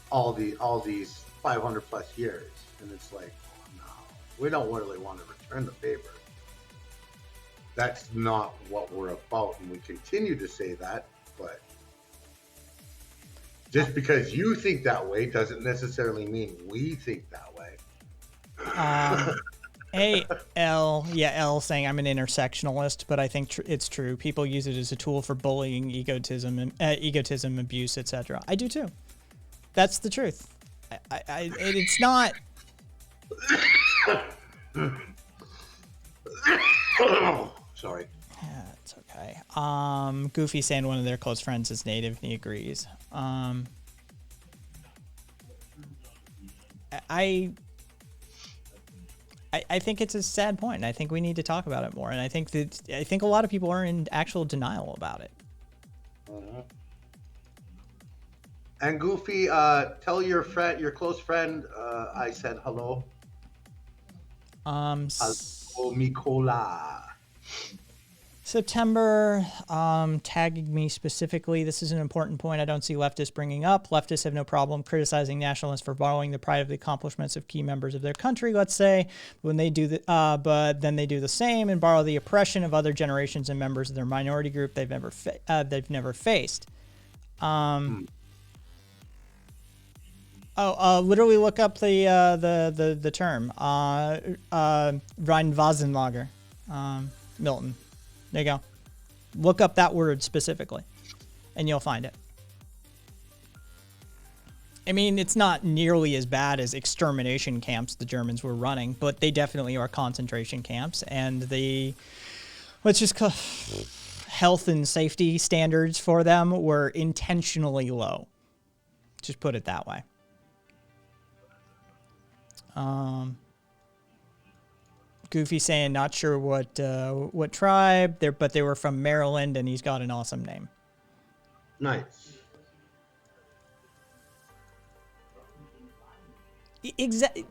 all these 500 plus years, and it's like, no, we don't really want to return the favor. That's not what we're about, and we continue to say that, but just because you think that way doesn't necessarily mean we think that way. L saying I'm an intersectionalist, but I think it's true. People use it as a tool for bullying, egotism, abuse, etc. I do too. That's the truth. It's not. Sorry. Yeah, it's okay. Goofy saying one of their close friends is Native, and he agrees. I think it's a sad point, and I think we need to talk about it more. And I think a lot of people are in actual denial about it. And Goofy, tell your close friend, I said hello. Hello, Mikola. September, tagging me specifically. This is an important point I don't see leftists bringing up. Leftists have no problem criticizing nationalists for borrowing the pride of the accomplishments of key members of their country, let's say, when they do but then they do the same and borrow the oppression of other generations and members of their minority group they've never faced. Literally look up the term. Rheinwasenlager. Milton. There you go. Look up that word specifically, and you'll find it. I mean, it's not nearly as bad as extermination camps the Germans were running, but they definitely are concentration camps, and the, let's just call, health and safety standards for them were intentionally low. Just put it that way. Goofy saying not sure what tribe, but they were from Maryland, and he's got an awesome name. Nice.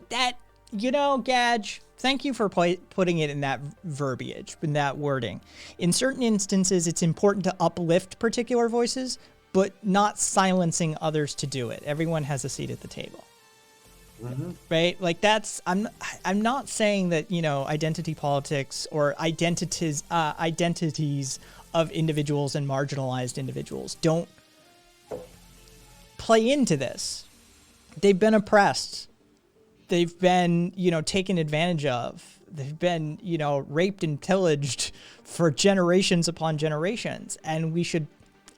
That, Gadge, thank you for putting it in that verbiage, in that wording. In certain instances, it's important to uplift particular voices, but not silencing others to do it. Everyone has a seat at the table. Mm-hmm. Right? Like that's, I'm not saying that, identity politics or identities of individuals and marginalized individuals don't play into this. They've been oppressed. They've been, taken advantage of. They've been, raped and pillaged for generations upon generations. And we should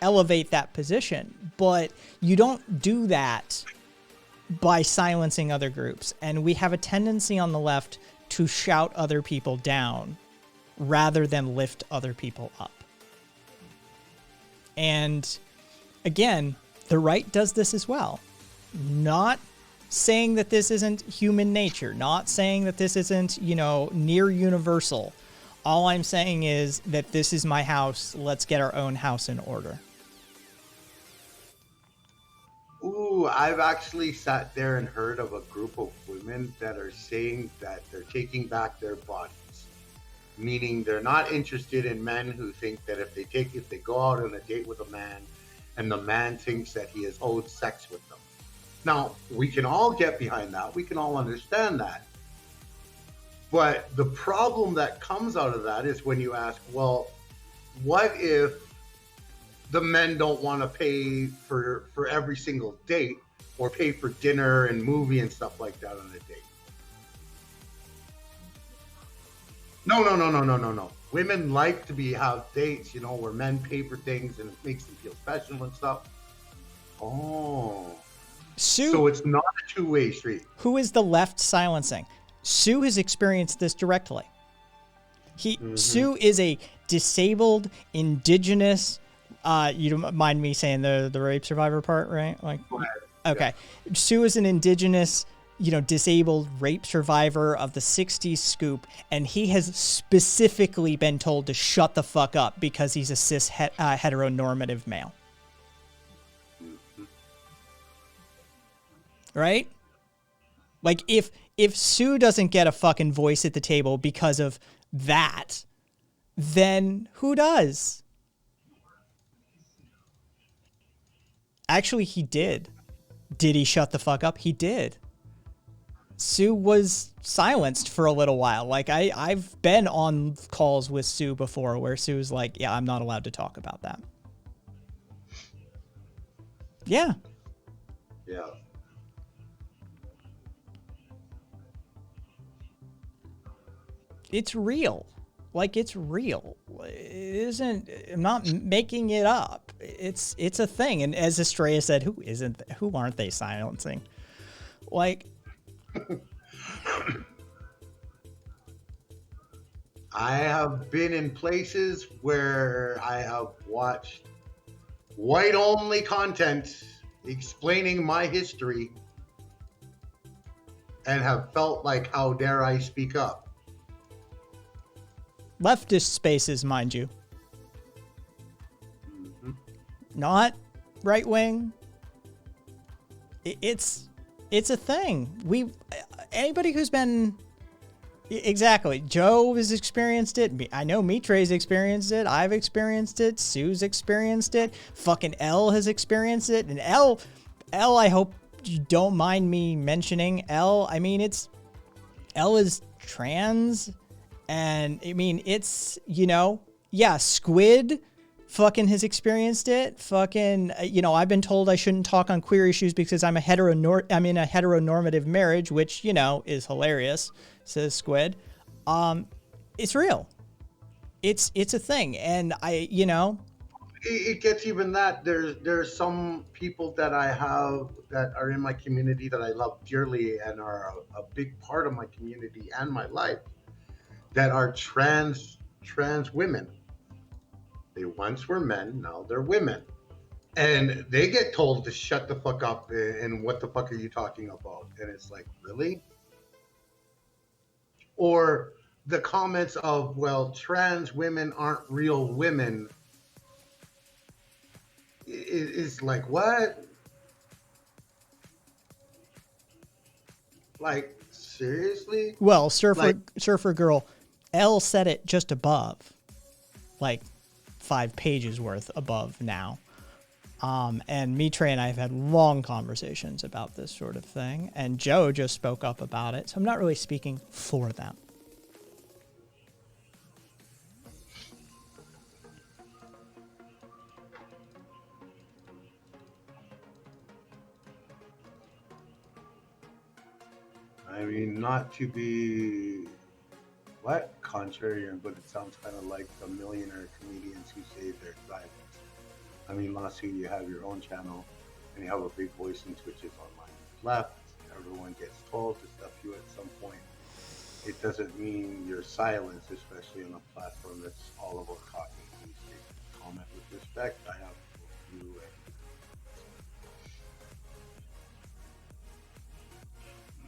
elevate that position. But you don't do that by silencing other groups. And we have a tendency on the left to shout other people down rather than lift other people up. And again, the right does this as well. Not saying that this isn't human nature, not saying that this isn't, near universal. All I'm saying is that this is my house. Let's get our own house in order. Ooh, I've actually sat there and heard of a group of women that are saying that they're taking back their bodies. Meaning they're not interested in men who think that if they go out on a date with a man and the man thinks that he has owed sex with them. Now, we can all get behind that. We can all understand that. But the problem that comes out of that is when you ask, well, what if the men don't want to pay for every single date or pay for dinner and movie and stuff like that on a date? No. Women like to have dates, where men pay for things and it makes them feel special and stuff. Oh. Sue, so it's not a two-way street. Who is the left silencing? Sue has experienced this directly. Sue is a disabled, indigenous, you don't mind me saying the rape survivor part, right? Like, okay. Yeah. Sue is an indigenous, disabled rape survivor of the 60s scoop, and he has specifically been told to shut the fuck up because he's a cis heteronormative male. Right? Like, if Sue doesn't get a fucking voice at the table because of that, then who does? Actually, he did. Did he shut the fuck up? He did. Sue was silenced for a little while. Like, I've been on calls with Sue before where Sue's like, yeah, I'm not allowed to talk about that. Yeah. Yeah. It's real. Like, it's real. It isn't, I'm not making it up. It's a thing. And as Estrella said, who aren't they silencing? Like, I have been in places where I have watched white-only content explaining my history and have felt like, how dare I speak up? Leftist spaces, mind you. Mm-hmm. Not right wing. It's a thing. Anybody who's been Exactly. Joe has experienced it. I know Mitre's experienced it. I've experienced it. Sue's experienced it. Fucking Elle has experienced it. And Elle, I hope you don't mind me mentioning Elle. I mean, Elle is trans. And I mean, it's, yeah, Squid fucking has experienced it. Fucking, I've been told I shouldn't talk on queer issues because I'm in a heteronormative marriage, which, is hilarious, says Squid. It's real. It's a thing. And it gets even that. There's some people that I have that are in my community that I love dearly and are a big part of my community and my life that are trans women. They once were men, now they're women. And they get told to shut the fuck up and what the fuck are you talking about? And it's like, really? Or the comments of, well, trans women aren't real women is like, what? Like, seriously? Well, Surfer Girl, Elle said it just above, like 5 pages worth above now. And Mitre and I have had long conversations about this sort of thing, and Joe just spoke up about it, so I'm not really speaking for them. I mean, not to be contrarian, but it sounds kind of like the millionaire comedians who say they're silent. I mean, Lasu, you have your own channel and you have a big voice in Twitch's online left. Everyone gets told to stuff you at some point. It doesn't mean you're silent, especially on a platform that's all about talking. Please take comment with respect. I have you.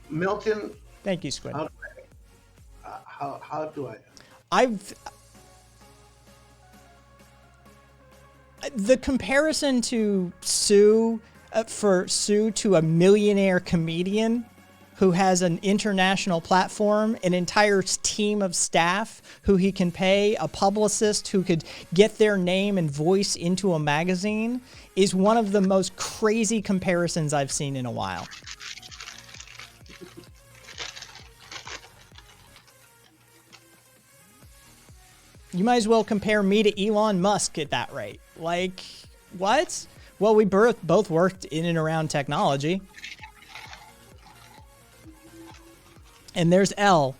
Milton. Thank you, Squid. How do I? The comparison to Sue, for Sue to a millionaire comedian who has an international platform, an entire team of staff who he can pay, a publicist who could get their name and voice into a magazine, is one of the most crazy comparisons I've seen in a while. You might as well compare me to Elon Musk at that rate. Like, what? Well, we both worked in and around technology. And there's Elle.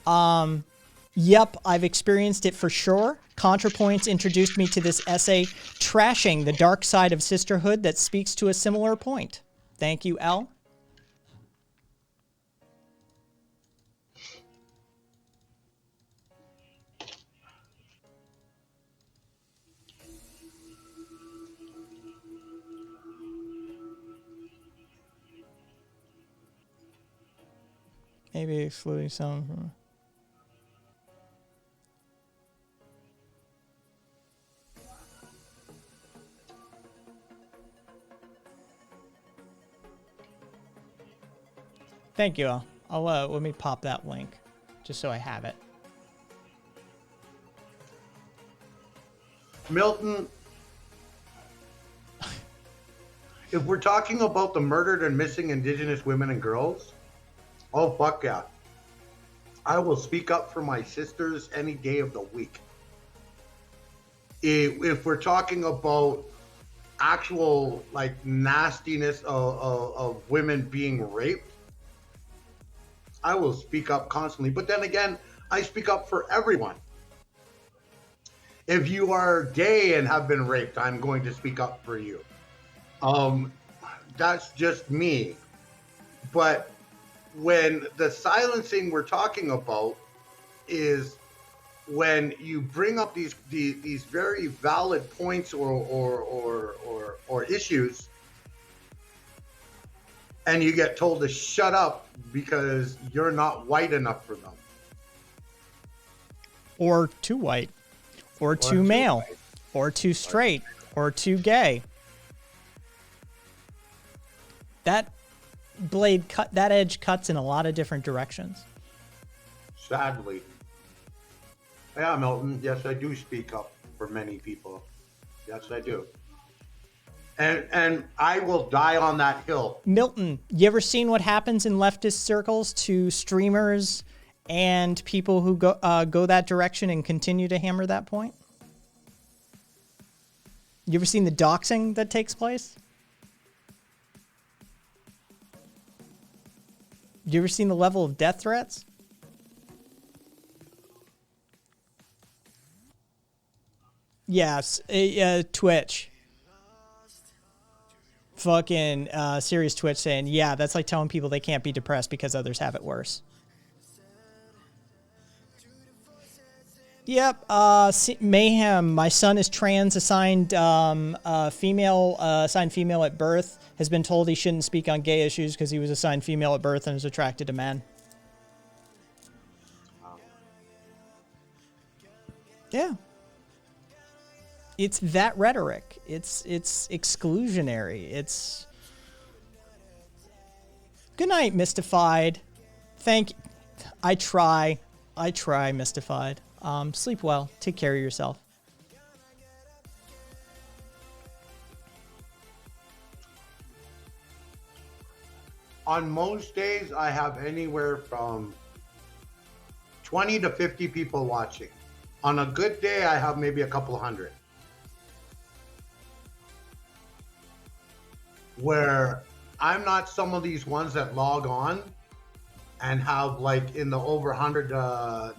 Yep, I've experienced it for sure. ContraPoints introduced me to this essay trashing the dark side of sisterhood that speaks to a similar point. Thank you, Elle. Maybe excluding some from... Thank you. I'll let me pop that link just so I have it. Milton, if we're talking about the murdered and missing Indigenous women and girls, oh, fuck yeah. I will speak up for my sisters any day of the week. If we're talking about actual, like, nastiness of women being raped, I will speak up constantly. But then again, I speak up for everyone. If you are gay and have been raped, I'm going to speak up for you. That's just me. But when the silencing we're talking about is when you bring up these very valid points or issues, and you get told to shut up because you're not white enough for them, or too white, or too male, white, or too straight, or too gay. That edge cuts in a lot of different directions. Sadly. Yeah, Milton. Yes, I do speak up for many people. Yes, I do. And I will die on that hill. Milton, you ever seen what happens in leftist circles to streamers and people who go that direction and continue to hammer that point? You ever seen the doxing that takes place? You ever seen the level of death threats? Yes, Twitch. Fucking serious Twitch saying, yeah, that's like telling people they can't be depressed because others have it worse. Yep, Mayhem, my son is trans, assigned female at birth, has been told he shouldn't speak on gay issues because he was assigned female at birth and is attracted to men. Yeah. It's that rhetoric. It's exclusionary. It's... Good night, Mystified. I try, Mystified. Sleep well. Take care of yourself. On most days, I have anywhere from 20 to 50 people watching. On a good day, I have maybe a couple hundred. Where I'm not some of these ones that log on and have like in the over 100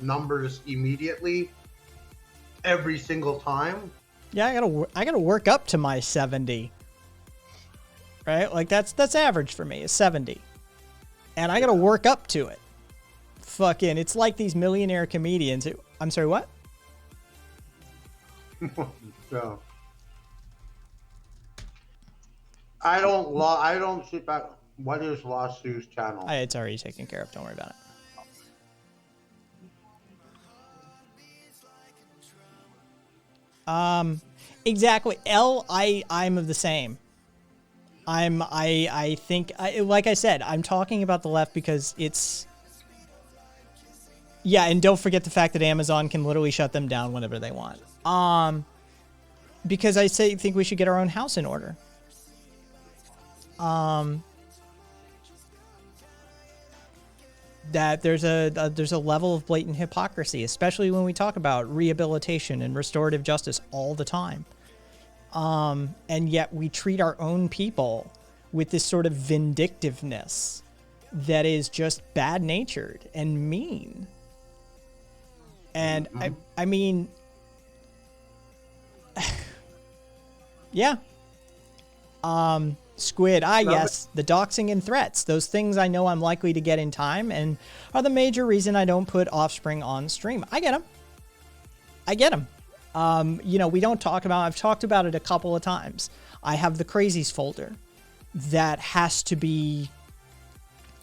numbers immediately every single time. Yeah, I gotta work up to my 70. Right? Like that's average for me, is 70. And I gotta work up to it. Fucking, it's like these millionaire comedians. I'm sorry, what? So I don't sit back. What is Lost Sue's channel? It's already taken care of. Don't worry about it. Exactly. I'm of the same. I think, like I said, I'm talking about the left because it's, yeah, and don't forget the fact that Amazon can literally shut them down whenever they want. Because I think we should get our own house in order. That there's a level of blatant hypocrisy, especially when we talk about rehabilitation and restorative justice all the time. And yet we treat our own people with this sort of vindictiveness that is just bad-natured and mean. And I mean, yeah. Squid, yes, the doxing and threats. Those things I know I'm likely to get in time and are the major reason I don't put Offspring on stream. I get them. You know, we don't talk about, I've talked about it a couple of times. I have the crazies folder that has to be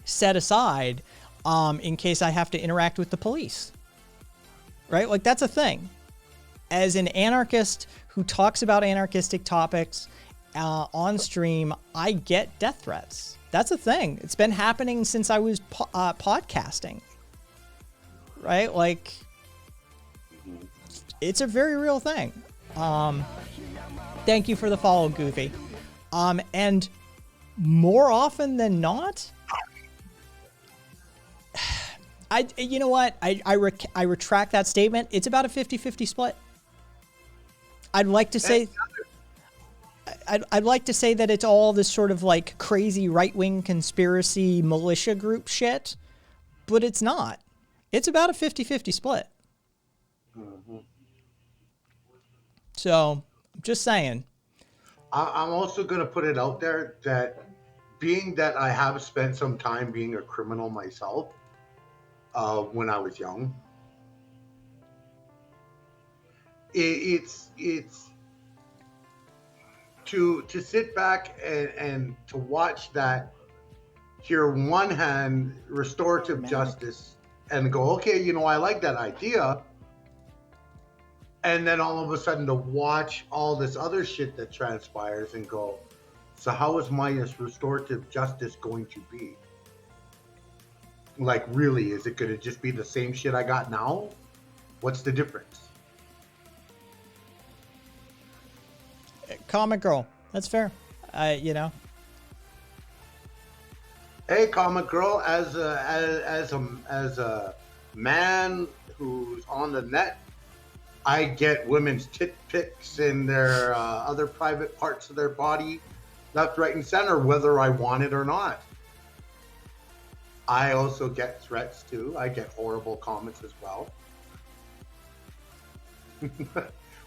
set aside in case I have to interact with the police. Right? Like, that's a thing. As an anarchist who talks about anarchistic topics on stream, I get death threats. That's a thing. It's been happening since I was podcasting. Right? Like, it's a very real thing. Thank you for the follow, Goofy. And more often than not, you know what? I retract that statement. It's about a 50-50 split. I'd like to say that it's all this sort of like crazy right-wing conspiracy militia group shit, but it's not. It's about a 50-50 split. Mm-hmm. So, just saying. I'm also going to put it out there that being that I have spent some time being a criminal myself when I was young, it's to sit back and to watch that, hear one hand restorative justice and go, okay, you know, I like that idea. And then all of a sudden to watch all this other shit that transpires and go, so how is my restorative justice going to be? Like, really, is it going to just be the same shit I got now? What's the difference? Comic girl. That's fair. You know. Hey, comic girl, as a man who's on the net, I get women's tit pics and their other private parts of their body, left, right, and center, whether I want it or not. I also get threats too. I get horrible comments as well.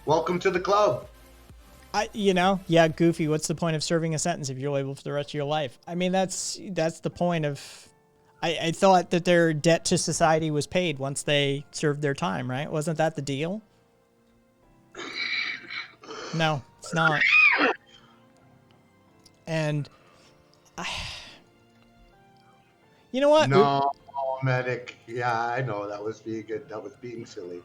Welcome to the club. Yeah, Goofy, what's the point of serving a sentence if you're labeled for the rest of your life? I mean, that's the point of... I thought that their debt to society was paid once they served their time, right? Wasn't that the deal? No, it's not. And... You know what? No, medic. Yeah, I know. That was being good. That was being silly.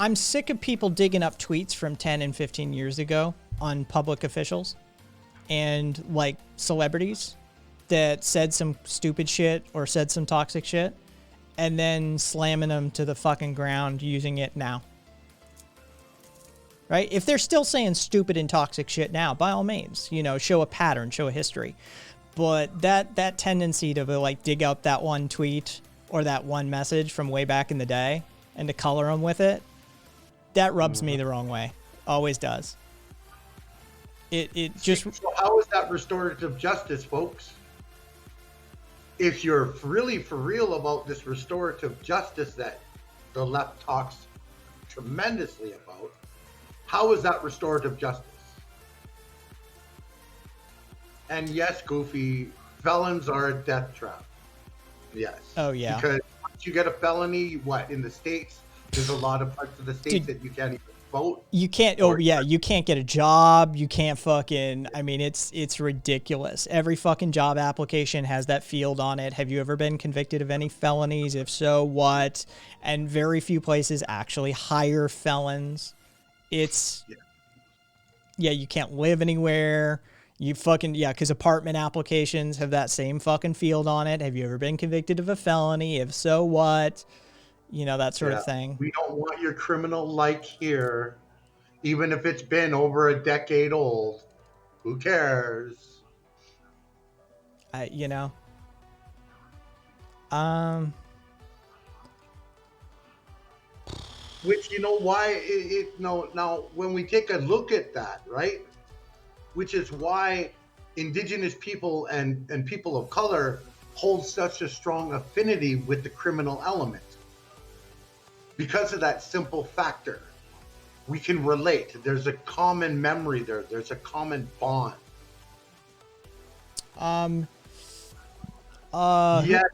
I'm sick of people digging up tweets from 10 and 15 years ago on public officials and like celebrities that said some stupid shit or said some toxic shit and then slamming them to the fucking ground using it now. Right? If they're still saying stupid and toxic shit now, by all means, show a pattern, show a history. But that tendency to like dig up that one tweet or that one message from way back in the day and to color them with it, that rubs me the wrong way. Always does. It just... So how is that restorative justice, folks? If you're really for real about this restorative justice that the left talks tremendously about, how is that restorative justice? And yes, Goofy, felons are a death trap. Yes. Oh, yeah. Because once you get a felony, in the States, there's a lot of parts of the States that you can't even vote. You can't, you can't get a job. You can't fucking, I mean, it's ridiculous. Every fucking job application has that field on it. Have you ever been convicted of any felonies? If so, what? And very few places actually hire felons. It's, you can't live anywhere. You fucking, because apartment applications have that same fucking field on it. Have you ever been convicted of a felony? If so, what? That sort of thing. We don't want your criminal like here, even if it's been over a decade old. Who cares? Which, why now when we take a look at that, right? Which is why Indigenous people and people of color hold such a strong affinity with the criminal element. Because of that simple factor, we can relate. There's a common memory there. There's a common bond. Yes,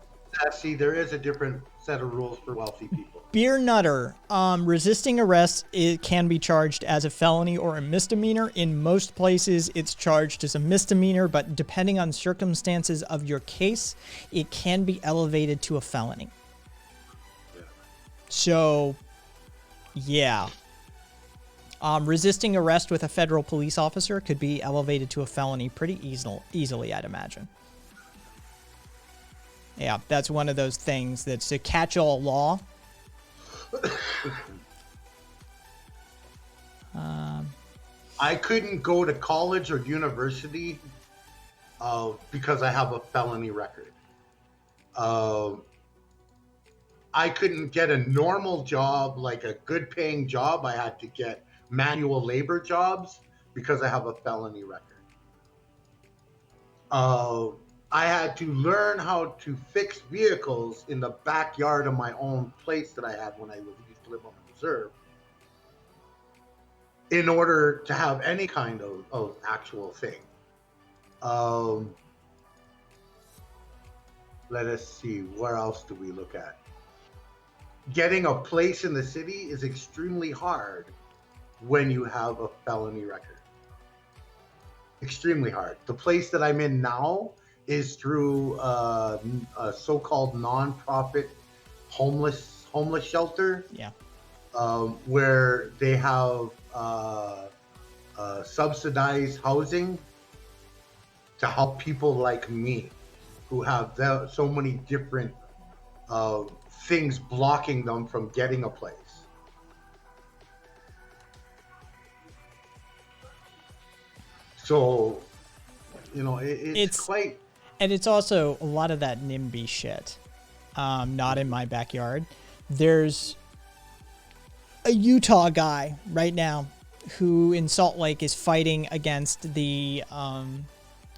see, there is a different set of rules for wealthy people. Beer Nutter, resisting arrest, it can be charged as a felony or a misdemeanor. In most places, it's charged as a misdemeanor, but depending on circumstances of your case, it can be elevated to a felony. So, yeah. Resisting arrest with a federal police officer could be elevated to a felony pretty easily, I'd imagine. Yeah, that's one of those things that's a catch-all law. I couldn't go to college or university because I have a felony record. I couldn't get a normal job, like a good paying job. I had to get manual labor jobs because I have a felony record. I had to learn how to fix vehicles in the backyard of my own place that I had when I used to live on the reserve in order to have any kind of actual thing. Let us see, where else do we look at? Getting a place in the city is extremely hard when you have a felony record. Extremely hard. The place that I'm in now is through a so-called non-profit homeless shelter. Yeah. Where they have subsidized housing to help people like me who have so many different things blocking them from getting a place. So, you know, it's quite. And it's also a lot of that NIMBY shit. Not in my backyard. There's a Utah guy right now who in Salt Lake is fighting against the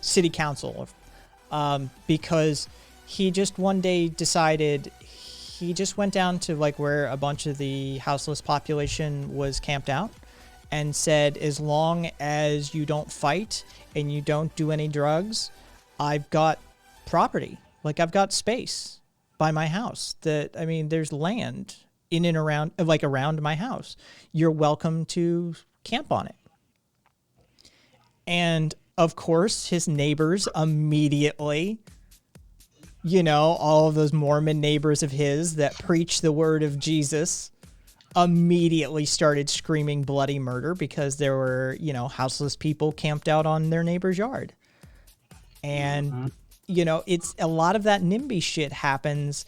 city council because he just one day decided he just went down to like where a bunch of the houseless population was camped out and said, as long as you don't fight and you don't do any drugs, I've got property. Like I've got space by my house that, I mean, there's land in and around, like around my house. You're welcome to camp on it. And of course, his neighbors immediately, you know, all of those Mormon neighbors of his that preach the word of Jesus immediately started screaming bloody murder because there were, you know, houseless people camped out on their neighbor's yard. And, you know, it's a lot of that NIMBY shit happens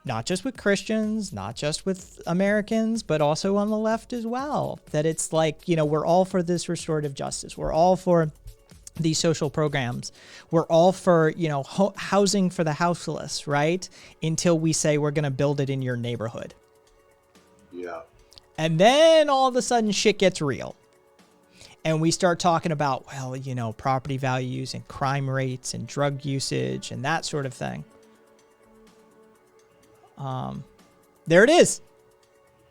not just with Christians, not just with Americans, but also on the left as well. That it's like, you know, we're all for this restorative justice. We're all for these social programs. We're all for, you know, housing for the houseless, right? Until we say we're going to build it in your neighborhood. Yeah. And then all of a sudden shit gets real. And we start talking about, well, you know, property values and crime rates and drug usage and that sort of thing. There it is.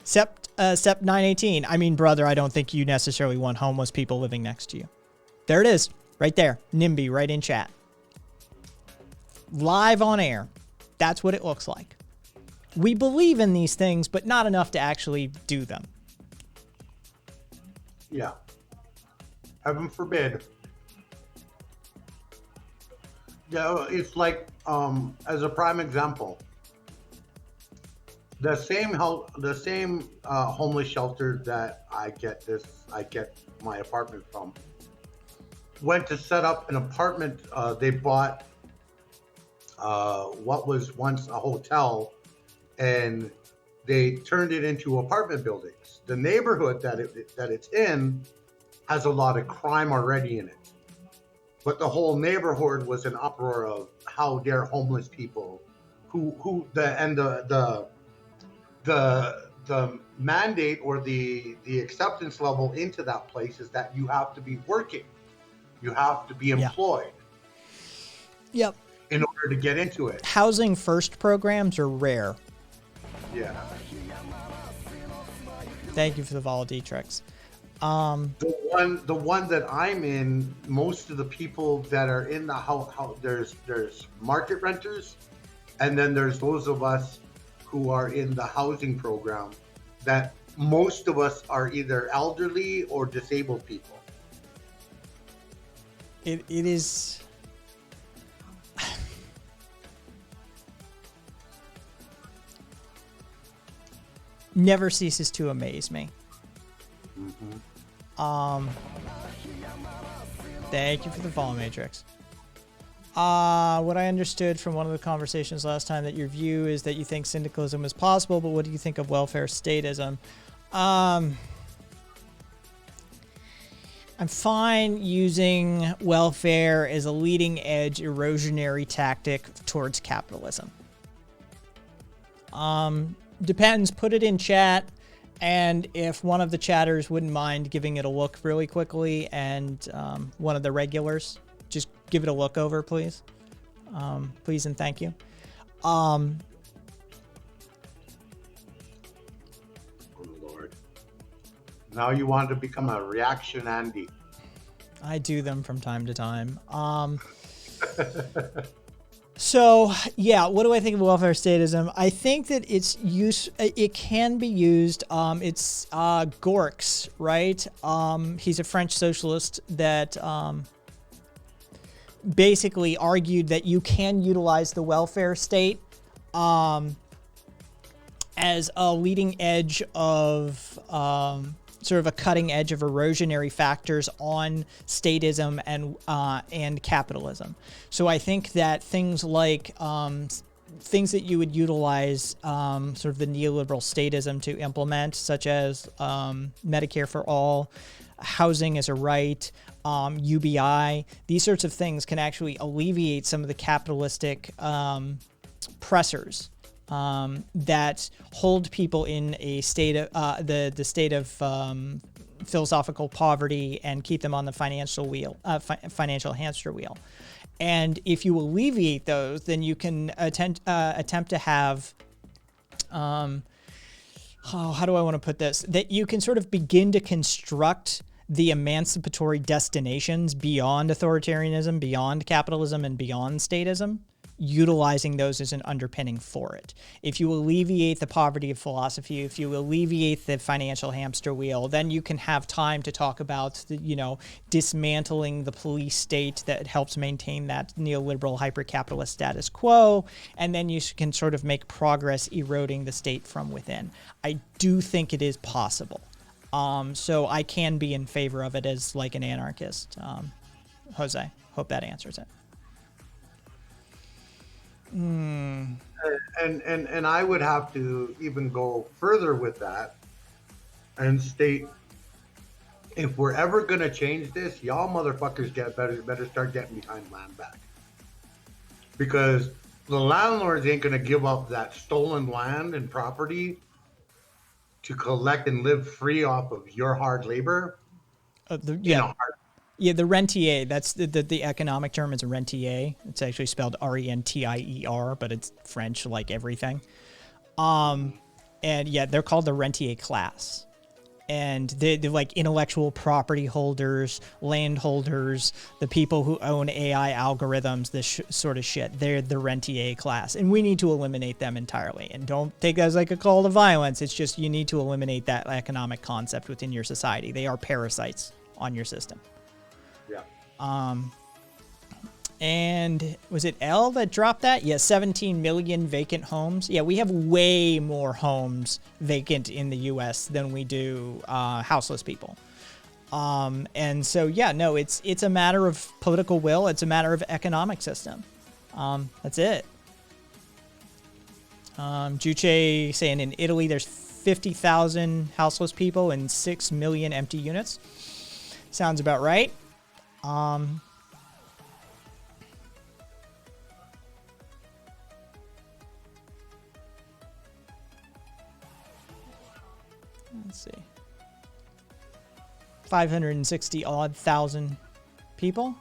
SEP 918. I mean, brother, I don't think you necessarily want homeless people living next to you. There it is. Right there. NIMBY right in chat. Live on air. That's what it looks like. We believe in these things, but not enough to actually do them. Yeah. Heaven forbid. Yeah, it's like, as a prime example, the same homeless shelter that I get my apartment from went to set up an apartment. They bought what was once a hotel, and they turned it into apartment buildings. The neighborhood that it's in has a lot of crime already in it, but the whole neighborhood was an uproar of how dare homeless people, the mandate or the acceptance level into that place is that you have to be working, you have to be employed. Yep. In order to get into it. Housing first programs are rare. Yeah. Thank you for the Volodietrix. The one that I'm in, most of the people that are in the house, there's market renters, and then there's those of us who are in the housing program, that most of us are either elderly or disabled people. It is... never ceases to amaze me. Thank you for the follow, Matrix. What I understood from one of the conversations last time, that your view is that you think syndicalism is possible, but what do you think of welfare statism? I'm fine using welfare as a leading edge erosionary tactic towards capitalism. Depends. Put it in chat, and if one of the chatters wouldn't mind giving it a look really quickly, and one of the regulars, just give it a look over, please. Please and thank you. Oh, Lord. Now you want to become a reaction Andy. I do them from time to time. So, yeah, what do I think of welfare statism? I think that it can be used. It's Gorks, right? He's a French socialist that basically argued that you can utilize the welfare state as a leading edge of sort of a cutting edge of erosionary factors on statism and capitalism. So I think that things like things that you would utilize sort of the neoliberal statism to implement, such as Medicare for all, housing as a right, UBI, these sorts of things can actually alleviate some of the capitalistic pressures that hold people in a state of the state of philosophical poverty and keep them on the financial hamster wheel. And if you alleviate those, then you can attempt to have, how do I want to put this? That you can sort of begin to construct the emancipatory destinations beyond authoritarianism, beyond capitalism, and beyond statism, utilizing those as an underpinning for it. If you alleviate the poverty of philosophy, if you alleviate the financial hamster wheel, then you can have time to talk about, dismantling the police state that helps maintain that neoliberal hyper-capitalist status quo, and then you can sort of make progress eroding the state from within. I do think it is possible. So I can be in favor of it as like an anarchist. Jose, hope that answers it. And I would have to even go further with that and state, if we're ever gonna change this, y'all motherfuckers better start getting behind land back, because the landlords ain't gonna give up that stolen land and property to collect and live free off of your hard labor. Yeah, the rentier, that's the economic term is rentier. It's actually spelled R-E-N-T-I-E-R, but it's French like everything. And yeah, they're called the rentier class. And they're like intellectual property holders, landholders, the people who own AI algorithms, this sort of shit. They're the rentier class. And we need to eliminate them entirely. And don't take that as like a call to violence. It's just you need to eliminate that economic concept within your society. They are parasites on your system. Yeah. And was it L that dropped that? Yeah, 17 million vacant homes. Yeah, we have way more homes vacant in the U.S. than we do houseless people. And so, yeah, no, it's a matter of political will. It's a matter of economic system. That's it. Juche saying in Italy there's 50,000 houseless people and 6 million empty units. Sounds about right. Let's see. 560 odd thousand people.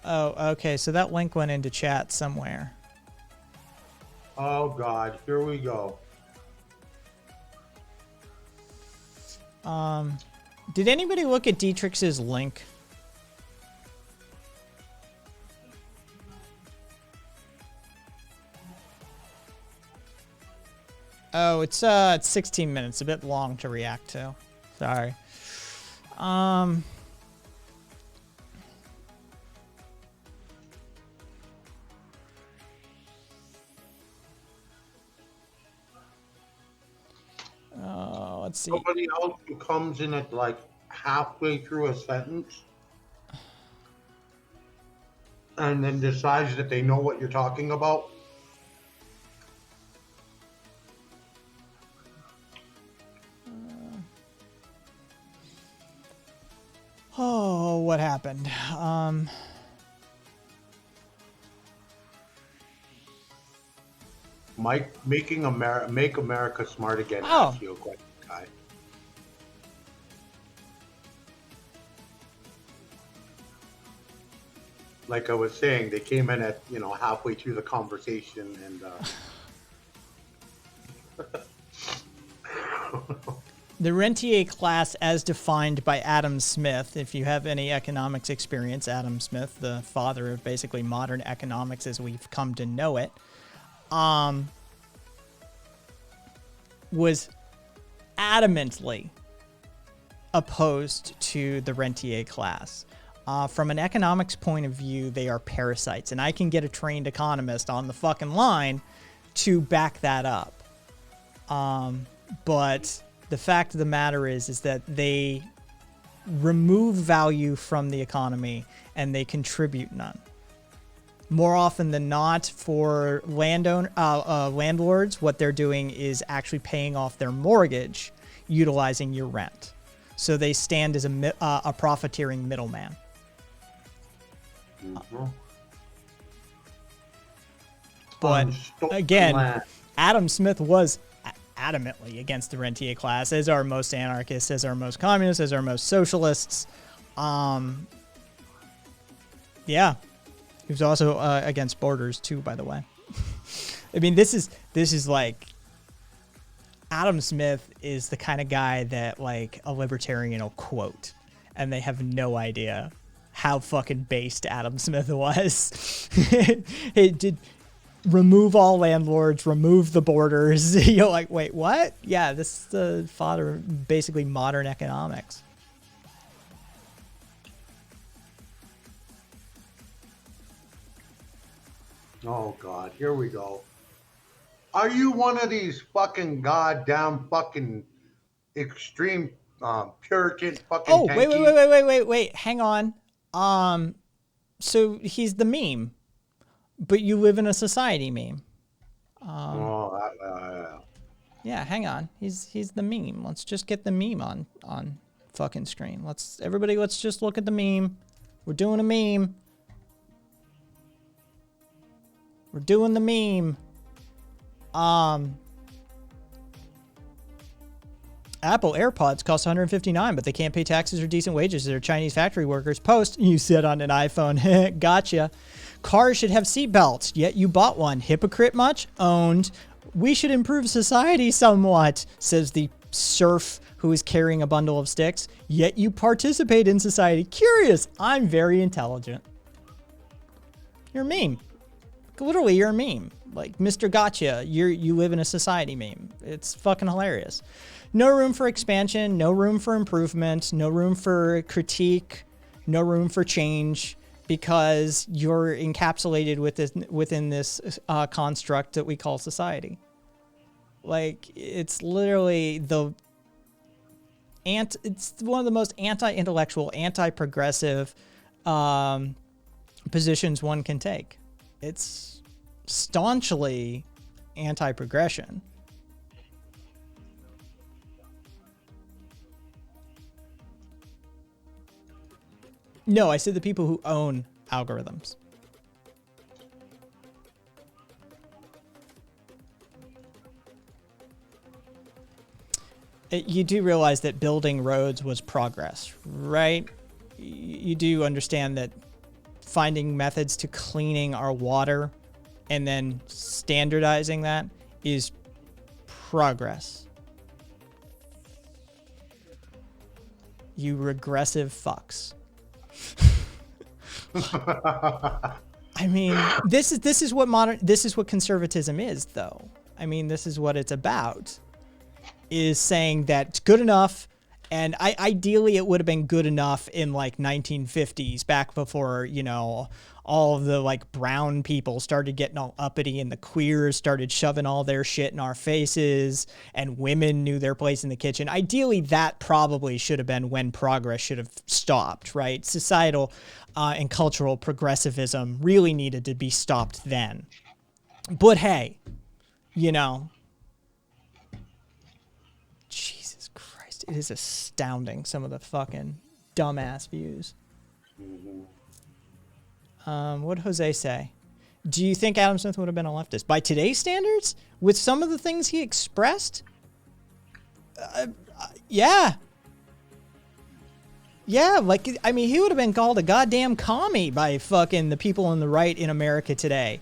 Oh, okay. So that link went into chat somewhere. Oh God, here we go. Did anybody look at Dietrich's link? Oh, it's 16 minutes, a bit long to react to. Sorry. Let's see. Somebody else who comes in at like halfway through a sentence and then decides that they know what you're talking about. Oh, what happened? Mike, make America smart again. Oh. Ask you a question, guy. Like I was saying, they came in at halfway through the conversation and. The rentier class as defined by Adam Smith, if you have any economics experience, Adam Smith, the father of basically modern economics as we've come to know it, was adamantly opposed to the rentier class. From an economics point of view, they are parasites, and I can get a trained economist on the fucking line to back that up. But the fact of the matter is that they remove value from the economy and they contribute none. More often than not, for landlords, what they're doing is actually paying off their mortgage, utilizing your rent. So they stand as a profiteering middleman. But again, Adam Smith was adamantly against the rentier class, as are most anarchists, as are most communists, as are most socialists. Yeah, he was also against borders too, by the way. I mean, this is like, Adam Smith is the kind of guy that like a libertarian will quote, and they have no idea how fucking based Adam Smith was. He did remove all landlords, remove the borders. You're like, wait, what? Yeah, this is the father of basically modern economics. Oh God, here we go. Are you one of these fucking goddamn fucking extreme Puritan fucking Oh, tankies? wait. Hang on. So he's the meme, but you live in a society meme. Yeah, hang on. He's the meme. Let's just get the meme on fucking screen. Let's just look at the meme. We're doing a meme. We're doing the meme. Apple AirPods cost $159, but they can't pay taxes or decent wages. They're Chinese factory workers. Post, you sit on an iPhone. Gotcha. Cars should have seatbelts, yet you bought one. Hypocrite much? Owned. We should improve society somewhat, says the serf who is carrying a bundle of sticks. Yet you participate in society. Curious. I'm very intelligent. You're a meme. Literally, you're a meme. Like Mr. Gotcha, you live in a society meme. It's fucking hilarious. No room for expansion, no room for improvement, no room for critique, no room for change, because you're encapsulated within this construct that we call society. Like, it's literally it's one of the most anti-intellectual, anti-progressive positions one can take. It's staunchly anti-progression. No, I said the people who own algorithms. You do realize that building roads was progress, right? You do understand that finding methods to cleaning our water and then standardizing that is progress. You regressive fucks. I mean, this is what conservatism is, though. I mean, this is what it's about, is saying that it's good enough. And ideally it would have been good enough in like 1950s, back before, you know, all of the like brown people started getting all uppity and the queers started shoving all their shit in our faces and women knew their place in the kitchen. Ideally, that probably should have been when progress should have stopped, right? Societal and cultural progressivism really needed to be stopped then. But hey, you know, Jesus Christ, it is astounding, some of the fucking dumbass views. What did Jose say? Do you think Adam Smith would have been a leftist? By today's standards? With some of the things he expressed? Yeah. Yeah, like, I mean, he would have been called a goddamn commie by fucking the people on the right in America today.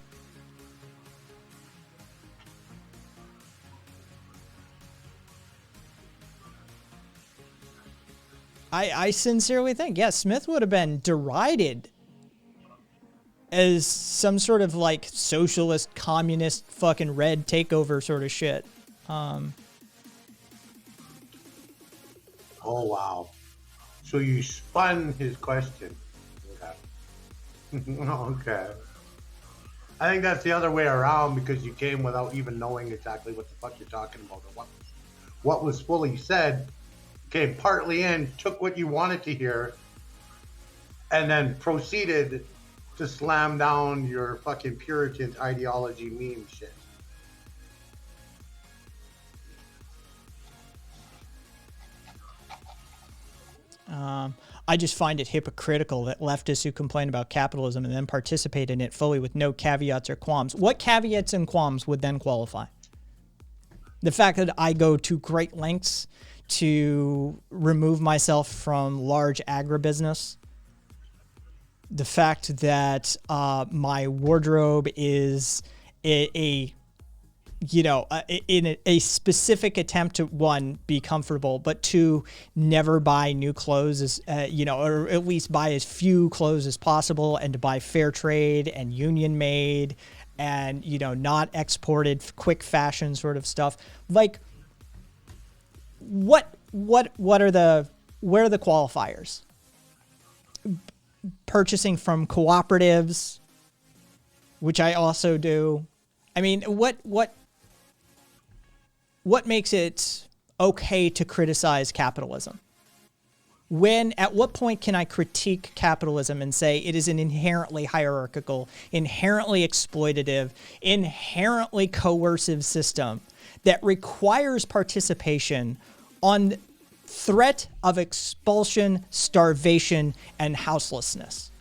I sincerely think, yeah, Smith would have been derided as some sort of like socialist, communist, fucking red takeover sort of shit. Oh, wow. So you spun his question. Okay. Okay. I think that's the other way around because you came without even knowing exactly what the fuck you're talking about or what was fully said. Came partly in, took what you wanted to hear, and then proceeded to slam down your fucking Puritan ideology meme shit. I just find it hypocritical that leftists who complain about capitalism and then participate in it fully with no caveats or qualms. What caveats and qualms would then qualify? The fact that I go to great lengths to remove myself from large agribusiness. The fact that my wardrobe is in a specific attempt to, one, be comfortable, but two, never buy new clothes, or at least buy as few clothes as possible, and to buy fair trade and union made and, not exported quick fashion sort of stuff. Like, where are the qualifiers? Purchasing from cooperatives, which I also do. I mean, what makes it okay to criticize capitalism? At what point can I critique capitalism and say it is an inherently hierarchical, inherently exploitative, inherently coercive system that requires participation on threat of expulsion, starvation, and houselessness?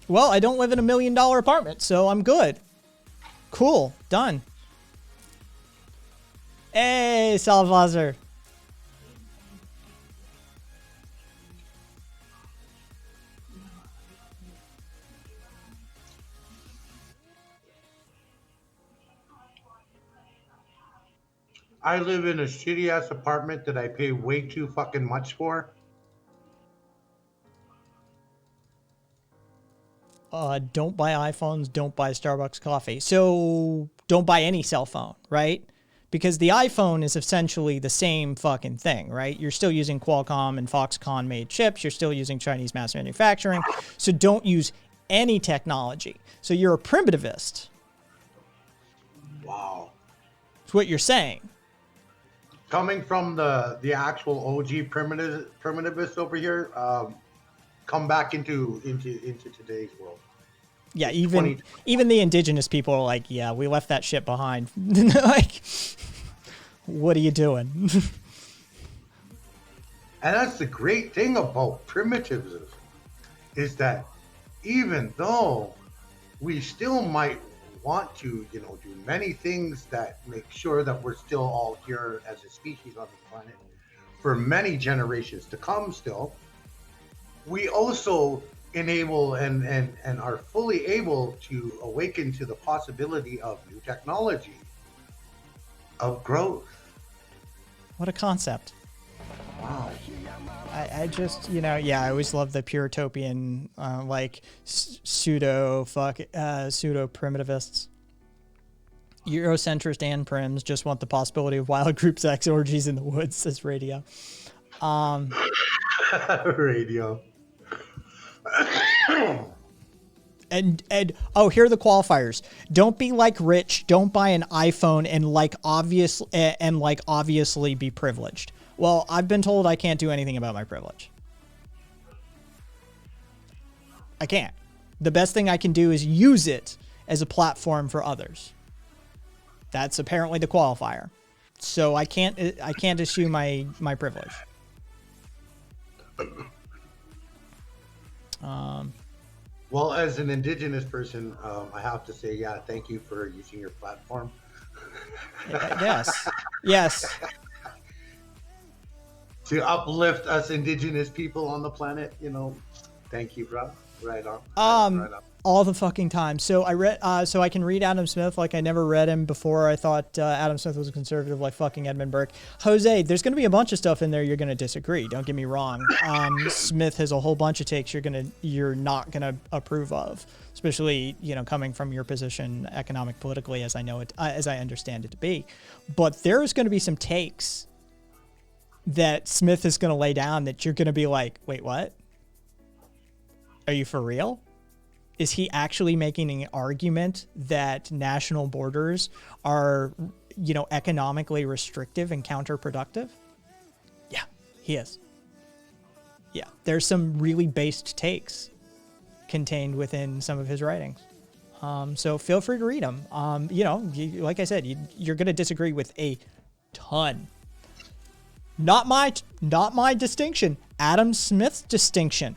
Well, I don't live in $1 million apartment, so I'm good. Cool. Done. Hey, Salvazar. I live in a shitty ass apartment that I pay way too fucking much for. Don't buy iPhones, don't buy Starbucks coffee. So don't buy any cell phone, right? Because the iPhone is essentially the same fucking thing, right? You're still using Qualcomm and Foxconn made chips. You're still using Chinese mass manufacturing. So don't use any technology. So you're a primitivist. Wow. That's what you're saying. Coming from the actual OG primitivist over here, come back into today's world. Yeah, even the indigenous people are like, yeah, we left that shit behind. Like, what are you doing? And that's the great thing about primitivism, is that even though we still might want to, do many things that make sure that we're still all here as a species on the planet for many generations to come still, we also enable and are fully able to awaken to the possibility of new technology, of growth. What a concept. Wow. I just, I always love the puritopian, pseudo primitivists. Eurocentrist and prims just want the possibility of wild group sex orgies in the woods, says Radio. Radio. And here are the qualifiers. Don't be like rich. Don't buy an iPhone and obviously be privileged. Well, I've been told I can't do anything about my privilege. I can't. The best thing I can do is use it as a platform for others. That's apparently the qualifier. So I can't issue my privilege. Well, as an indigenous person, I have to say, yeah, thank you for using your platform. Yes. To uplift us indigenous people on the planet, thank you, bro. Right on. Right on. All the fucking time. So I read, so I can read Adam Smith like I never read him before. I thought Adam Smith was a conservative like fucking Edmund Burke. Jose, there's going to be a bunch of stuff in there you're going to disagree. Don't get me wrong. Smith has a whole bunch of takes you're not going to approve of, especially coming from your position, economic, politically, as I know it, as I understand it to be. But there's going to be some takes that Smith is going to lay down that you're going to be like, wait, what? Are you for real? Is he actually making an argument that national borders are, economically restrictive and counterproductive? Yeah, he is. Yeah, there's some really based takes contained within some of his writings. So feel free to read them. Like I said, you're going to disagree with a ton. Not my distinction. Adam Smith's distinction.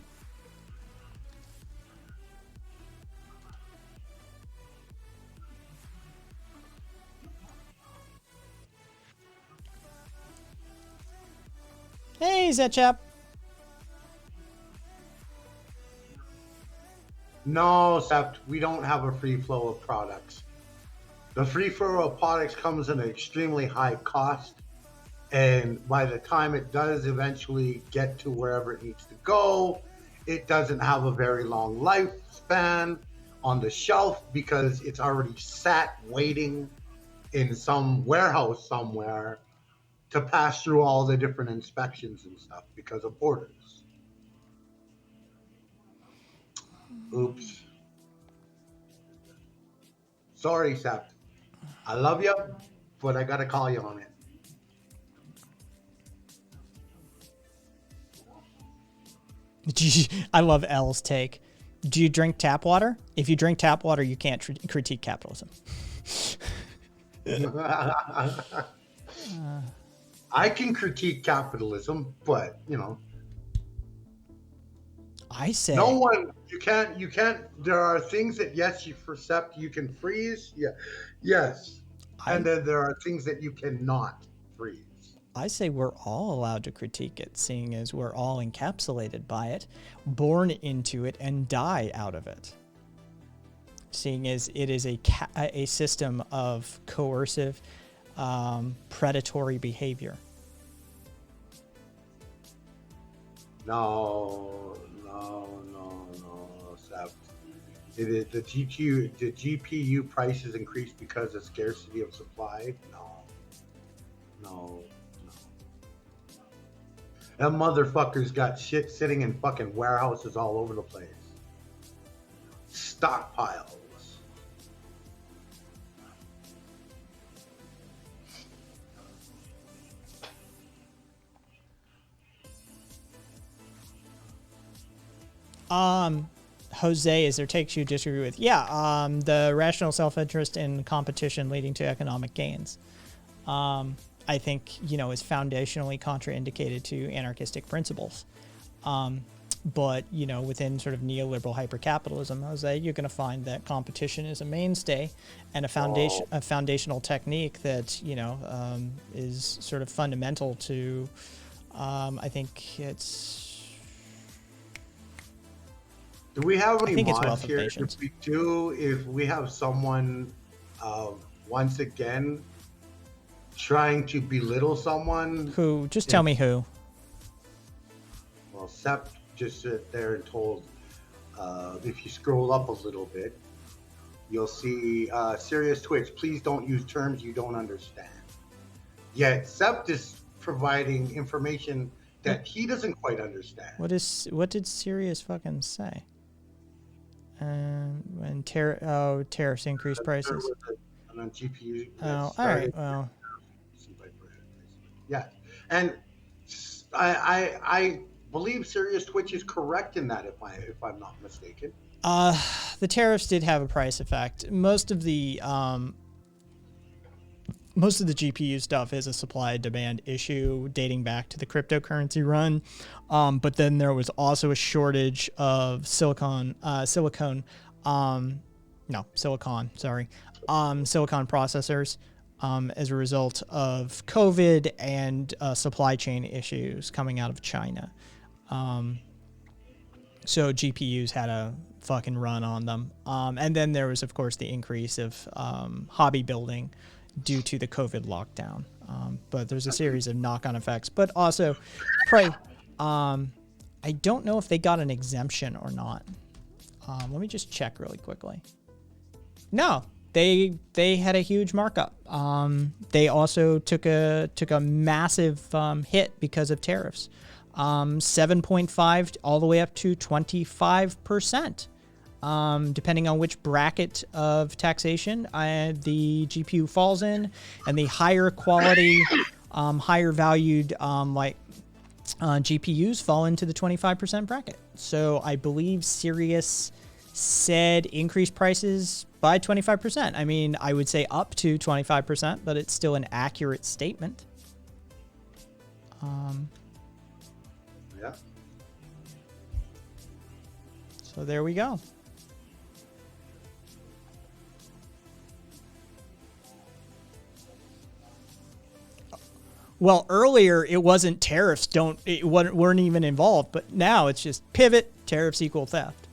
Hey, Zetchap. No, Sept, we don't have a free flow of products. The free flow of products comes at an extremely high cost, and by the time it does eventually get to wherever it needs to go, it doesn't have a very long lifespan on the shelf because it's already sat waiting in some warehouse somewhere to pass through all the different inspections and stuff because of borders. Oops. Sorry, Sept. I love you, but I gotta call you on it. I love L's take. Do you drink tap water? If you drink tap water, you can't critique capitalism. I can critique capitalism, but I say no one. You can't. There are things that yes, you can freeze. Yeah, yes, and then there are things that you cannot freeze. I say we're all allowed to critique it, seeing as we're all encapsulated by it, born into it, and die out of it. Seeing as it is a system of coercive, predatory behavior. No, Sept. It is the GPU prices increased because of scarcity of supply. No. That motherfucker's got shit sitting in fucking warehouses all over the place. Stockpiles. Jose, is there takes you disagree with? Yeah, the rational self-interest in competition leading to economic gains. I think, is foundationally contraindicated to anarchistic principles. But, within sort of neoliberal hypercapitalism, Jose, you're going to find that competition is a mainstay and a foundational technique that, is sort of fundamental to, I think it's... Do we have any mods wealth of here? patience. If we have someone, once again, trying to belittle someone. Who? Just tell me who. Well, Sept just sit there and told, if you scroll up a little bit, you'll see Serious Twitch, please don't use terms you don't understand. Yet Sept is providing information that he doesn't quite understand. What did Sirius fucking say? When tariffs increase prices. And on GPU. Oh, all right. Well. Yeah, and I believe Serious Twitch is correct in that, if I'm not mistaken. The tariffs did have a price effect. Most of the GPU stuff is a supply-demand issue dating back to the cryptocurrency run. But then there was also a shortage of silicon processors as a result of COVID and supply chain issues coming out of China. So GPUs had a fucking run on them. And then there was, of course, the increase of hobby building due to the COVID lockdown. But there's a series of knock-on effects. But also, I don't know if they got an exemption or not. Let me just check really quickly. No, they had a huge markup. They also took a massive hit because of tariffs, 7.5 all the way up to 25%, depending on which bracket of taxation the GPU falls in, and the higher quality, higher valued GPUs fall into the 25% bracket. So I believe Sirius said increase prices by 25%. I mean, I would say up to 25%, but it's still an accurate statement. Yeah. So there we go. Well, earlier it wasn't tariffs weren't even involved, but now it's just pivot, tariffs equal theft.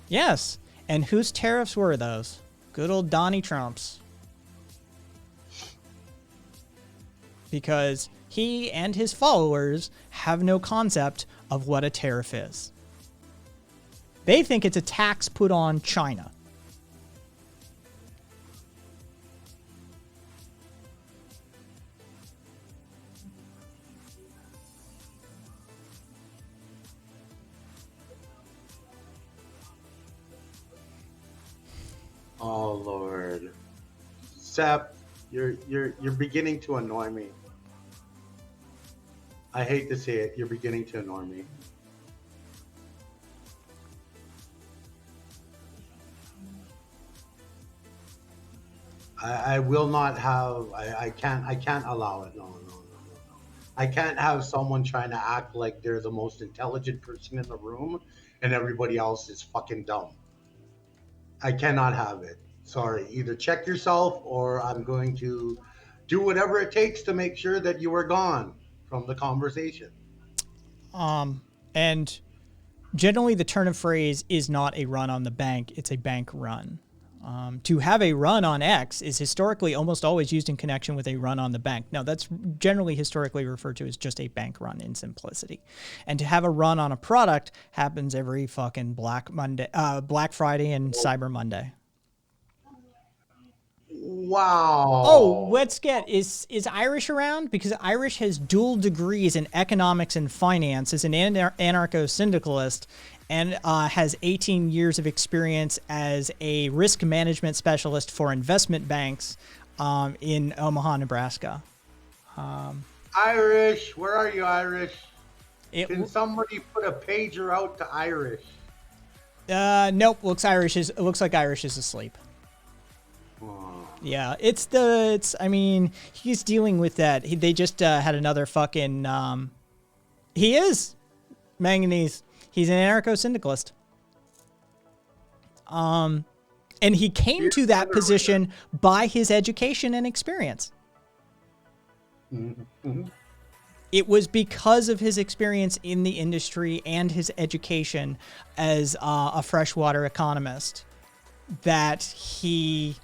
Yes. And whose tariffs were those? Good old Donnie Trump's. Because he and his followers have no concept of what a tariff is. They think it's a tax put on China. Oh Lord, Sep, you're beginning to annoy me. I hate to say it, you're beginning to annoy me. I will not have. I can't allow it. No. I can't have someone trying to act like they're the most intelligent person in the room, and everybody else is fucking dumb. I cannot have it. Sorry. Either check yourself, or I'm going to do whatever it takes to make sure that you are gone from the conversation. And generally the turn of phrase is not a run on the bank, it's a bank run. To have a run on X is historically almost always used in connection with a run on the bank. Now, that's generally historically referred to as just a bank run in simplicity. And to have a run on a product happens every fucking Black Friday and Cyber Monday. Wow. Oh, let's get, is Irish around? Because Irish has dual degrees in economics and finance, is an anarcho-syndicalist, and has 18 years of experience as a risk management specialist for investment banks in Omaha, Nebraska. Irish, where are you, Irish? Can somebody put a pager out to Irish? Nope. Looks like Irish is asleep. Yeah, I mean, he's dealing with that. They just had another fucking, he is manganese. He's an anarcho-syndicalist. And he came to that position by his education and experience. Mm-hmm. It was because of his experience in the industry and his education as a freshwater economist that he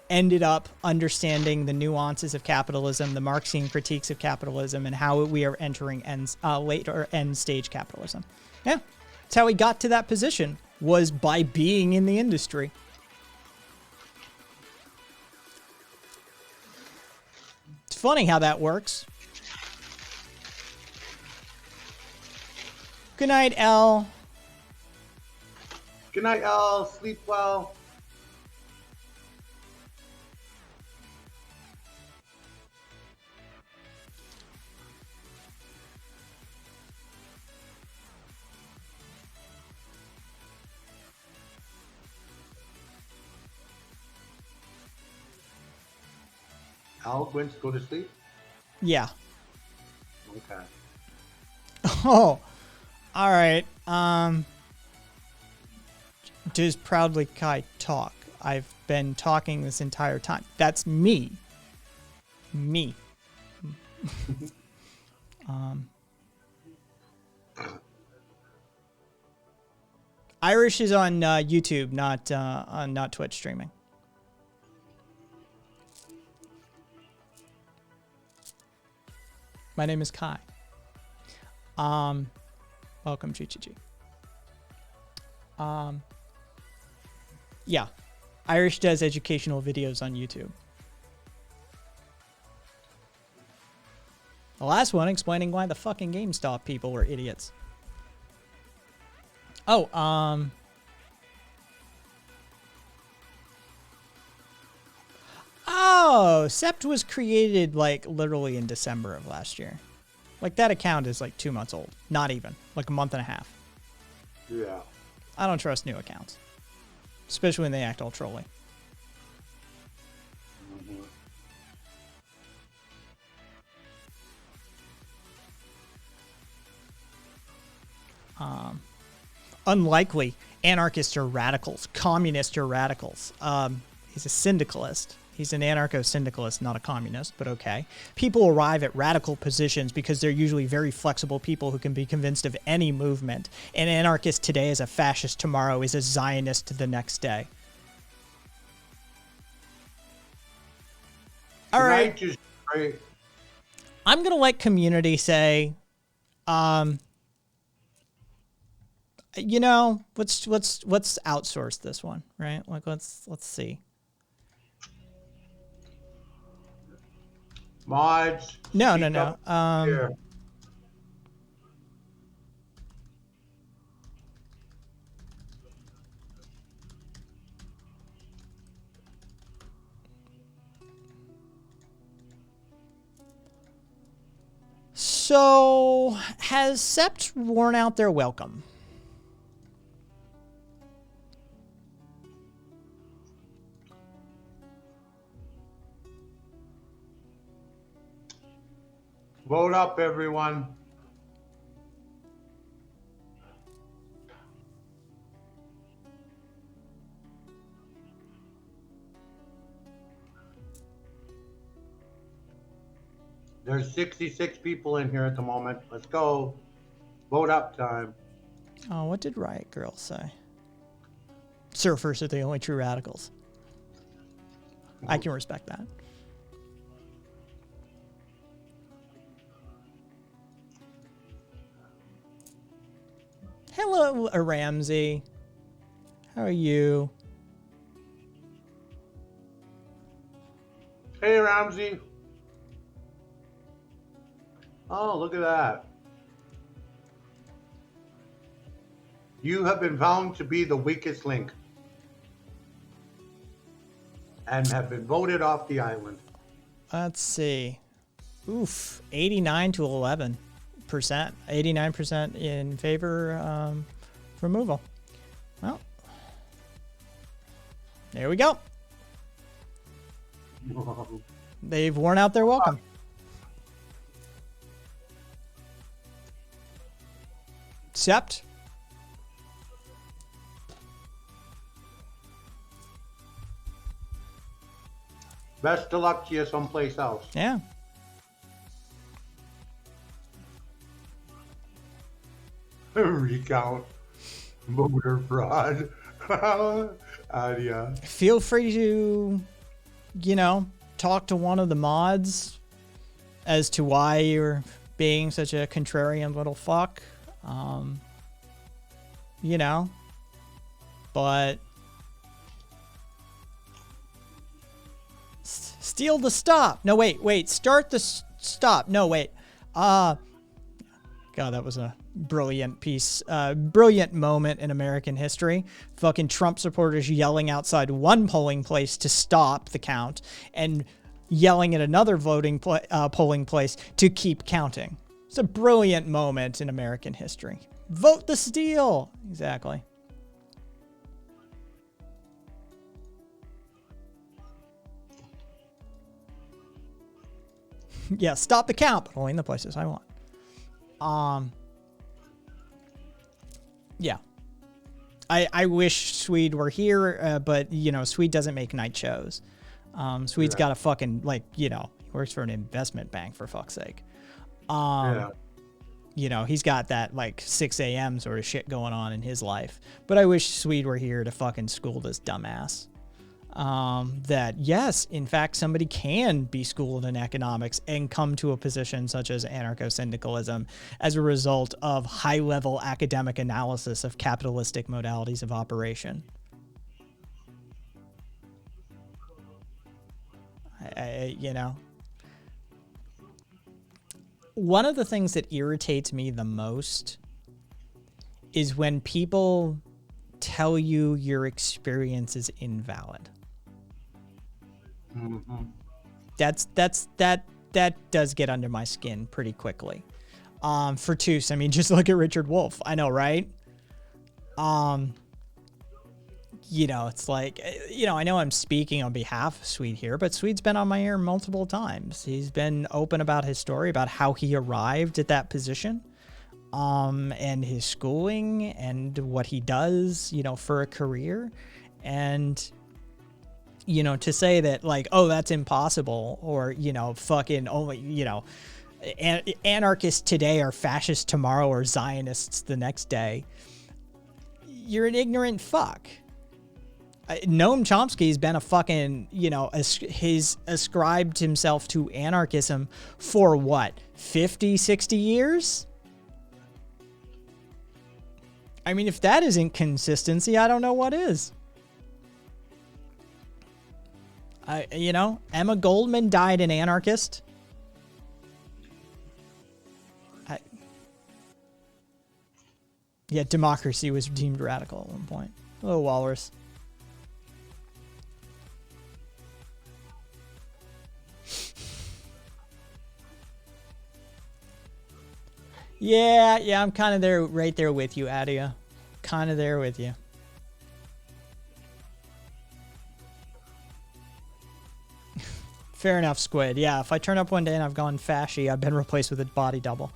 ended up understanding the nuances of capitalism, the Marxian critiques of capitalism, and how we are entering later end stage capitalism. Yeah, that's how he got to that position, was by being in the industry. It's funny how that works. Good night, Elle. Good night, Elle. Sleep well. Al went to go to sleep? Yeah. Okay. Oh, all right. Does Proudly Kai talk? I've been talking this entire time. That's me. Me. Irish is on YouTube, not Twitch streaming. My name is Kai. Welcome, GGG. Yeah, Irish does educational videos on YouTube. The last one explaining why the fucking GameStop people were idiots. Oh, Oh, Sept was created like literally in December of last year. Like that account is like 2 months old. Not even. Like a month and a half. Yeah. I don't trust new accounts. Especially when they act all trolly. Unlikely. Anarchists are radicals. Communists are radicals. He's a syndicalist. He's an anarcho-syndicalist, not a communist, but okay. People arrive at radical positions because they're usually very flexible people who can be convinced of any movement. An anarchist today is a fascist tomorrow, is a Zionist the next day. All right. Tonight is great. I'm going to let community say, you know, let's outsource this one, right? Like let's see. Mods. No. Here. So, has Sept worn out their welcome? Vote up, everyone. There's 66 people in here at the moment. Let's go. Vote up time. Oh, what did Riot Girl say? Surfers are the only true radicals. I can respect that. Hello, Ramsey. How are you? Hey, Ramsey. Oh, look at that. You have been found to be the weakest link and have been voted off the island. Let's see. Oof, 89 to 11%. 89% in favor removal. Well, there we go. They've worn out their welcome. Sept. Best of luck to you someplace else. Yeah. Recount. Voter fraud. Yeah. Feel free to, you know, talk to one of the mods as to why you're being such a contrarian little fuck. You know, but steal the stop. No, wait. Start the stop. No, wait. God, that was a brilliant piece, brilliant moment in American history. Fucking Trump supporters yelling outside one polling place to stop the count and yelling at another polling place to keep counting. It's a brilliant moment in American history. Vote the steal. Exactly. Yeah, stop the count, but only in the places I want. Yeah. I wish Swede were here, but, you know, Swede doesn't make night shows. Swede's got a fucking, like, you know, he works for an investment bank, for fuck's sake. Yeah. You know, he's got that, like, 6 a.m. sort of shit going on in his life. But I wish Swede were here to fucking school this dumbass. That, yes, in fact, somebody can be schooled in economics and come to a position such as anarcho-syndicalism as a result of high-level academic analysis of capitalistic modalities of operation. You know, one of the things that irritates me the most is when people tell you your experience is invalid. Mm-hmm. That does get under my skin pretty quickly. For Toos, I mean, just look at Richard Wolff. I know, right? It's like, I know I'm speaking on behalf of Swede here, but Swede's been on my air multiple times. He's been open about his story, about how he arrived at that position, and his schooling and what he does, for a career. And, to say that like, oh, that's impossible, or, fucking only, anarchists today are fascists tomorrow or Zionists the next day. You're an ignorant fuck. Noam Chomsky's been a fucking, he's ascribed himself to anarchism for what, 50, 60 years? I mean, if that isn't consistency, I don't know what is. Emma Goldman died an anarchist. Yeah, Democracy was deemed radical at one point. Little walrus. Yeah, I'm kind of there, right there with you, Adia. Kind of there with you. Fair enough, Squid. Yeah, if I turn up one day and I've gone fashy, I've been replaced with a body double.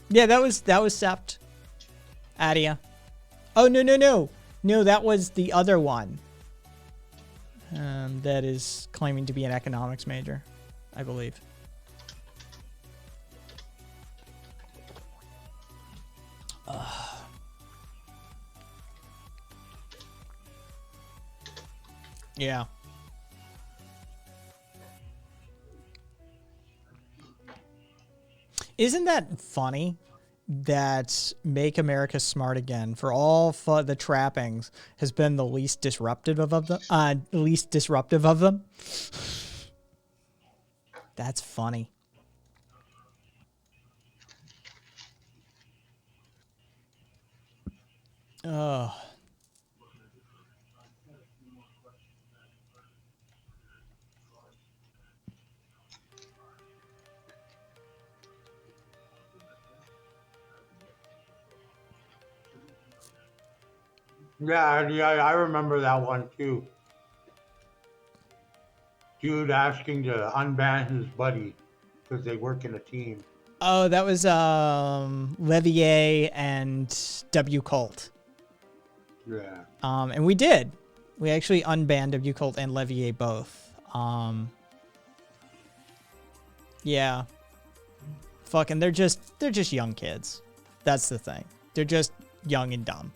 Yeah, that was Sept. Adia. Oh, no. No, that was the other one. That is claiming to be an economics major, I believe. Yeah. Isn't that funny that Make America Smart Again, for all the trappings, has been the least disruptive of them? That's funny. Oh. Yeah, I remember that one too. Dude asking to unban his buddy because they work in a team. Oh, that was Levier and W. Colt. Yeah. And we did. We actually unbanned W. Colt and Levier both. Yeah. Fucking, they're just young kids. That's the thing. They're just young and dumb.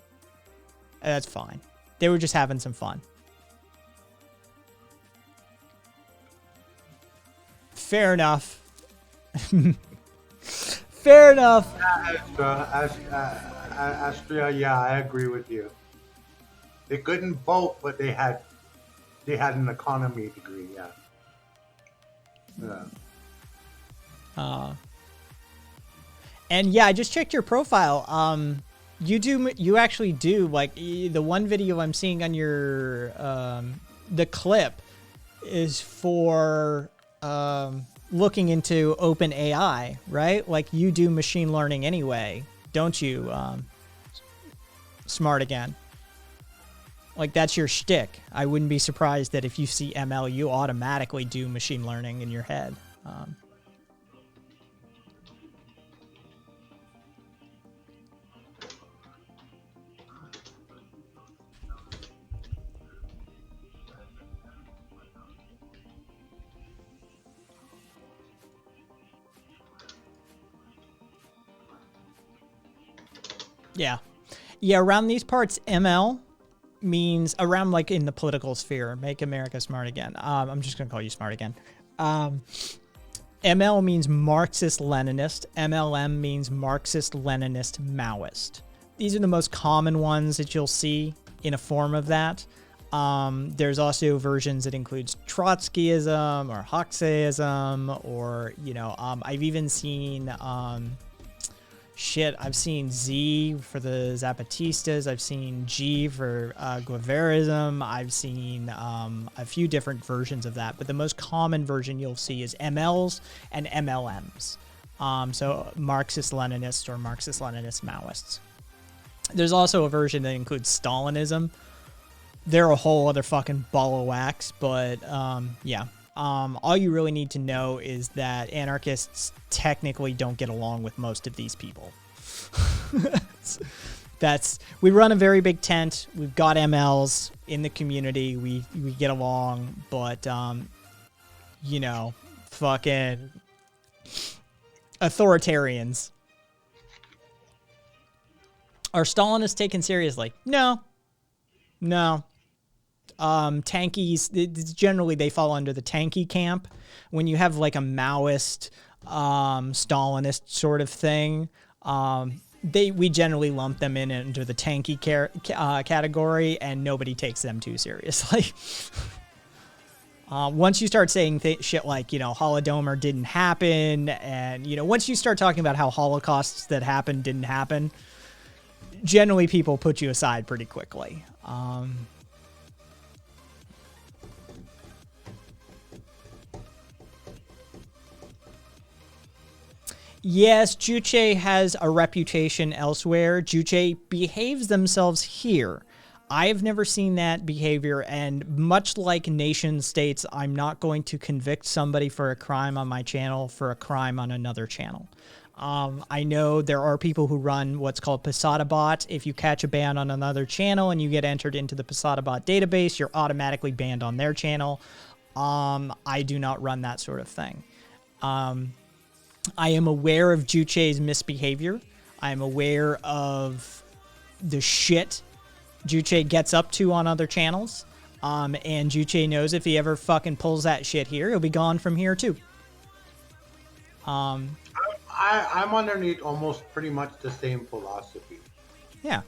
And that's fine. They were just having some fun. Fair enough. Fair enough. Astria, yeah, I agree with you. They couldn't vote, but they had an economy degree, yeah. And yeah, I just checked your profile. You actually do, like, the one video I'm seeing on your the clip is for looking into OpenAI, right? Like, you do machine learning anyway, don't you? Smart Again. Like, that's your shtick. I wouldn't be surprised that if you see ML, you automatically do machine learning in your head. Yeah. Yeah, around these parts, ML means, around, like, in the political sphere, Make America Smart Again. I'm just going to call you Smart Again. ML means Marxist-Leninist. MLM means Marxist-Leninist Maoist. These are the most common ones that you'll see in a form of that. There's also versions that includes Trotskyism or Hoxhaism, or, you know, I've even seen, I've seen Z for the Zapatistas. I've seen G for Guevarism. I've seen a few different versions of that, but the most common version you'll see is MLs and MLMs. So Marxist-Leninists or Marxist-Leninist Maoists. There's also a version that includes Stalinism. They're a whole other fucking ball of wax, but yeah. All you really need to know is that anarchists technically don't get along with most of these people. We run a very big tent. We've got MLs in the community. We get along, but you know, fucking authoritarians. Are Stalinists taken seriously? No. Tankies, generally they fall under the tanky camp. When you have like a Maoist, Stalinist sort of thing, we generally lump them in under the tanky category, and nobody takes them too seriously. Once you start saying shit like, you know, Holodomor didn't happen, and, you know, once you start talking about how Holocausts that happened didn't happen, generally people put you aside pretty quickly. Yes, Juche has a reputation elsewhere. Juche behaves themselves here. I've never seen that behavior, and much like nation states, I'm not going to convict somebody for a crime on my channel for a crime on another channel. I know there are people who run what's called Posada Bot. If you catch a ban on another channel and you get entered into the Posada Bot database, you're automatically banned on their channel. I do not run that sort of thing. I am aware of Juche's misbehavior. I am aware of the shit Juche gets up to on other channels. And Juche knows if he ever fucking pulls that shit here, he'll be gone from here too. I'm underneath almost pretty much the same philosophy. Yeah.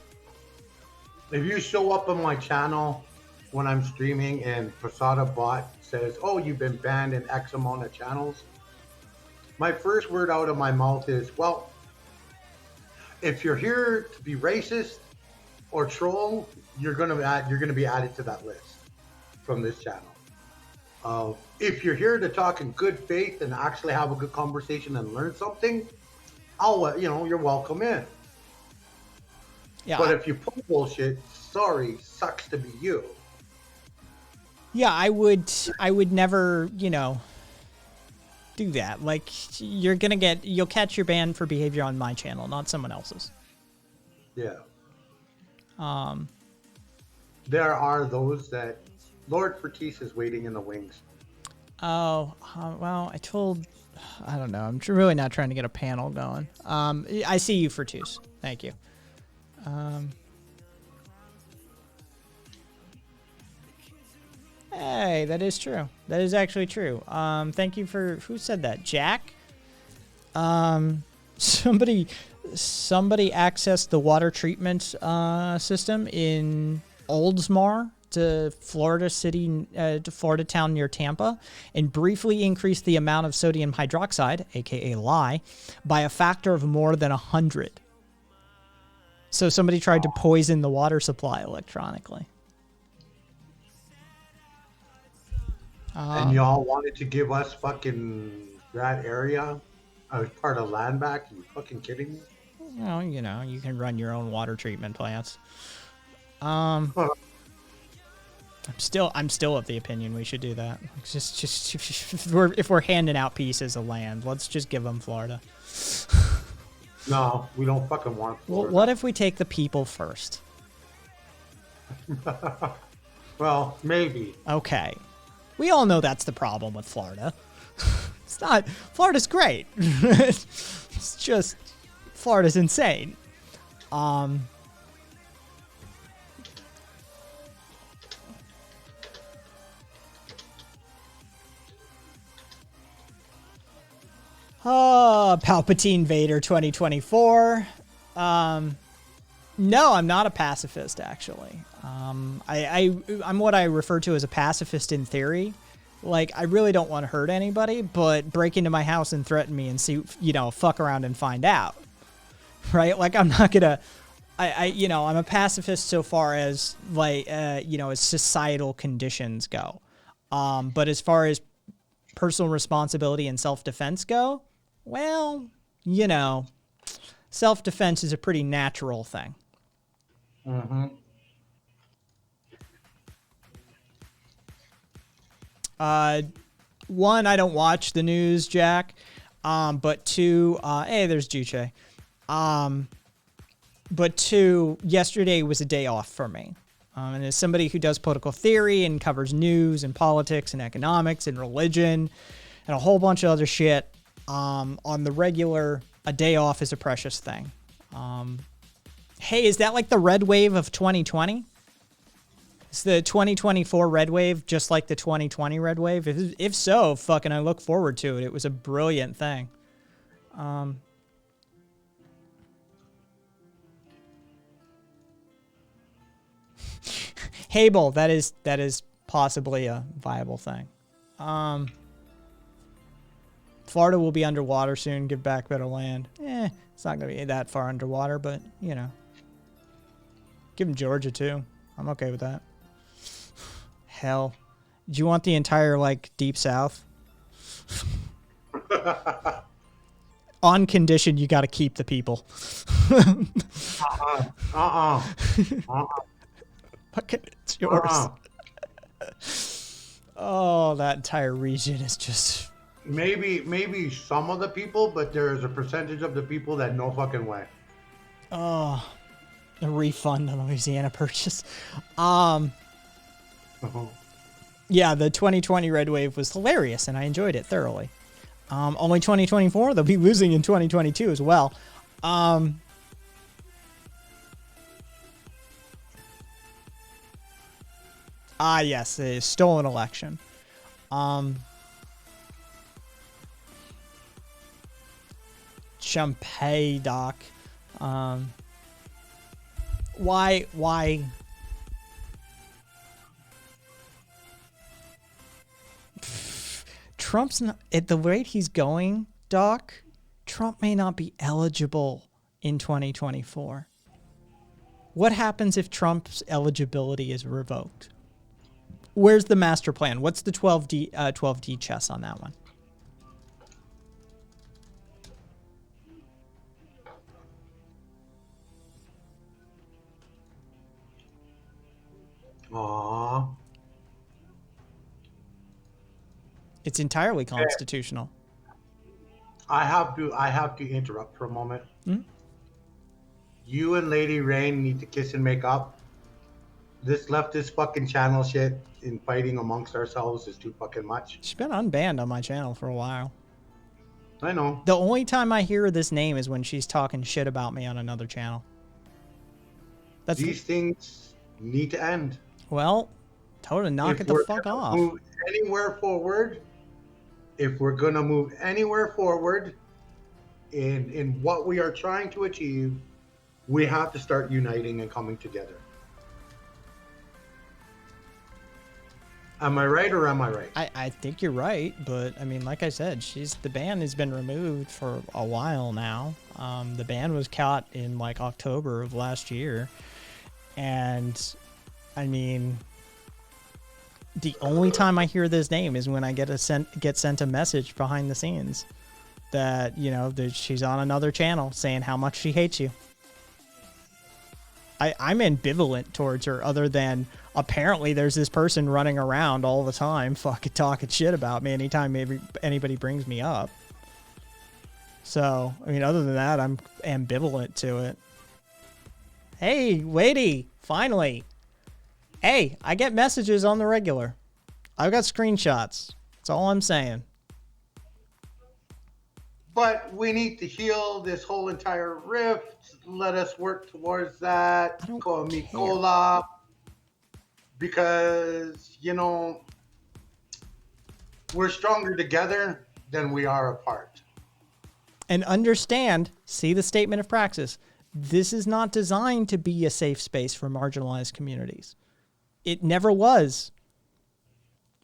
If you show up on my channel when I'm streaming and Posada Bot says, oh, you've been banned in X amount of channels, my first word out of my mouth is, well, if you're here to be racist or troll, you're gonna be added to that list from this channel. If you're here to talk in good faith and actually have a good conversation and learn something, you're welcome in. Yeah. But if you pull bullshit, sorry, sucks to be you. Yeah, I would never, do that. Like, you'll catch your ban for behavior on my channel, not someone else's. Yeah. There are those that Lord Fertis is waiting in the wings. Oh, well, I don't know. I'm really not trying to get a panel going. I see you, Fertus. Thank you. Hey, that is true. That is actually true. Thank you for, who said that? Jack? Somebody accessed the water treatment system in Oldsmar to Florida town near Tampa, and briefly increased the amount of sodium hydroxide, aka lye, by a factor of more than 100. So somebody tried to poison the water supply electronically. And y'all wanted to give us fucking that area as part of land back? Are you fucking kidding me? Well, you can run your own water treatment plants. I'm still of the opinion we should do that. Just if we're handing out pieces of land, let's just give them Florida. No, we don't fucking want Florida. Well, what if we take the people first? Well, maybe. Okay. We all know that's the problem with Florida. It's not. Florida's great. It's just Florida's insane. Palpatine Vader 2024. No, I'm not a pacifist, actually. I'm what I refer to as a pacifist in theory. Like, I really don't want to hurt anybody, but break into my house and threaten me and see, fuck around and find out. Right? Like, I'm not gonna, I'm a pacifist so far as, like, as societal conditions go. But as far as personal responsibility and self-defense go, well, self-defense is a pretty natural thing. Mm-hmm. One, I don't watch the news, Jack. But two, hey, there's Juche. But two, yesterday was a day off for me. And as somebody who does political theory and covers news and politics and economics and religion and a whole bunch of other shit, on the regular, a day off is a precious thing. Hey, is that like the red wave of 2020? Is the 2024 red wave just like the 2020 red wave? If so, fucking I look forward to it. It was a brilliant thing. Hable, that is possibly a viable thing. Florida will be underwater soon. Give back better land. It's not gonna be that far underwater, but give them Georgia too. I'm okay with that. Hell, do you want the entire like deep south? On condition you got to keep the people. Fucking, it's yours. Oh, that entire region is just. Maybe some of the people, but there is a percentage of the people that no fucking way. Oh, a refund on the Louisiana purchase. Yeah, the 2020 red wave was hilarious, and I enjoyed it thoroughly. Only 2024, they'll be losing in 2022 as well. Yes, a stolen election. Champagne, Doc. Why? Trump's not, at the rate he's going, Doc, Trump may not be eligible in 2024. What happens if Trump's eligibility is revoked? Where's the master plan? What's the 12D chess on that one? Aww. It's entirely constitutional. I have to interrupt for a moment. Mm-hmm. You and Lady Rain need to kiss and make up. This leftist fucking channel shit in fighting amongst ourselves is too fucking much. She's been unbanned on my channel for a while. I know. The only time I hear this name is when she's talking shit about me on another channel. These things need to end. Well, tell her to knock it the fuck off. Move anywhere forward, if we're gonna move anywhere forward in what we are trying to achieve, we have to start uniting and coming together. Am I right or am I right? I think you're right, but I mean, like I said, the ban has been removed for a while now. The ban was caught in like October of last year, and I mean, the only time I hear this name is when I get sent a message behind the scenes that that she's on another channel saying how much she hates you. I'm ambivalent towards her, other than apparently there's this person running around all the time fucking talking shit about me anytime anybody brings me up. So, I mean, other than that, I'm ambivalent to it. Hey, lady, finally. Hey, I get messages on the regular. I've got screenshots. That's all I'm saying. But we need to heal this whole entire rift. Let us work towards that. I don't Call me care. Cola. Because, we're stronger together than we are apart. And understand, see the statement of praxis, this is not designed to be a safe space for marginalized communities. It never was.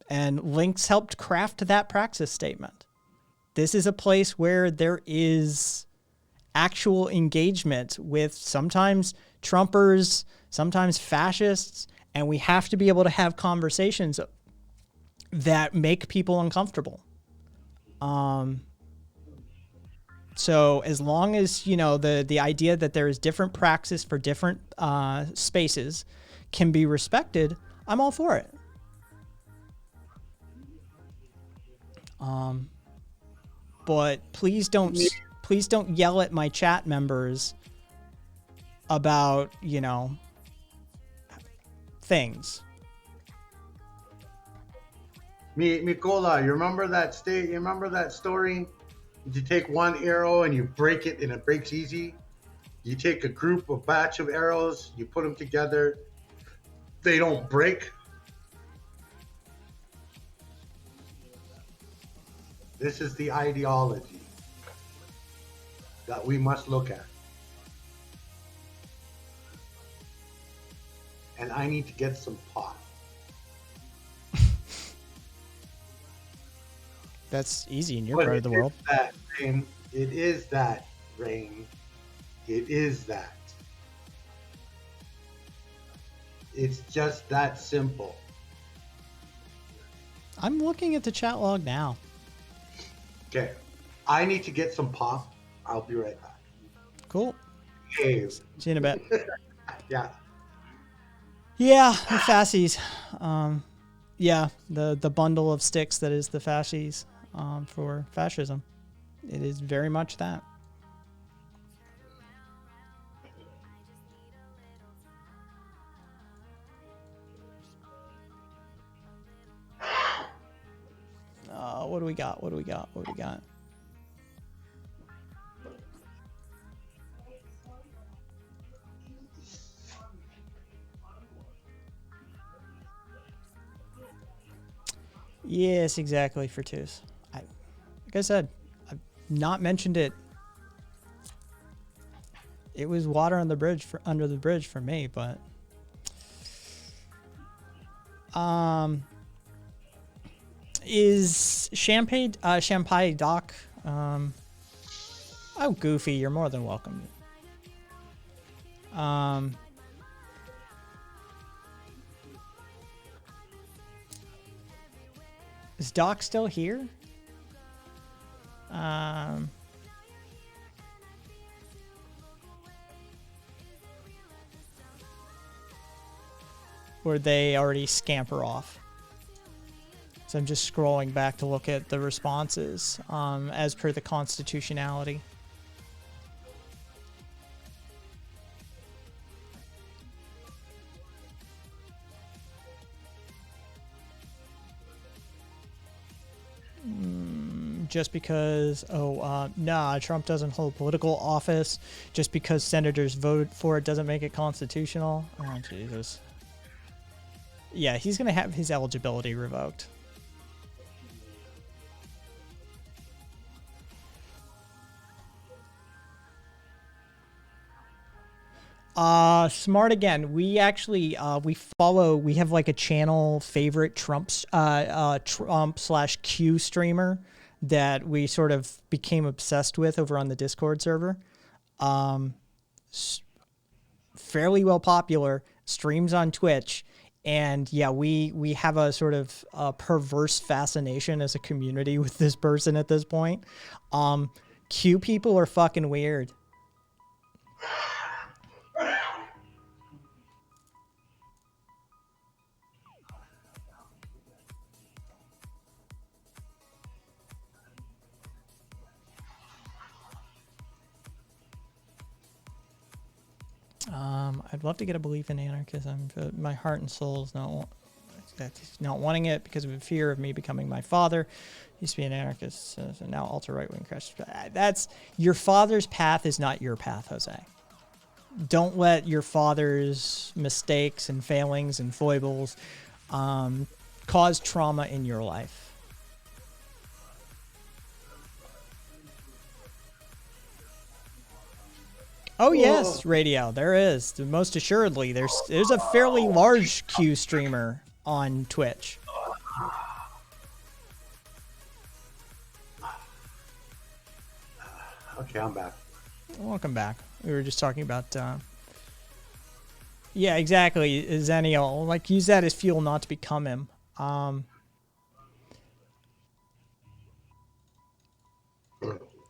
And Lynx helped craft that praxis statement. This is a place where there is actual engagement with sometimes Trumpers, sometimes fascists, and we have to be able to have conversations that make people uncomfortable. So as long as, you know, the idea that there is different praxis for different spaces can be respected, I'm all for it. But please don't yell at my chat members about, you know, things. Mikola, you remember that story? You take one arrow and you break it and it breaks easy. You take a batch of arrows, you put them together, they don't break. This is the ideology that we must look at. And I need to get some pot. That's easy in your part of the world. It is that, Rain. It is that. It's just that simple. I'm looking at the chat log now. Okay. I need to get some pop. I'll be right back. Cool. Hey. See you in a bit. Yeah. Yeah, the fascies. Yeah, the bundle of sticks that is the fascies for fascism. It is very much that. What do we got? What do we got? What do we got? Yes, exactly, Fertus. Like I said, I've not mentioned it. It was water on the bridge under the bridge for me, but is Champagne Doc? Oh, Goofy, you're more than welcome. Is Doc still here? Or they already scamper off? So I'm just scrolling back to look at the responses as per the constitutionality. Just because, nah, Trump doesn't hold political office. Just because senators voted for it doesn't make it constitutional. Oh, Jesus. Yeah, he's going to have his eligibility revoked. Smart again. We actually, we have like a channel favorite Trump/Q streamer that we sort of became obsessed with over on the Discord server. Fairly well popular, streams on Twitch. And yeah, we have a sort of perverse fascination as a community with this person at this point. Q people are fucking weird. I'd love to get a belief in anarchism, but my heart and soul is not wanting it because of a fear of me becoming my father. Used to be an anarchist, so now ultra-right-wing crash. That's your father's path is not your path, Jose. Don't let your father's mistakes and failings and foibles cause trauma in your life. Oh yes, radio. There is. Most assuredly, there's a fairly large Q streamer on Twitch. Okay, I'm back. Welcome back. We were just talking about. Yeah, exactly. Xennial. Like, use that as fuel, not to become him.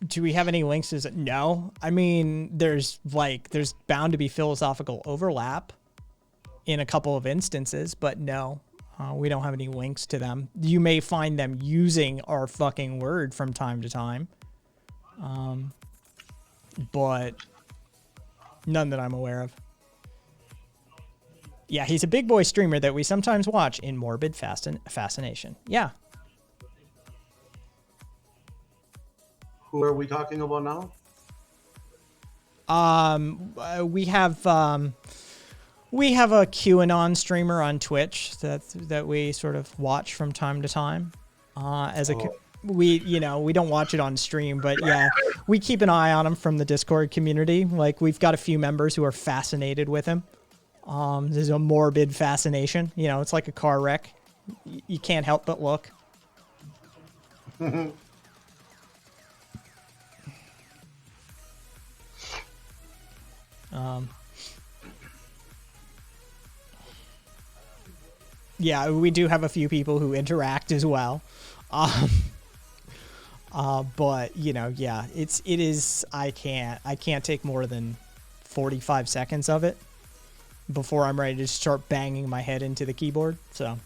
Do we have any links? No. I mean, there's bound to be philosophical overlap in a couple of instances, but no, we don't have any links to them. You may find them using our fucking word from time to time, but none that I'm aware of. Yeah, he's a big boy streamer that we sometimes watch in Morbid Fascination. Yeah. Who are we talking about now? We have a QAnon streamer on Twitch that we sort of watch from time to time. We don't watch it on stream, but yeah, we keep an eye on him from the Discord community. Like, we've got a few members who are fascinated with him. There's a morbid fascination. You know, it's like a car wreck. You can't help but look. Yeah, we do have a few people who interact as well. But yeah, it is, I can't take more than 45 seconds of it before I'm ready to start banging my head into the keyboard. So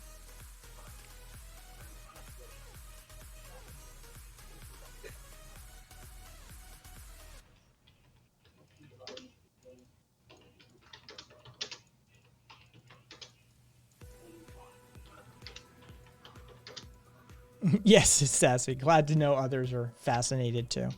yes, it's sassy. Glad to know others are fascinated too.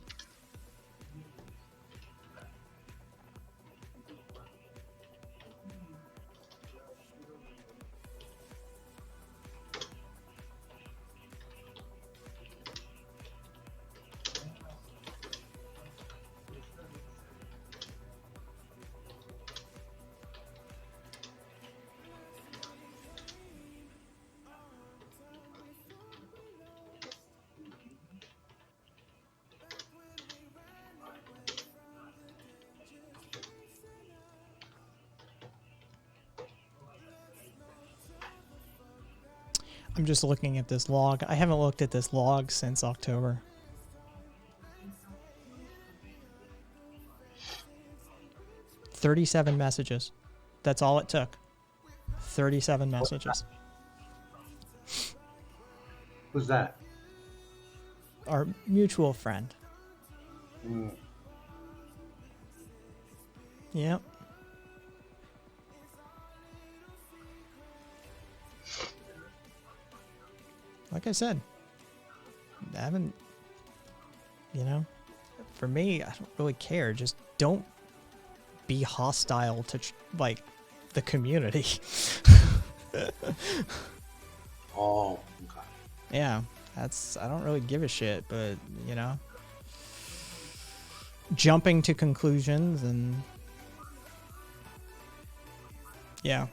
I'm just looking at this log. I haven't looked at this log since October. $37 messages. That's all it took. 37 messages. Who's that? Our mutual friend. Yep. Like I said, I haven't, for me, I don't really care. Just don't be hostile to the community. Oh, okay. Yeah, I don't really give a shit, but jumping to conclusions and yeah.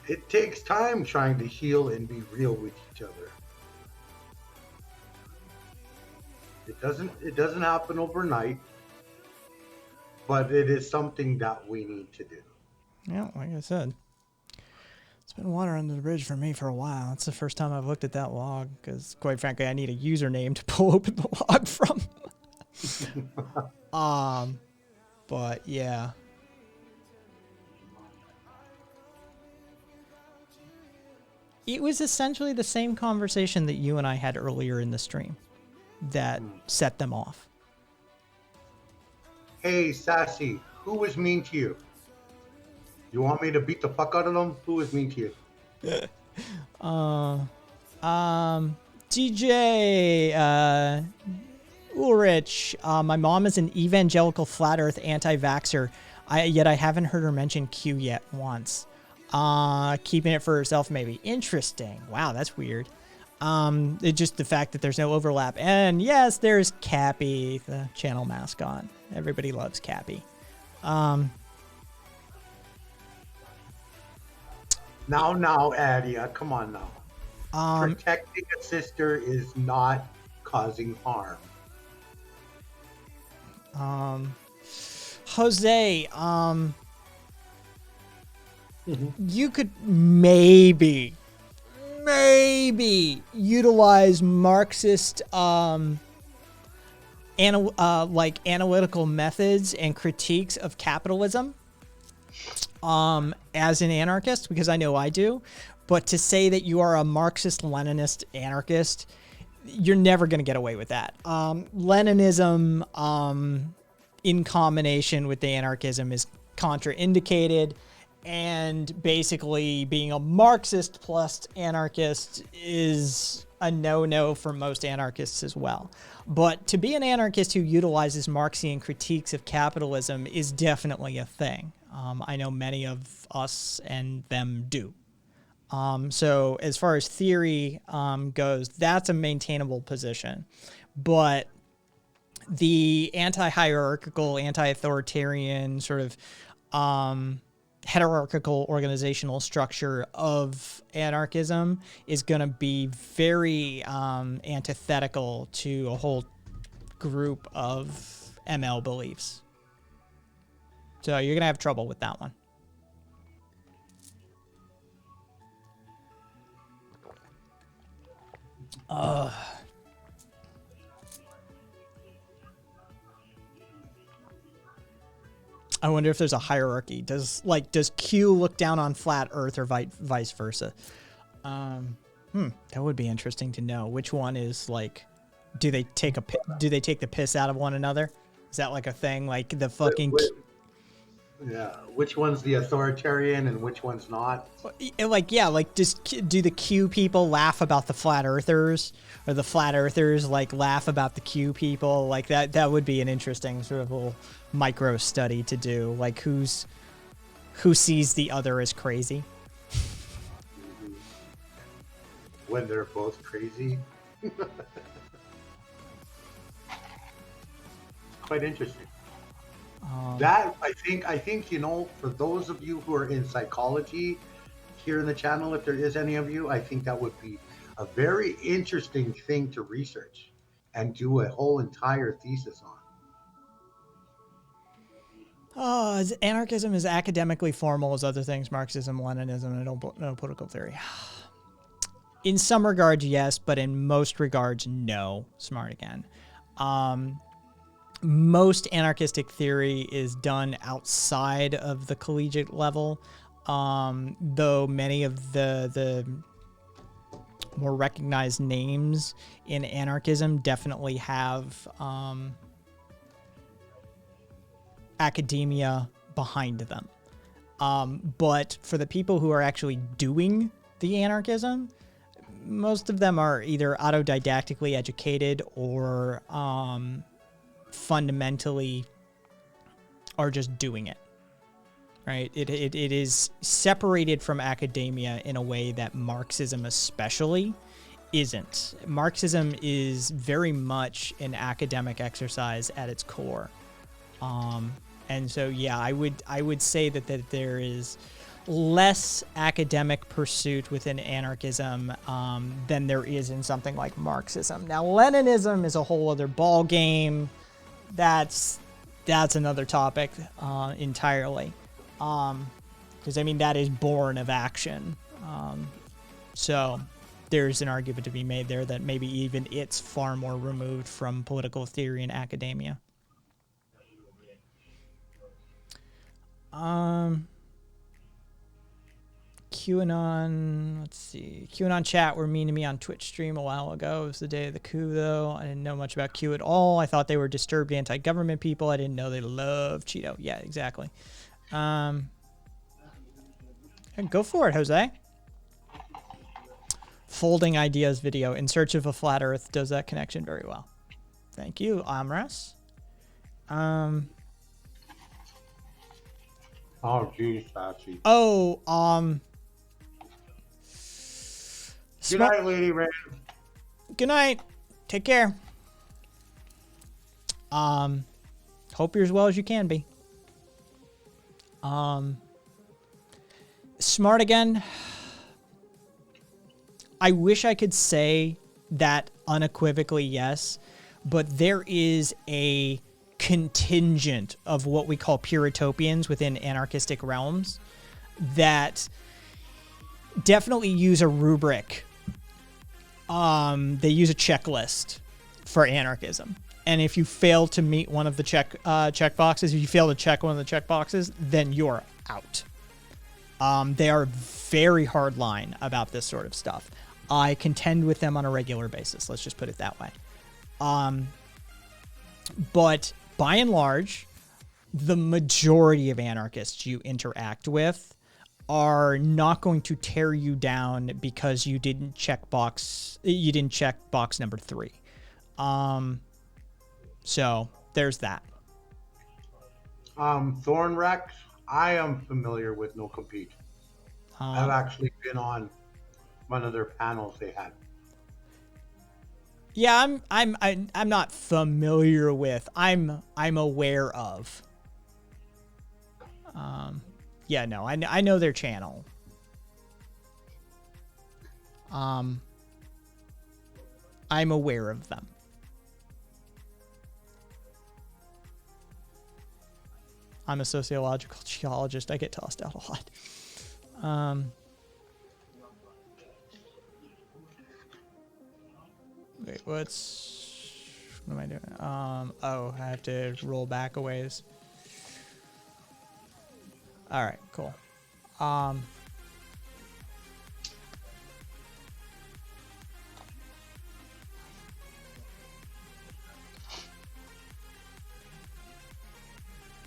It takes time trying to heal and be real with each other. It doesn't happen overnight, but it is something that we need to do. Yeah, like I said, it's been water under the bridge for me for a while. It's the first time I've looked at that log because, quite frankly, I need a username to pull open the log from. But yeah. It was essentially the same conversation that you and I had earlier in the stream that set them off. Hey, Sassy, who was mean to you? You want me to beat the fuck out of them? Who was mean to you? DJ Ulrich, my mom is an evangelical flat earth anti-vaxxer, yet I haven't heard her mention Q yet once. Keeping it for herself, maybe. Interesting. Wow, that's weird. It's just the fact that there's no overlap. And yes, there's Cappy, the channel mascot. Everybody loves Cappy. Now, Adia, come on now. Protecting a sister is not causing harm. Jose, you could maybe utilize Marxist like analytical methods and critiques of capitalism as an anarchist, because I know I do. But to say that you are a Marxist-Leninist anarchist, you're never going to get away with that. Leninism in combination with the anarchism is contraindicated, and basically being a Marxist plus anarchist is a no-no for most anarchists as well. But to be an anarchist who utilizes Marxian critiques of capitalism is definitely a thing. I know many of us and them do. So as far as theory goes, that's a maintainable position. But the anti-hierarchical, anti-authoritarian sort of hierarchical organizational structure of anarchism is going to be very antithetical to a whole group of ML beliefs. So you're going to have trouble with that one. I wonder if there's a hierarchy. Does Q look down on flat Earth or vice versa? That would be interesting to know. Which one is like? Do they take the piss out of one another? Is that like a thing? Like the fucking. Yeah, which one's the authoritarian and which one's not? Like, yeah, like do the Q people laugh about the flat earthers, or the flat earthers like laugh about the Q people? Like that would be an interesting sort of little micro study to do. Like who sees the other as crazy? When they're both crazy. Quite interesting. That I think for those of you who are in psychology here in the channel, if there is any of you, I think that would be a very interesting thing to research and do a whole entire thesis on. Anarchism is academically formal as other things, Marxism, Leninism, and no political theory. In some regards, yes, but in most regards, no. Smart again. Most anarchistic theory is done outside of the collegiate level, though many of the more recognized names in anarchism definitely have academia behind them. But for the people who are actually doing the anarchism, most of them are either autodidactically educated or fundamentally are just doing it, right? It is separated from academia in a way that Marxism especially isn't. Marxism is very much an academic exercise at its core. And so, yeah, I would say that there is less academic pursuit within anarchism than there is in something like Marxism. Now, Leninism is a whole other ball game. That's another topic entirely, because I mean that is born of action. So there's an argument to be made there that maybe even it's far more removed from political theory and academia. QAnon, let's see. QAnon chat were mean to me on Twitch stream a while ago. It was the day of the coup, though. I didn't know much about Q at all. I thought they were disturbed anti-government people. I didn't know they love Cheeto. Yeah, exactly. Go for it, Jose. Folding Ideas video. In Search of a Flat Earth does that connection very well. Thank you, Amras. Oh, geez, Sassy. Oh, Good night, Lady Ray. Good night. Take care. Hope you're as well as you can be. Smart again. I wish I could say that unequivocally yes, but there is a contingent of what we call puritopians within anarchistic realms that definitely use a rubric. They use a checklist for anarchism. And if you fail to meet one of the check boxes, if you fail to check one of the check boxes, then you're out. They are very hard line about this sort of stuff. I contend with them on a regular basis. Let's just put it that way. But by and large, the majority of anarchists you interact with are not going to tear you down because you didn't check box number 3. So there's that. Thorn Rex, I am familiar with No Compete. I've actually been on one of their panels they had. Yeah, I'm not familiar with. I'm aware of. Yeah, no, I know their channel. I'm aware of them. I'm a sociological geologist. I get tossed out a lot. Wait, what am I doing? Oh, I have to roll back a ways. All right, cool.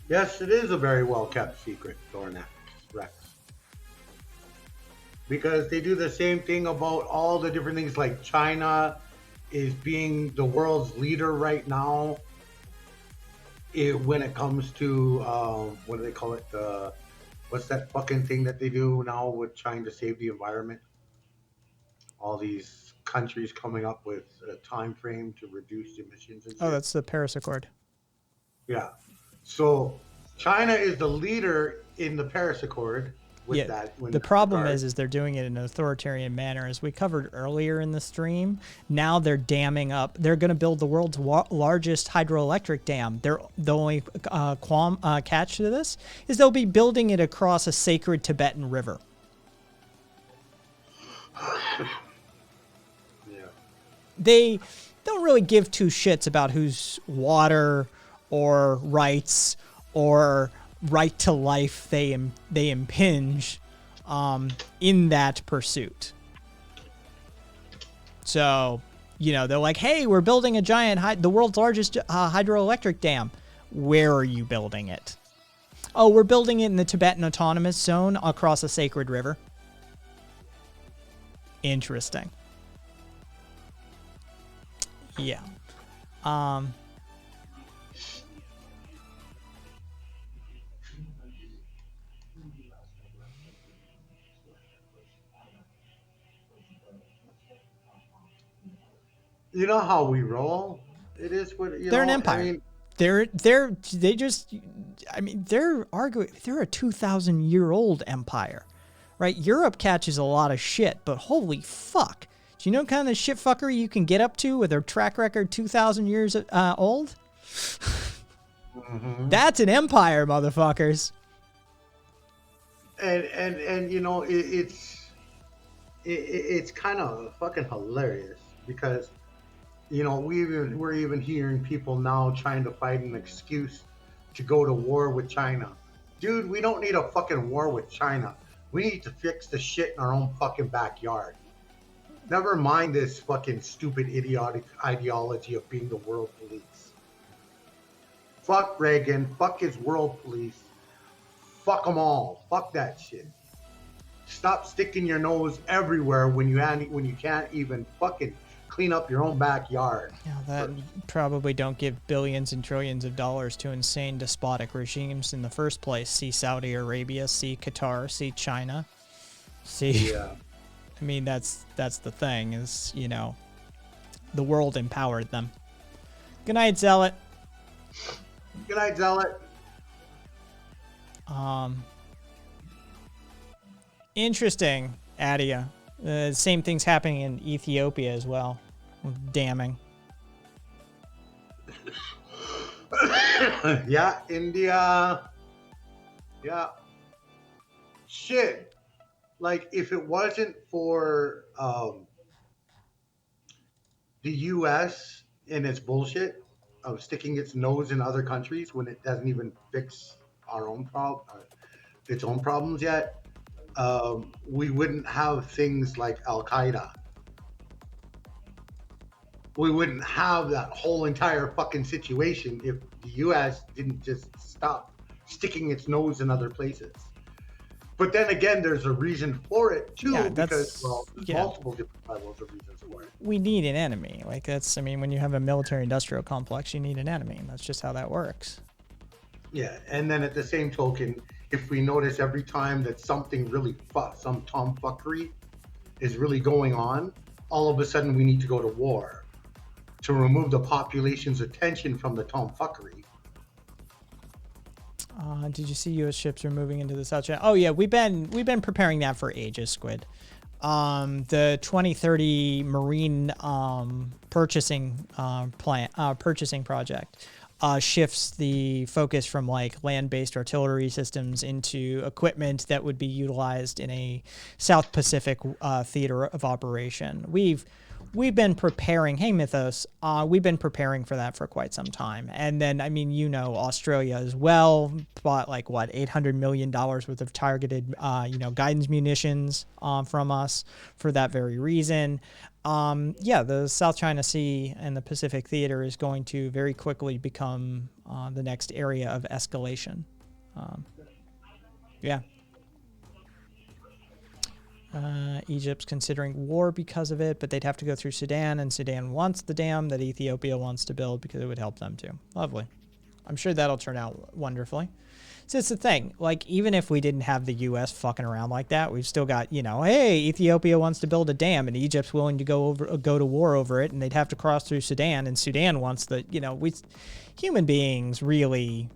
Yes, it is a very well-kept secret, Thorn Rex. Because they do the same thing about all the different things, like China is being the world's leader right now when it comes to, what do they call it? What's that fucking thing that they do now with trying to save the environment? All these countries coming up with a time frame to reduce emissions and shit. Oh, that's the Paris Accord. Yeah. So China is the leader in the Paris Accord with that. The problem is they're doing it in an authoritarian manner. As we covered earlier in the stream, now they're damming up. They're going to build the world's largest hydroelectric dam. The only catch to this is they'll be building it across a sacred Tibetan river. Yeah. They don't really give two shits about whose water or rights or right to life they impinge in that pursuit. So, they're like, hey, we're building a giant, the world's largest hydroelectric dam. Where are you building it? Oh, we're building it in the Tibetan Autonomous Zone across a sacred river. Interesting. Yeah. You know how we roll? It is what they're an empire. I mean, they're arguing. They're a 2,000-year-old empire, right? Europe catches a lot of shit, but holy fuck. Do you know kind of the shit fuckery you can get up to with their track record 2,000 years old? Mm-hmm. That's an empire, motherfuckers. And it's kind of fucking hilarious because we're even hearing people now trying to find an excuse to go to war with China. Dude, we don't need a fucking war with China. We need to fix the shit in our own fucking backyard. Never mind this fucking stupid idiotic ideology of being the world police. Fuck Reagan. Fuck his world police. Fuck them all. Fuck that shit. Stop sticking your nose everywhere when you can't even fucking clean up your own backyard. Yeah, that probably don't give billions and trillions of dollars to insane despotic regimes in the first place. See Saudi Arabia, see Qatar, see China. See, yeah. I mean, that's the thing is, the world empowered them. Good night, Zealot. Good night, Zealot. Interesting, Adia. Same thing's happening in Ethiopia as well. Damning. Yeah, India. Yeah. Shit. Like, if it wasn't for the U.S. and its bullshit of sticking its nose in other countries when it doesn't even fix our own its own problems yet, we wouldn't have things like Al Qaeda. We wouldn't have that whole entire fucking situation if the U.S. didn't just stop sticking its nose in other places. But then again, there's a reason for it too, Yeah, because there's multiple different levels of reasons for it. We need an enemy. Like that's, I mean, when you have a military-industrial complex, you need an enemy. That's just how that works. Yeah, and then at the same token, if we notice every time that something really some tomfuckery is really going on, all of a sudden we need to go to war to remove the population's attention from the tomfuckery. Did you see U.S. ships are moving into the South China? Oh yeah, we've been preparing that for ages, Squid. The 2030 marine purchasing project shifts the focus from like land-based artillery systems into equipment that would be utilized in a South Pacific theater of operation. We've been preparing, hey Mythos, we've been preparing for that for quite some time. And then, I mean, you know, Australia as well bought like what, $800 million worth of targeted, guidance munitions from us for that very reason. Yeah, the South China Sea and the Pacific Theater is going to very quickly become the next area of escalation. Yeah. Egypt's considering war because of it, but they'd have to go through Sudan, and Sudan wants the dam that Ethiopia wants to build because it would help them too. Lovely. I'm sure that'll turn out wonderfully. So it's the thing, like, even if we didn't have the U.S. fucking around like that, we've still got, hey, Ethiopia wants to build a dam, and Egypt's willing to go to war over it, and they'd have to cross through Sudan, and Sudan wants human beings really...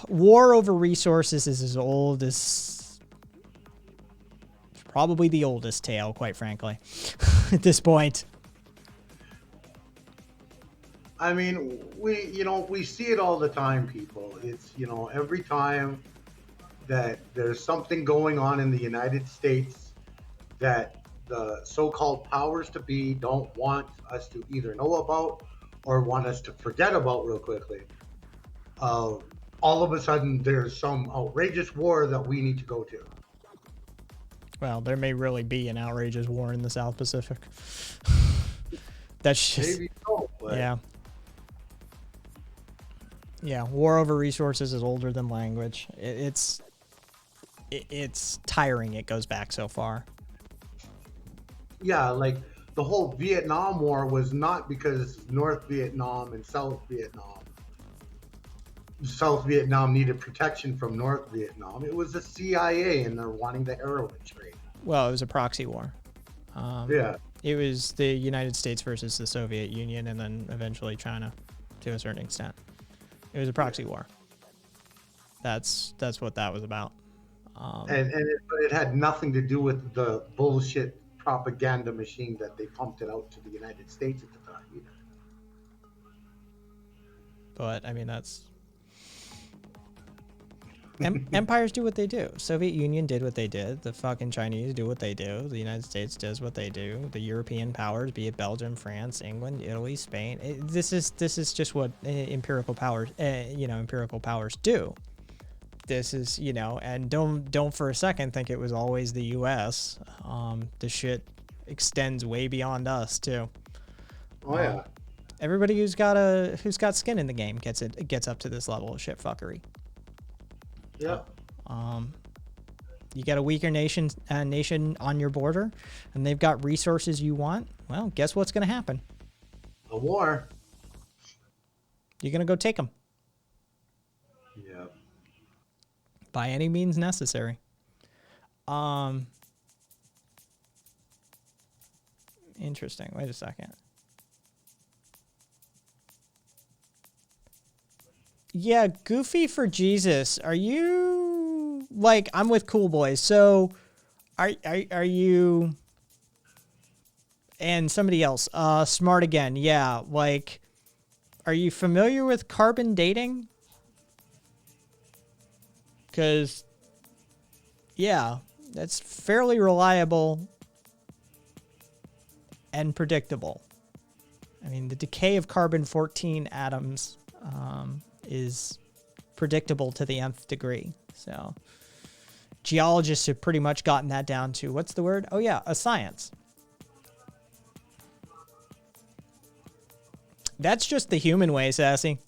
War over resources is as old as... probably the oldest tale, quite frankly, at this point. I mean, we see it all the time, people. It's, every time that there's something going on in the United States that the so-called powers to be don't want us to either know about or want us to forget about real quickly. All of a sudden, there's some outrageous war that we need to go to. Well, there may really be an outrageous war in the South Pacific. That's just... Maybe so, but... Yeah, war over resources is older than language. It's tiring. It goes back so far. Yeah, like the whole Vietnam War was not because North Vietnam and South Vietnam needed protection from North Vietnam. It was the CIA, and they're wanting the heroin trade. Well, it was a proxy war. Yeah. It was the United States versus the Soviet Union, and then eventually China, to a certain extent. It was a proxy war. That's what that was about. But it had nothing to do with the bullshit propaganda machine that they pumped it out to the United States at the time either. But I mean, that's empires do what they do. Soviet Union did what they did. The fucking Chinese do what they do. The United States does what they do. The European powers, be it Belgium, France, England, Italy, Spain. This is just what empirical powers do. This is, and don't for a second think it was always the U.S. The shit extends way beyond us too. Oh yeah. Everybody who's got skin in the game gets up to this level of shit fuckery. Yeah. You got a weaker nation on your border, and they've got resources you want. Well, guess what's going to happen? A war. You're going to go take them. Yeah. By any means necessary. Interesting. Wait a second. Yeah, Goofy for Jesus. Are you like I'm with Cool Boys? So, are you and somebody else? Smart again. Yeah, like, are you familiar with carbon dating? Because, yeah, that's fairly reliable and predictable. I mean, the decay of carbon-14 atoms is predictable to the nth degree. So geologists have pretty much gotten that down to, what's the word? Oh, yeah, a science. That's just the human way, Sassy.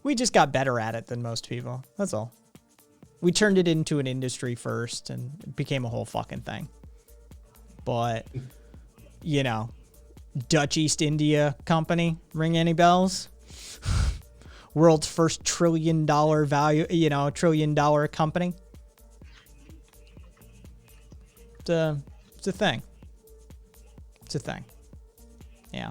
We just got better at it than most people. That's all. We turned it into an industry first, and it became a whole fucking thing. But, you know, Dutch East India Company, ring any bells? World's first $1 trillion value, $1 trillion company. It's a thing. It's a thing. Yeah.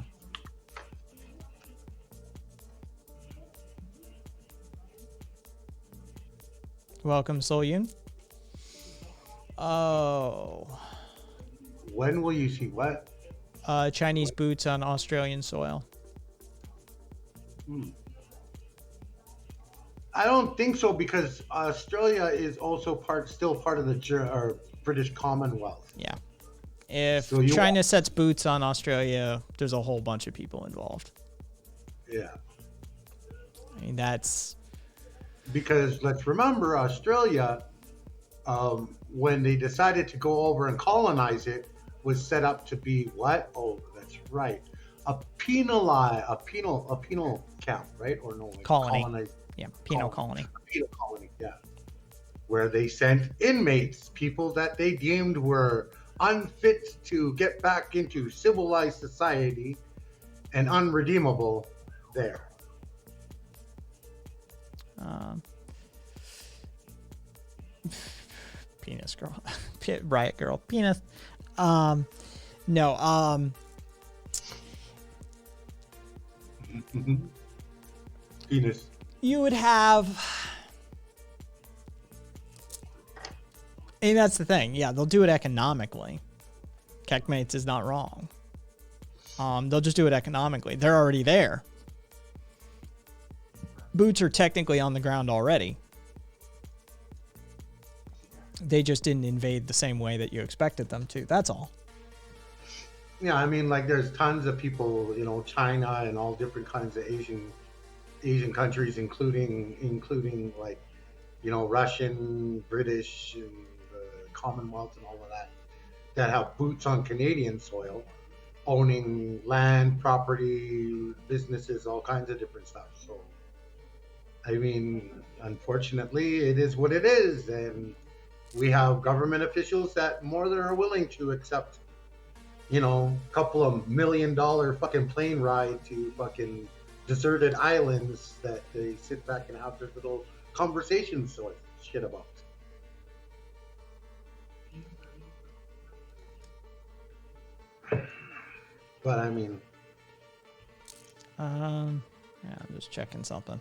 Welcome, Sol Yun. Oh. When will you see what? Chinese boots on Australian soil. I don't think so, because Australia is also still part of the British Commonwealth. Yeah. If So China sets boots on Australia, there's a whole bunch of people involved. Yeah. I mean, that's... Because let's remember, Australia, when they decided to go over and colonize it, was set up to be what? Oh, that's right. A penal camp, right? Or no? Like Colony. Yeah, penal colony. A penal colony, yeah. Where they sent inmates, people that they deemed were unfit to get back into civilized society and unredeemable there. Penis girl. Riot girl. Penis. No. Penis. You would have... And that's the thing. Yeah, they'll do it economically. Checkmates is not wrong. They'll just do it economically. They're already there. Boots are technically on the ground already. They just didn't invade the same way that you expected them to. That's all. Yeah, I mean, like, there's tons of people, China and all different kinds of Asian countries, including like, Russian, British, and the Commonwealth and all of that have boots on Canadian soil, owning land, property, businesses, all kinds of different stuff. So, I mean, unfortunately, it is what it is, and we have government officials that more than are willing to accept, a couple of $1 million fucking plane ride to fucking deserted islands that they sit back and have their little conversations or shit about. But I mean, yeah, I'm just checking something.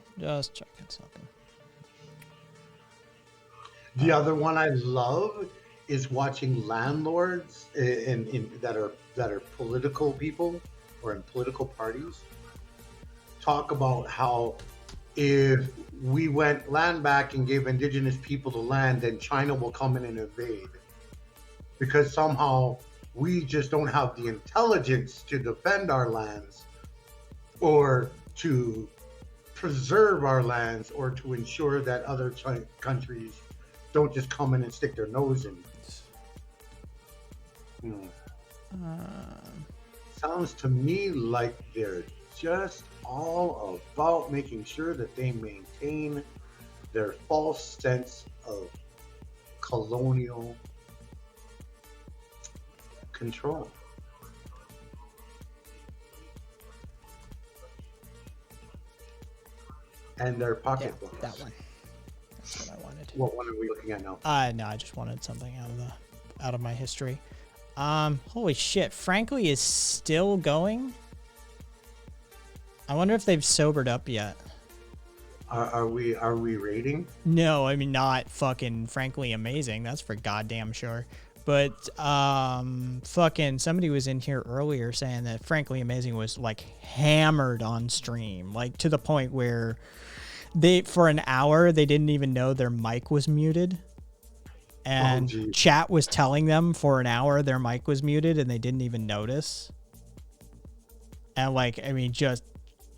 The other one I love is watching landlords that are political people or in political parties talk about how if we went land back and gave indigenous people the land, then China will come in and invade, because somehow we just don't have the intelligence to defend our lands or to preserve our lands or to ensure that other countries don't just come in and stick their nose in. Sounds to me like they're just all about making sure that they maintain their false sense of colonial control. And their pocketbooks. Yeah, that one. That's what I wanted. What one are we looking at now? No, I just wanted something out of my history. Holy shit. Frankly is still going. I wonder if they've sobered up yet. Are we rating? No, I mean, not fucking Frankly Amazing. That's for goddamn sure. But fucking somebody was in here earlier saying that Frankly Amazing was like hammered on stream, like to the point where they for an hour they didn't even know their mic was muted. And chat was telling them for an hour their mic was muted and they didn't even notice. And like, I mean, just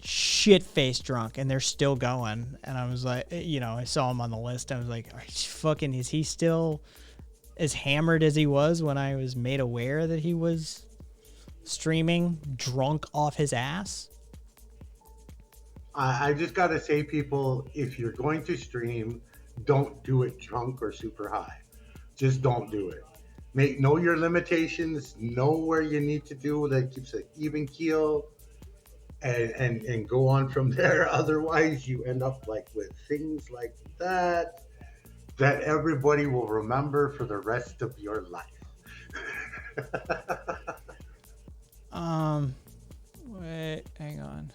shit-faced drunk, and they're still going. And I was like, you know, I saw him on the list. I was like, is he still as hammered as he was when I was made aware that he was streaming drunk off his ass? I just got to say, people, if you're going to stream, don't do it drunk or super high. Just don't do it. Know your limitations, know where you need to do that keeps an even keel, and go on from there. Otherwise, you end up like with things like that everybody will remember for the rest of your life. Wait, hang on.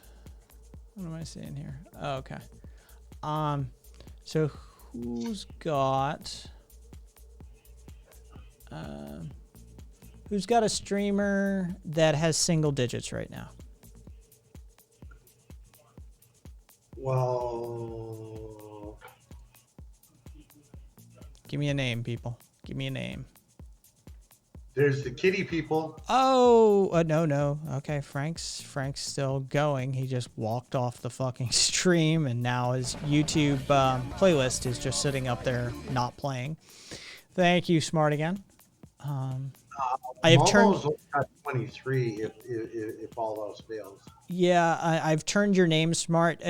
What am I seeing here? Oh, okay. So who's got a streamer that has single digits right now? Well, give me a name, people. Give me a name. There's the kitty people. Oh, no. Okay, Frank's still going. He just walked off the fucking stream, and now his YouTube playlist is just sitting up there not playing. Thank you, Smart again. I have turned at 23 if all else fails. Yeah, I've turned your name, Smart,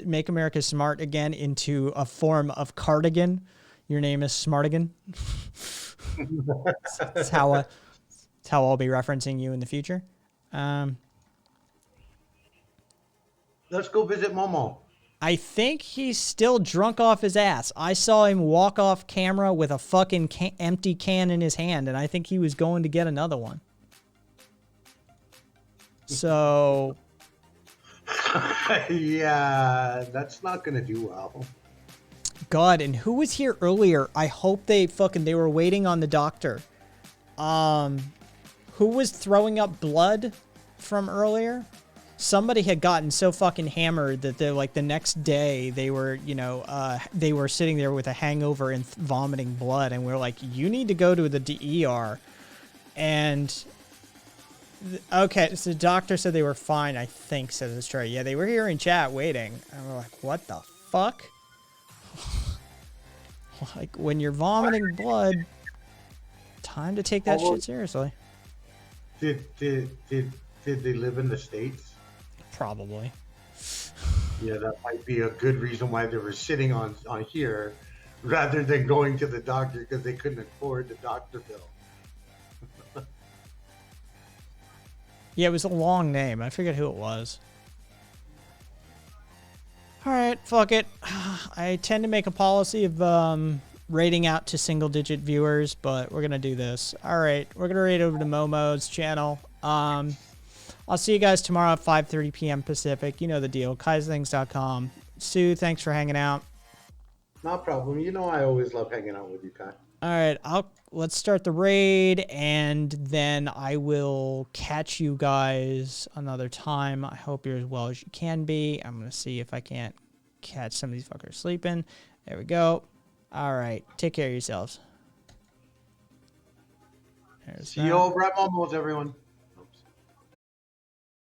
Make America Smart Again, into a form of cardigan. Your name is Smartigan. That's how I'll be referencing you in the future. Let's go visit Momo. I think he's still drunk off his ass. I saw him walk off camera with a fucking empty can in his hand, and I think he was going to get another one. So... yeah, that's not going to do well. God, and who was here earlier? I hope they were waiting on the doctor. Who was throwing up blood from earlier? Somebody had gotten so fucking hammered that they're like the next day they were, they were sitting there with a hangover and vomiting blood, and we're like, you need to go to the DER. And okay, so the doctor said they were fine, I think, says it's true. Yeah, they were here in chat waiting. And we're like, what the fuck? Like, when you're vomiting blood, time to take that shit seriously. Did they live in the States? Probably. Yeah, that might be a good reason why they were sitting on here rather than going to the doctor, because they couldn't afford the doctor bill. Yeah, it was a long name. I forget who it was. All right, fuck it. I tend to make a policy of rating out to single-digit viewers, but we're going to do this. All right, we're going to rate over to Momo's channel. I'll see you guys tomorrow at 5:30 p.m. Pacific. You know the deal. KaiZerThings.com. Sue, thanks for hanging out. No problem. You know I always love hanging out with you, Kai. All right, let's start the raid, and then I will catch you guys another time. I hope you're as well as you can be. I'm going to see if I can't catch some of these fuckers sleeping. There we go. All right, take care of yourselves. See you over at Momo's, everyone.